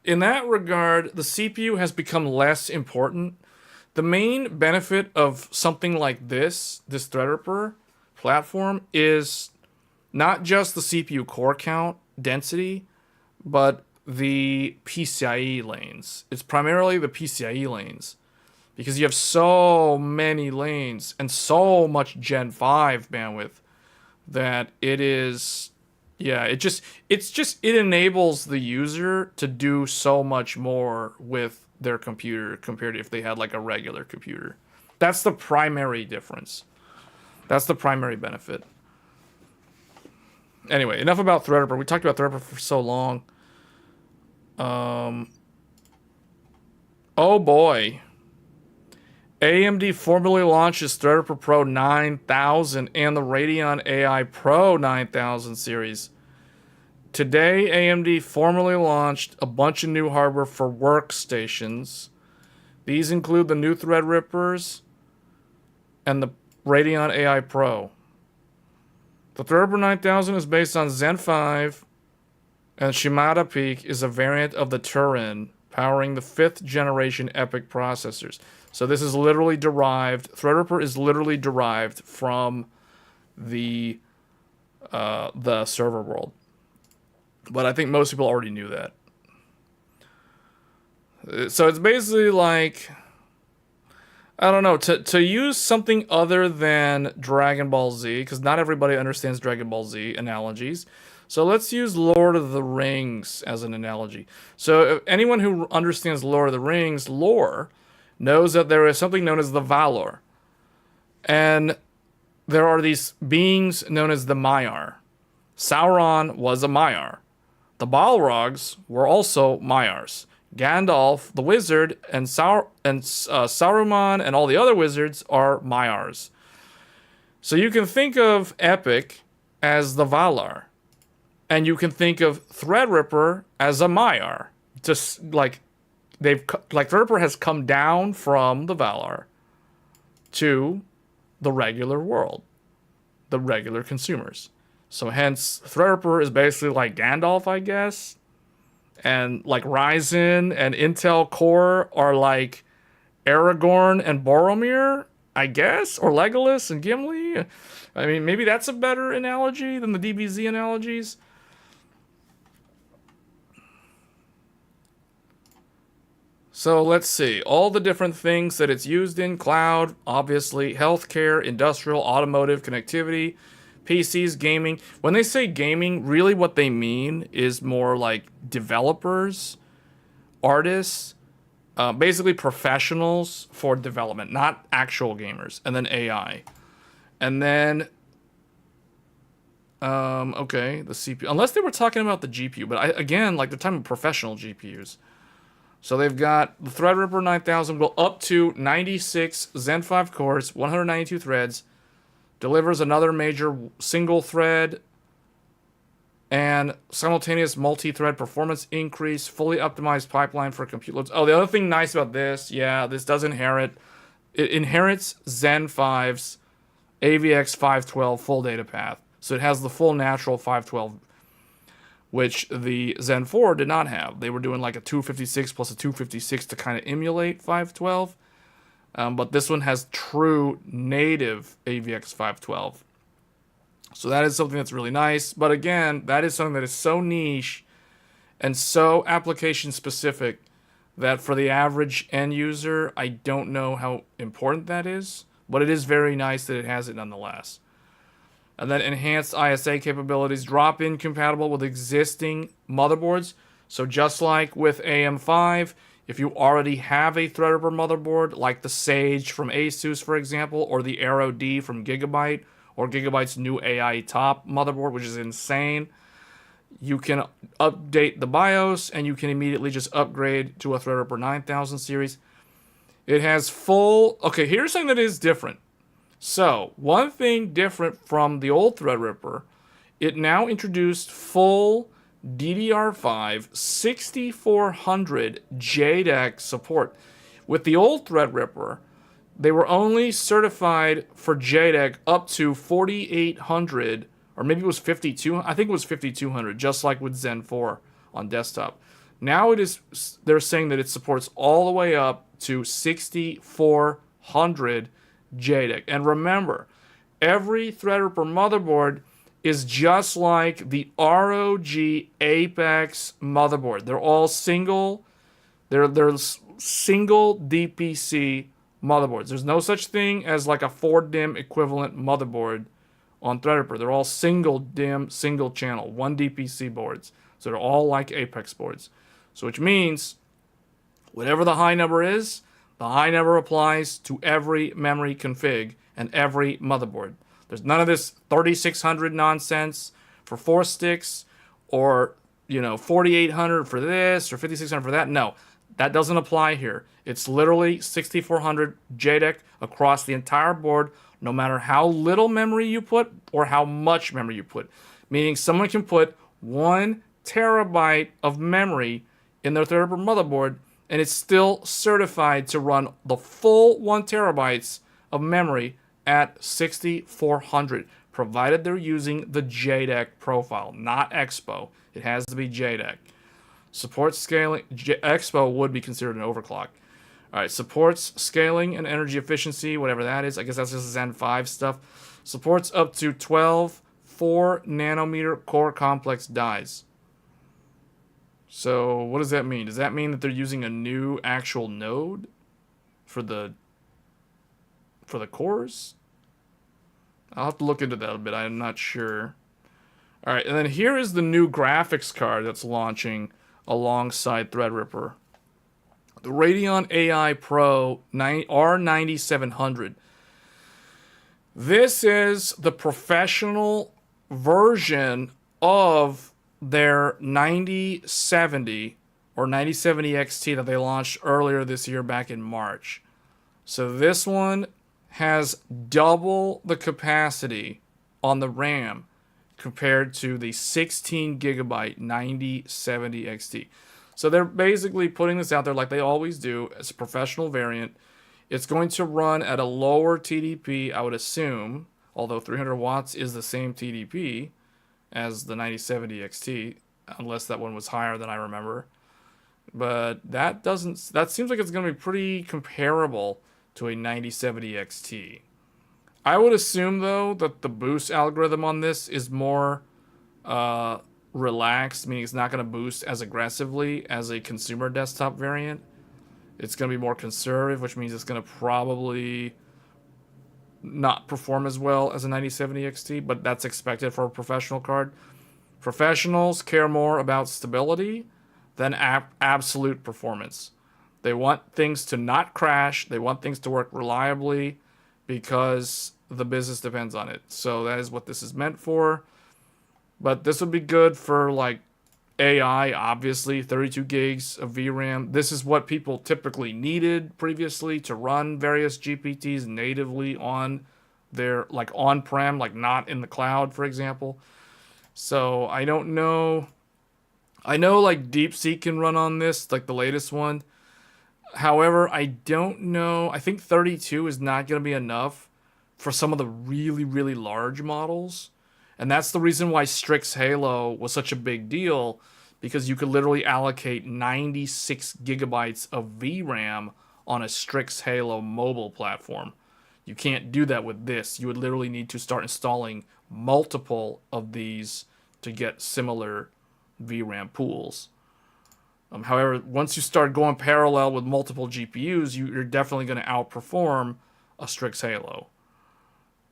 In that regard, the CPU has become less important. The main benefit of something like this Threadripper platform, is not just the CPU core count density, but the PCIe lanes. It's primarily the PCIe lanes, because you have so many lanes and so much Gen 5 bandwidth that it is, yeah, it enables the user to do so much more with their computer compared to if they had like a regular computer. That's the primary difference. That's the primary benefit. Anyway, enough about Threadripper. We talked about Threadripper for so long. Oh boy. AMD formally launches Threadripper Pro 9000 and the Radeon AI Pro 9000 series. Today, AMD formally launched a bunch of new hardware for workstations. These include the new Threadrippers and the Radeon AI Pro. The Threadripper 9000 is based on Zen 5, and Shimada Peak is a variant of the Turin, powering the 5th generation EPYC processors. So this is literally derived, Threadripper is literally derived from the server world. But I think most people already knew that. So it's basically like, I don't know, to use something other than Dragon Ball Z, because not everybody understands Dragon Ball Z analogies. So let's use Lord of the Rings as an analogy. So if anyone who understands Lord of the Rings lore knows that there is something known as the Valar. And there are these beings known as the Maiar. Sauron was a Maiar. The Balrogs were also Maiars. Gandalf, the wizard, and Saruman and all the other wizards are Maiars. So you can think of EPYC as the Valar. And you can think of Threadripper as a Maiar. Just like Threadripper has come down from the Valar to the regular world, the regular consumers. So hence, Threadripper is basically like Gandalf, I guess. And like Ryzen and Intel Core are like Aragorn and Boromir, I guess, or Legolas and Gimli. I mean, maybe that's a better analogy than the DBZ analogies. So let's see, all the different things that it's used in: cloud, obviously, healthcare, industrial, automotive, connectivity, PCs, gaming. When they say gaming, really what they mean is more like developers, artists, basically professionals for development, not actual gamers, and then AI. And then, okay, the CPU, unless they were talking about the GPU, but again, like they're talking about professional GPUs. So they've got the Threadripper 9000 go up to 96 Zen 5 cores, 192 threads, delivers another major single thread and simultaneous multi-thread performance increase, fully optimized pipeline for compute loads. Oh, the other thing nice about this, yeah, this does inherit. It inherits Zen 5's AVX 512 full data path. So it has the full natural 512, which the Zen 4 did not have. They were doing like a 256 plus a 256 to kind of emulate 512. But this one has true native AVX 512. So that is something that's really nice. But again, that is something that is so niche and so application specific that for the average end user, I don't know how important that is. But it is very nice that it has it nonetheless. And then enhanced ISA capabilities, drop-in compatible with existing motherboards. So just like with AM5, if you already have a Threadripper motherboard, like the Sage from Asus, for example, or the Aero D from Gigabyte, or Gigabyte's new AI Top motherboard, which is insane, you can update the BIOS, and you can immediately just upgrade to a Threadripper 9000 series. It has full... Okay, here's something that is different. So, one thing different from the old Threadripper, it now introduced full DDR5 6400 JEDEC support. With the old Threadripper, they were only certified for JEDEC up to 4800, or maybe it was 52. I think it was 5200, just like with Zen 4 on desktop. Now it is. They're saying that it supports all the way up to 6400 JEDEC. And remember, every Threadripper motherboard is just like the ROG Apex motherboard. They're all single. They're single DPC motherboards. There's no such thing as like a 4-DIMM equivalent motherboard on Threadripper. They're all single DIMM, single channel, 1 DPC boards. So they're all like Apex boards. So which means whatever the high number is, the high number applies to every memory config and every motherboard. There's none of this 3600 nonsense for 4 sticks or 4800 for this or 5600 for that. No, that doesn't apply here. It's literally 6400 JEDEC across the entire board, no matter how little memory you put or how much memory you put. Meaning someone can put 1 terabyte of memory in their Threadripper motherboard, and it's still certified to run the full 1 terabytes of memory at 6400, provided they're using the JEDEC profile, not Expo. It has to be JEDEC. Supports scaling. Expo would be considered an overclock. All right, supports scaling and energy efficiency, whatever that is. I guess that's just Zen 5 stuff. Supports up to 12 4-nanometer core complex dies. So what does that mean? Does that mean that they're using a new actual node for the cores? I'll have to look into that a bit. I'm not sure. All right, and then here is the new graphics card that's launching alongside Threadripper. The Radeon AI Pro R9700. This is the professional version of their 9070 or 9070 XT that they launched earlier this year back in March. So this one has double the capacity on the RAM compared to the 16 gigabyte 9070 XT. So they're basically putting this out there like they always do as a professional variant. It's going to run at a lower TDP, I would assume, although 300 watts is the same TDP as the 9070 XT, unless that one was higher than I remember. But that seems like it's going to be pretty comparable to a 9070 XT. I would assume, though, that the boost algorithm on this is more relaxed, meaning it's not going to boost as aggressively as a consumer desktop variant. It's going to be more conservative, which means it's going to probably not perform as well as a 9070 XT, but that's expected for a professional card. Professionals care more about stability than absolute performance. They want things to not crash. They want things to work reliably because the business depends on it. So that is what this is meant for. But this would be good for like AI, obviously, 32 gigs of VRAM. This is what people typically needed previously to run various GPTs natively on their, like on-prem, like not in the cloud, for example. So I don't know. I know like DeepSeek can run on this, like the latest one. However, I don't know. I think 32 is not going to be enough for some of the really, really large models. And that's the reason why Strix Halo was such a big deal, because you could literally allocate 96 gigabytes of VRAM on a Strix Halo mobile platform. You can't do that with this. You would literally need to start installing multiple of these to get similar VRAM pools. However, once you start going parallel with multiple GPUs, you're definitely going to outperform a Strix Halo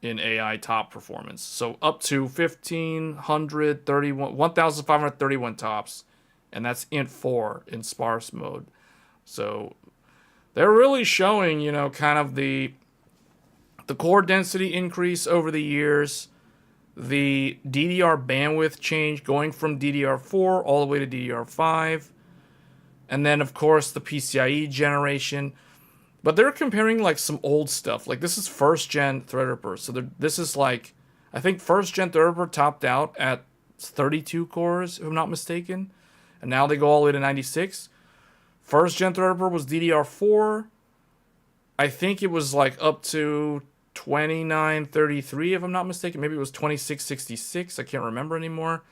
in AI top performance. So up to 1531 tops, and that's int 4 in sparse mode. So they're really showing, kind of the core density increase over the years, the DDR bandwidth change going from DDR4 all the way to DDR5, and then of course the PCIe generation. But they're comparing like some old stuff. Like this is first gen Threadripper. So this is like, I think first gen Threadripper topped out at 32 cores, if I'm not mistaken. And now they go all the way to 96. First gen Threadripper was DDR4. I think it was like up to 2933, if I'm not mistaken. Maybe it was 2666. I can't remember anymore.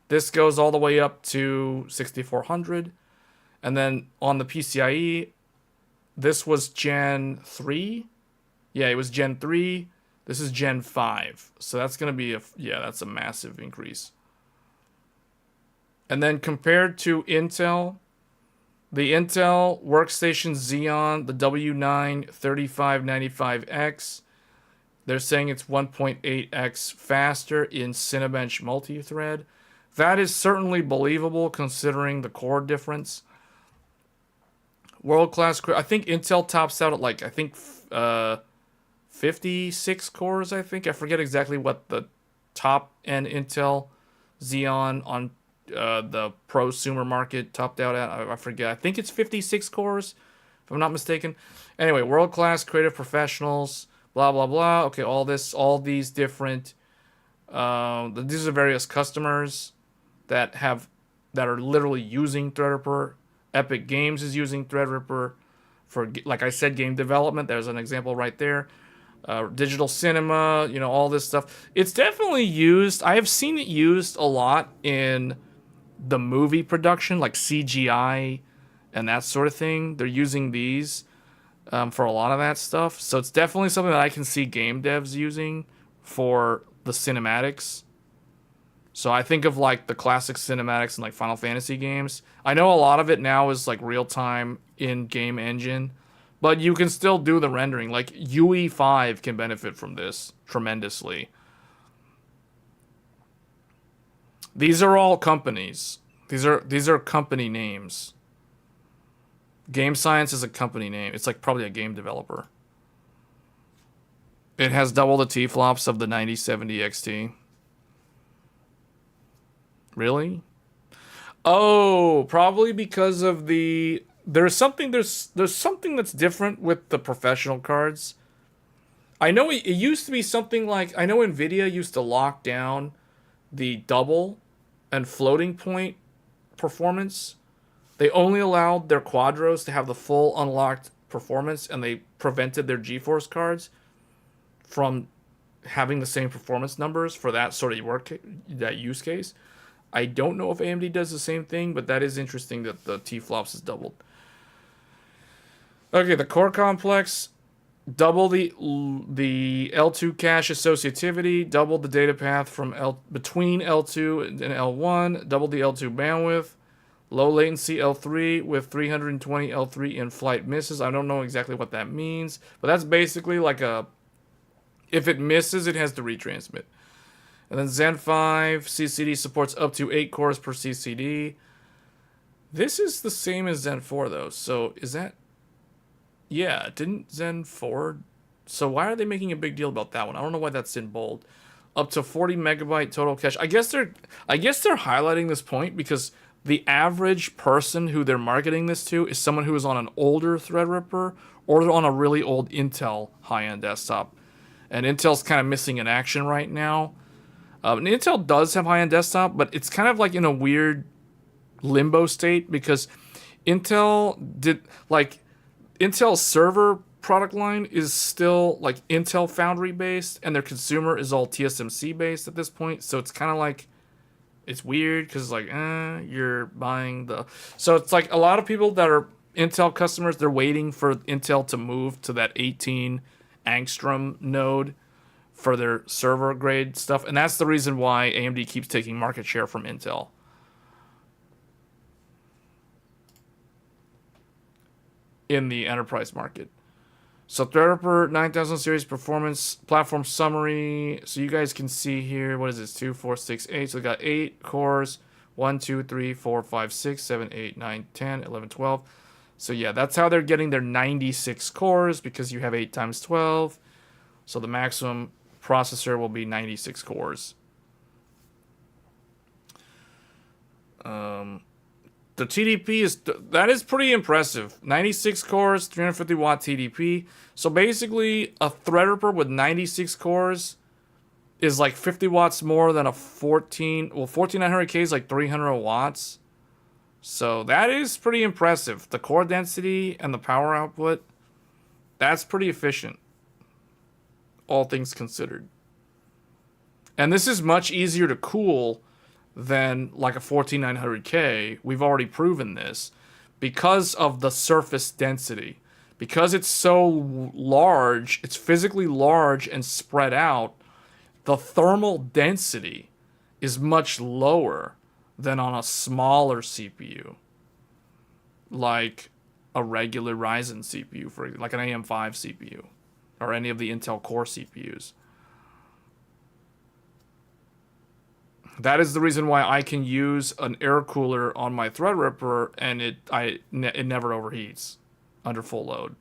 This goes all the way up to 6400. And then on the PCIe, this was Gen 3. Yeah, it was Gen 3. This is Gen 5. So that's going to be that's a massive increase. And then compared to Intel, the Intel Workstation Xeon, the W9-3595X, they're saying it's 1.8x faster in Cinebench multi-thread. That is certainly believable considering the core difference. World-class, I think Intel tops out at like, 56 cores, I think. I forget exactly what the top-end Intel Xeon on the prosumer market topped out at. I forget. I think it's 56 cores, if I'm not mistaken. Anyway, world-class creative professionals, blah, blah, blah. Okay, all these different, these are various customers that are literally using Threadripper. Epic Games is using Threadripper for, like I said, game development. There's an example right there. Digital cinema, all this stuff. It's definitely used. I have seen it used a lot in the movie production, like CGI and that sort of thing. They're using these for a lot of that stuff. So it's definitely something that I can see game devs using for the cinematics. So I think of like the classic cinematics and like Final Fantasy games. I know a lot of it now is like real-time in-game engine, but you can still do the rendering. Like UE5 can benefit from this tremendously. These are all companies. These are company names. Game Science is a company name. It's like probably a game developer. It has double the T-flops of the 9070 XT. Really? Oh, probably because of the... There's something that's different with the professional cards. I know it used to be something like... I know NVIDIA used to lock down the double and floating point performance. They only allowed their Quadros to have the full unlocked performance, and they prevented their GeForce cards from having the same performance numbers for that sort of that use case. I don't know if AMD does the same thing, but that is interesting that the T-flops is doubled. Okay, the core complex, double the L2 cache associativity, double the data path from between L2 and L1, double the L2 bandwidth, low latency L3 with 320 L3 in-flight misses. I don't know exactly what that means, but that's basically like if it misses, it has to retransmit. And then Zen 5 CCD supports up to 8 cores per CCD. This is the same as Zen 4 though, so is that... Yeah, didn't Zen 4... So why are they making a big deal about that one? I don't know why that's in bold. Up to 40 megabyte total cache. I guess they're highlighting this point because the average person who they're marketing this to is someone who is on an older Threadripper or on a really old Intel high-end desktop. And Intel's kind of missing in action right now. And Intel does have high-end desktop, but it's kind of like in a weird limbo state because Intel's server product line is still like Intel Foundry based, and their consumer is all TSMC based at this point. So it's kind of like, it's weird because like, you're buying the... So it's like a lot of people that are Intel customers, they're waiting for Intel to move to that 18 angstrom node for their server grade stuff. And that's the reason why AMD keeps taking market share from Intel. In the enterprise market. So Threadripper 9000 series performance platform summary. So you guys can see here, what is this? 2, 4, 6, 8. So we got 8 cores. 1, 2, 3, 4, 5, 6, 7, 8, 9, 10, 11, 12. So yeah, that's how they're getting their 96 cores because you have 8 times 12. So the maximum processor will be 96 cores. The TDP is pretty impressive. 96 cores, 350 watt TDP. So basically, a Threadripper with 96 cores is like 50 watts more than a 14900K is like 300 watts. So that is pretty impressive. The core density and the power output, that's pretty efficient, all things considered. And this is much easier to cool than like a 14900K. We've already proven this because of the surface density. Because it's so large, it's physically large and spread out, the thermal density is much lower than on a smaller CPU. Like a regular Ryzen CPU, for like an AM5 CPU, or any of the Intel Core CPUs. That is the reason why I can use an air cooler on my Threadripper and it never overheats under full load.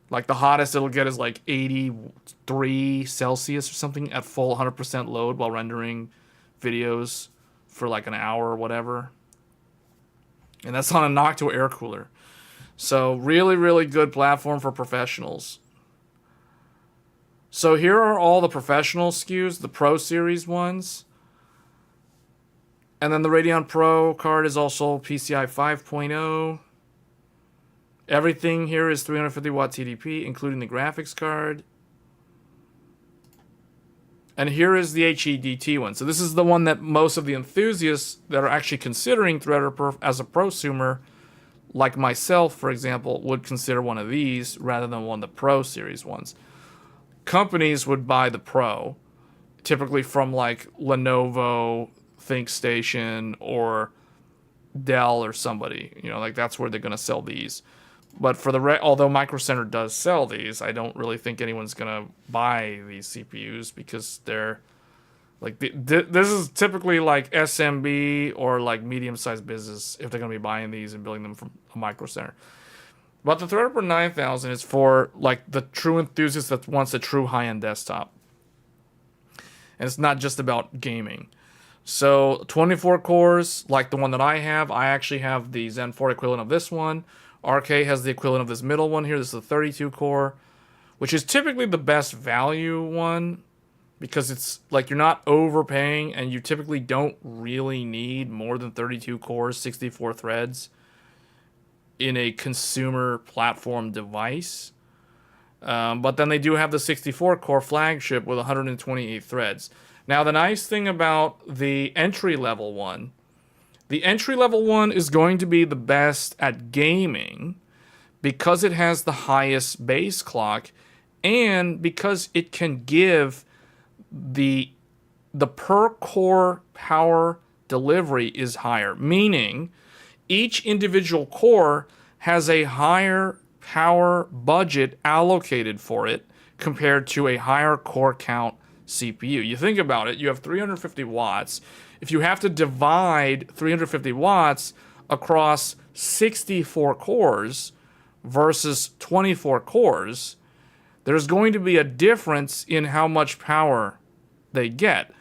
Like the hottest it'll get is like 83 Celsius or something at full 100% load while rendering videos for like an hour or whatever. And that's on a Noctua air cooler. So really, really good platform for professionals. So here are all the professional SKUs, the Pro Series ones. And then the Radeon Pro card is also PCI 5.0. Everything here is 350 watt TDP, including the graphics card. And here is the HEDT one. So this is the one that most of the enthusiasts that are actually considering Threadripper as a prosumer, like myself, for example, would consider one of these rather than one of the Pro Series ones. Companies would buy the Pro, typically from like Lenovo, ThinkStation, or Dell or somebody. You know, like that's where they're going to sell these. But for the although Micro Center does sell these, I don't really think anyone's going to buy these CPUs because they're like this is typically like SMB or like medium-sized business if they're going to be buying these and building them from a Micro Center. But the Threadripper 9000 is for like the true enthusiast that wants a true high-end desktop. And it's not just about gaming. So 24 cores, like the one that I have. I actually have the Zen 4 equivalent of this one. RK has the equivalent of this middle one here. This is a 32 core, which is typically the best value one because it's like you're not overpaying and you typically don't really need more than 32 cores, 64 threads in a consumer platform device. But then they do have the 64 core flagship with 128 threads. Now, the nice thing about the entry-level one, the entry-level one is going to be the best at gaming because it has the highest base clock and because it can give the per-core power delivery is higher, meaning each individual core has a higher power budget allocated for it compared to a higher core count CPU. You think about it, you have 350 watts. If you have to divide 350 watts across 64 cores versus 24 cores, there's going to be a difference in how much power they get.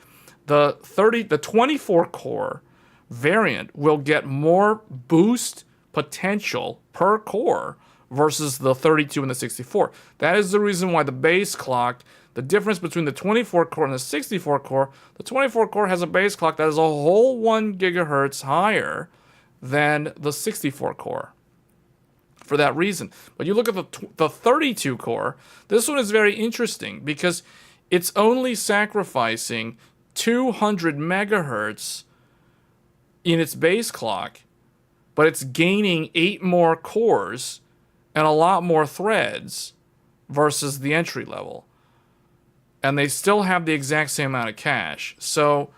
The 24 core variant will get more boost potential per core versus the 32 and the 64. That is the reason why the base clock, the difference between the 24 core and the 64 core, the 24 core has a base clock that is a whole 1 gigahertz higher than the 64 core for that reason. But you look at the 32 core, this one is very interesting because it's only sacrificing 200 megahertz in its base clock, but it's gaining 8 more cores and a lot more threads versus the entry level. And they still have the exact same amount of cache. So,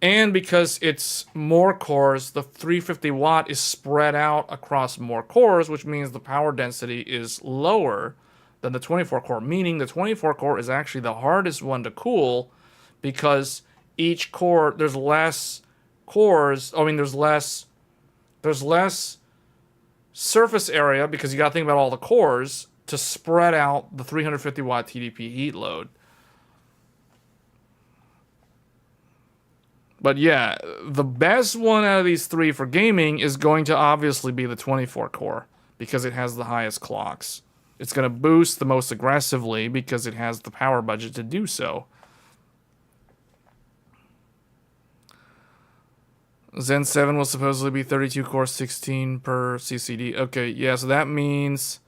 and because it's more cores, the 350 watt is spread out across more cores, which means the power density is lower than the 24 core, meaning the 24 core is actually the hardest one to cool because each core, there's less cores, there's less surface area because you got to think about all the cores to spread out the 350 watt TDP heat load. But yeah, the best one out of these three for gaming is going to obviously be the 24 core because it has the highest clocks. It's going to boost the most aggressively because it has the power budget to do so. Zen 7 will supposedly be 32 core, 16 per CCD. Okay, yeah, so that means...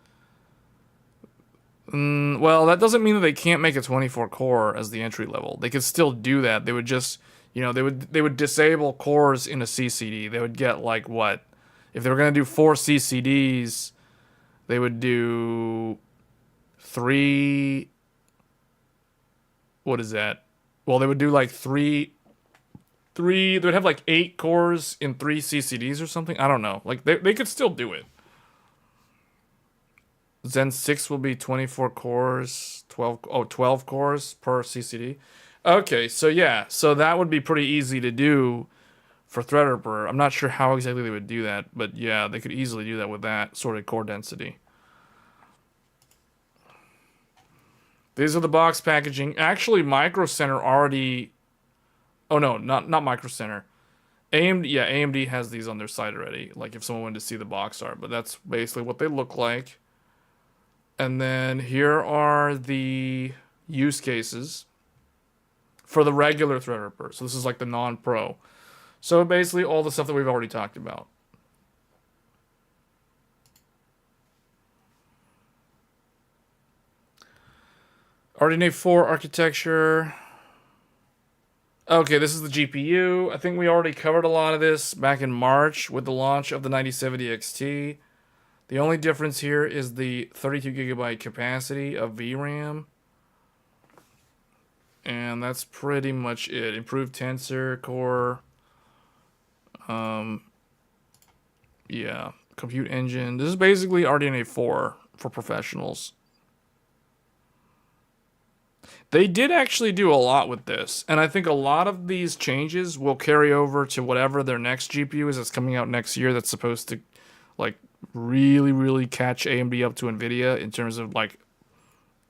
well, that doesn't mean that they can't make a 24 core as the entry level. They could still do that. They would just... they would disable cores in a CCD. They would get like what? If they were going to do 4 CCDs, they would do 3. What is that? Well, they would do like 3. They would have like 8 cores in 3 CCDs or something. I don't know. Like they could still do it. Zen 6 will be 24 cores, 12 cores per CCD. Okay, so yeah, so that would be pretty easy to do for Threadripper. I'm not sure how exactly they would do that, but yeah, they could easily do that with that sort of core density. These are the box packaging. Actually, Micro Center already... Oh no, not Micro Center. AMD, yeah, AMD has these on their site already. Like if someone wanted to see the box art, but that's basically what they look like. And then here are the use cases for the regular Threadripper. So this is like the non-pro. So basically all the stuff that we've already talked about. RDNA 4 architecture. Okay, this is the GPU. I think we already covered a lot of this back in March with the launch of the 9070 XT. The only difference here is the 32 gigabyte capacity of VRAM. And that's pretty much it. Improved tensor core. Yeah, compute engine. This is basically RDNA 4 for professionals. They did actually do a lot with this, and I think a lot of these changes will carry over to whatever their next GPU is that's coming out next year that's supposed to, like, really catch AMD up to NVIDIA in terms of, like,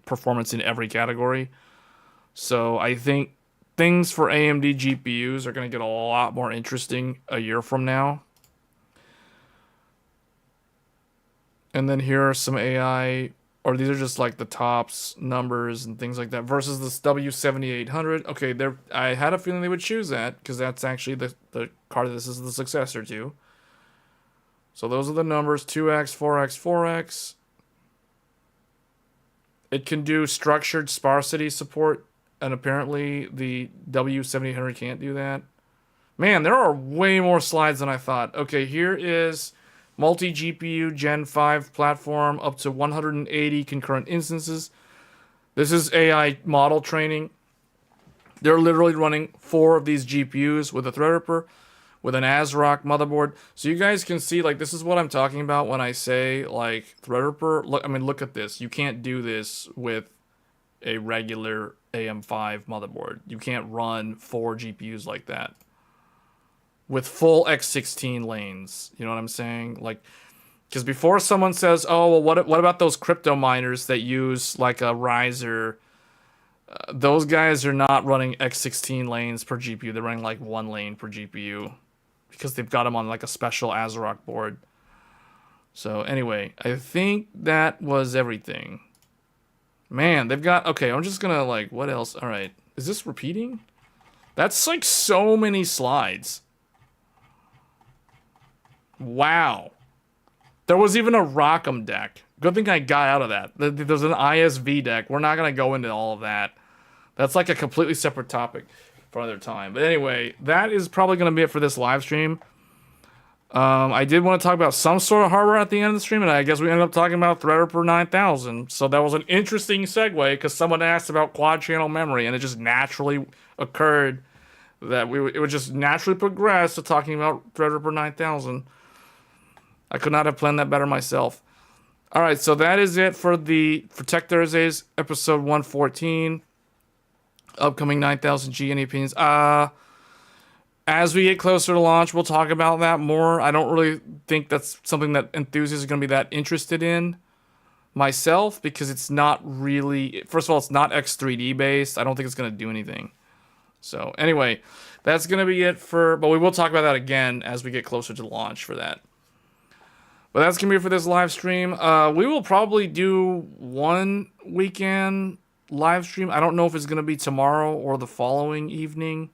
performance in every category. So I think things for AMD GPUs are going to get a lot more interesting a year from now. And then here are some AI, or these are just like the tops numbers and things like that versus this W7800. Okay, I had a feeling they would choose that because that's actually the card that this is the successor to. So those are the numbers, 2x, 4x, 4x. It can do structured sparsity support, and apparently the W7800 can't do that. Man, there are way more slides than I thought. Okay, here is multi-GPU Gen 5 platform up to 180 concurrent instances. This is AI model training. They're literally running 4 of these GPUs with a Threadripper, with an ASRock motherboard. So you guys can see, like, this is what I'm talking about when I say, like, Threadripper. Look, I mean, look at this. You can't do this with a regular AM5 motherboard. You can't run 4 GPUs like that with full X16 lanes. You know what I'm saying? Like, because before someone says, oh, well, what about those crypto miners that use like a riser? Those guys are not running X16 lanes per GPU. They're running like 1 lane per GPU because they've got them on like a special ASRock board. So anyway, I think that was everything. Man, they've got, okay, I'm just gonna like, what else? All right, is this repeating? That's like so many slides. Wow. There was even a Rock'em deck. Good thing I got out of that. There's an ISV deck. We're not going to go into all of that. That's like a completely separate topic for another time. But anyway, that is probably going to be it for this live stream. I did want to talk about some sort of hardware at the end of the stream, and I guess we ended up talking about Threadripper 9000. So that was an interesting segue because someone asked about quad-channel memory, and it just naturally occurred that it would just naturally progress to talking about Threadripper 9000. I could not have planned that better myself. All right, so that is it for Tech Thursdays, episode 114. Upcoming 9000G. Any opinions? As we get closer to launch, we'll talk about that more. I don't really think that's something that enthusiasts are going to be that interested in myself because it's not really. First of all, it's not X3D based. I don't think it's going to do anything. So anyway, that's going to be it but we will talk about that again as we get closer to launch for that. But that's going to be it for this live stream. We will probably do one weekend live stream. I don't know if it's going to be tomorrow or the following evening.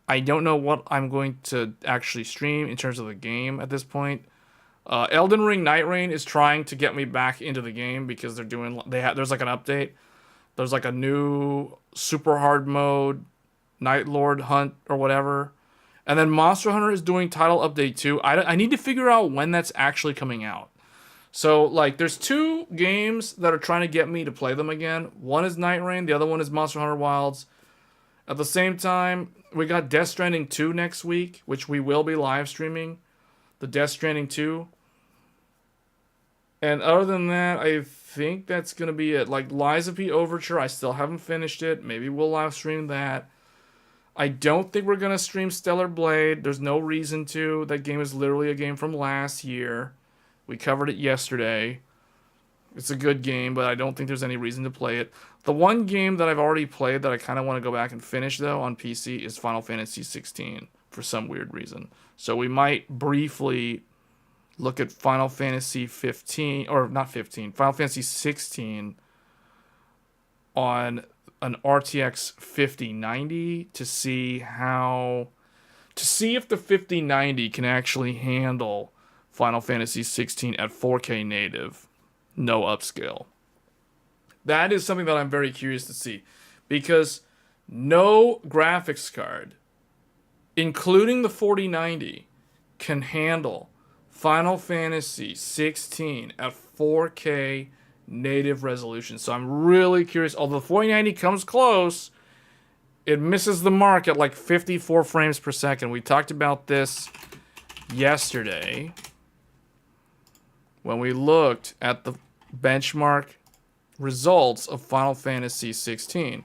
I don't know what I'm going to actually stream in terms of the game at this point. Elden Ring Night Rain is trying to get me back into the game because there's like an update. There's like a new super hard mode, Night Lord Hunt or whatever. And then Monster Hunter is doing Title Update 2. I need to figure out when that's actually coming out. So, like, there's 2 games that are trying to get me to play them again. One is Night Rain. The other one is Monster Hunter Wilds. At the same time, we got Death Stranding 2 next week, which we will be live streaming. The Death Stranding 2. And other than that, I think that's going to be it. Like, Lies of P Overture, I still haven't finished it. Maybe we'll live stream that. I don't think we're going to stream Stellar Blade. There's no reason to. That game is literally a game from last year. We covered it yesterday. It's a good game, but I don't think there's any reason to play it. The one game that I've already played that I kind of want to go back and finish, though, on PC is Final Fantasy 16. for some weird reason. So we might briefly look at Final Fantasy 15, or not 15, Final Fantasy 16 on an RTX 5090 to see if the 5090 can actually handle Final Fantasy 16 at 4K native, no upscale. That is something that I'm very curious to see, because no graphics card, including the 4090, can handle Final Fantasy 16 at 4K native resolution. So I'm really curious. Although the 4090 comes close, it misses the mark at like 54 frames per second. We talked about this yesterday when we looked at the benchmark results of Final Fantasy 16.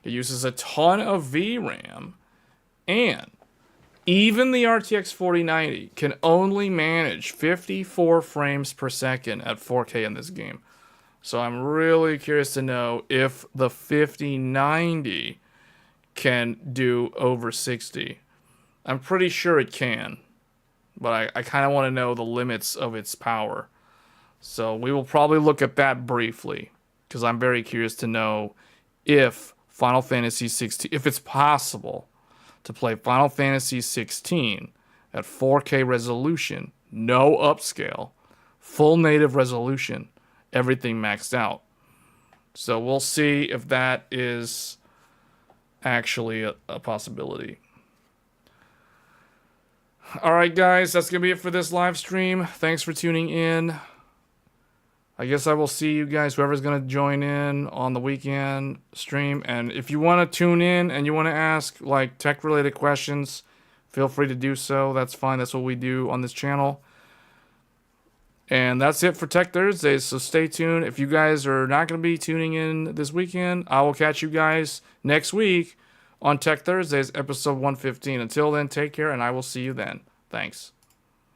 It uses a ton of VRAM, and even the RTX 4090 can only manage 54 frames per second at 4K in this game. So I'm really curious to know if the 5090 can do over 60. I'm pretty sure it can, but I kind of want to know the limits of its power. So we will probably look at that briefly, because I'm very curious to know if Final Fantasy 16, if it's possible to play Final Fantasy 16 at 4K resolution, no upscale, full native resolution, everything maxed out. So we'll see if that is actually a possibility. Alright guys, that's going to be it for this live stream. Thanks for tuning in. I guess I will see you guys, whoever's going to join in on the weekend stream. And if you want to tune in and you want to ask like tech related questions, feel free to do so. That's fine. That's what we do on this channel. And that's it for Tech Thursdays, so stay tuned. If you guys are not going to be tuning in this weekend, I will catch you guys next week on Tech Thursdays, episode 115. Until then, take care, and I will see you then. Thanks.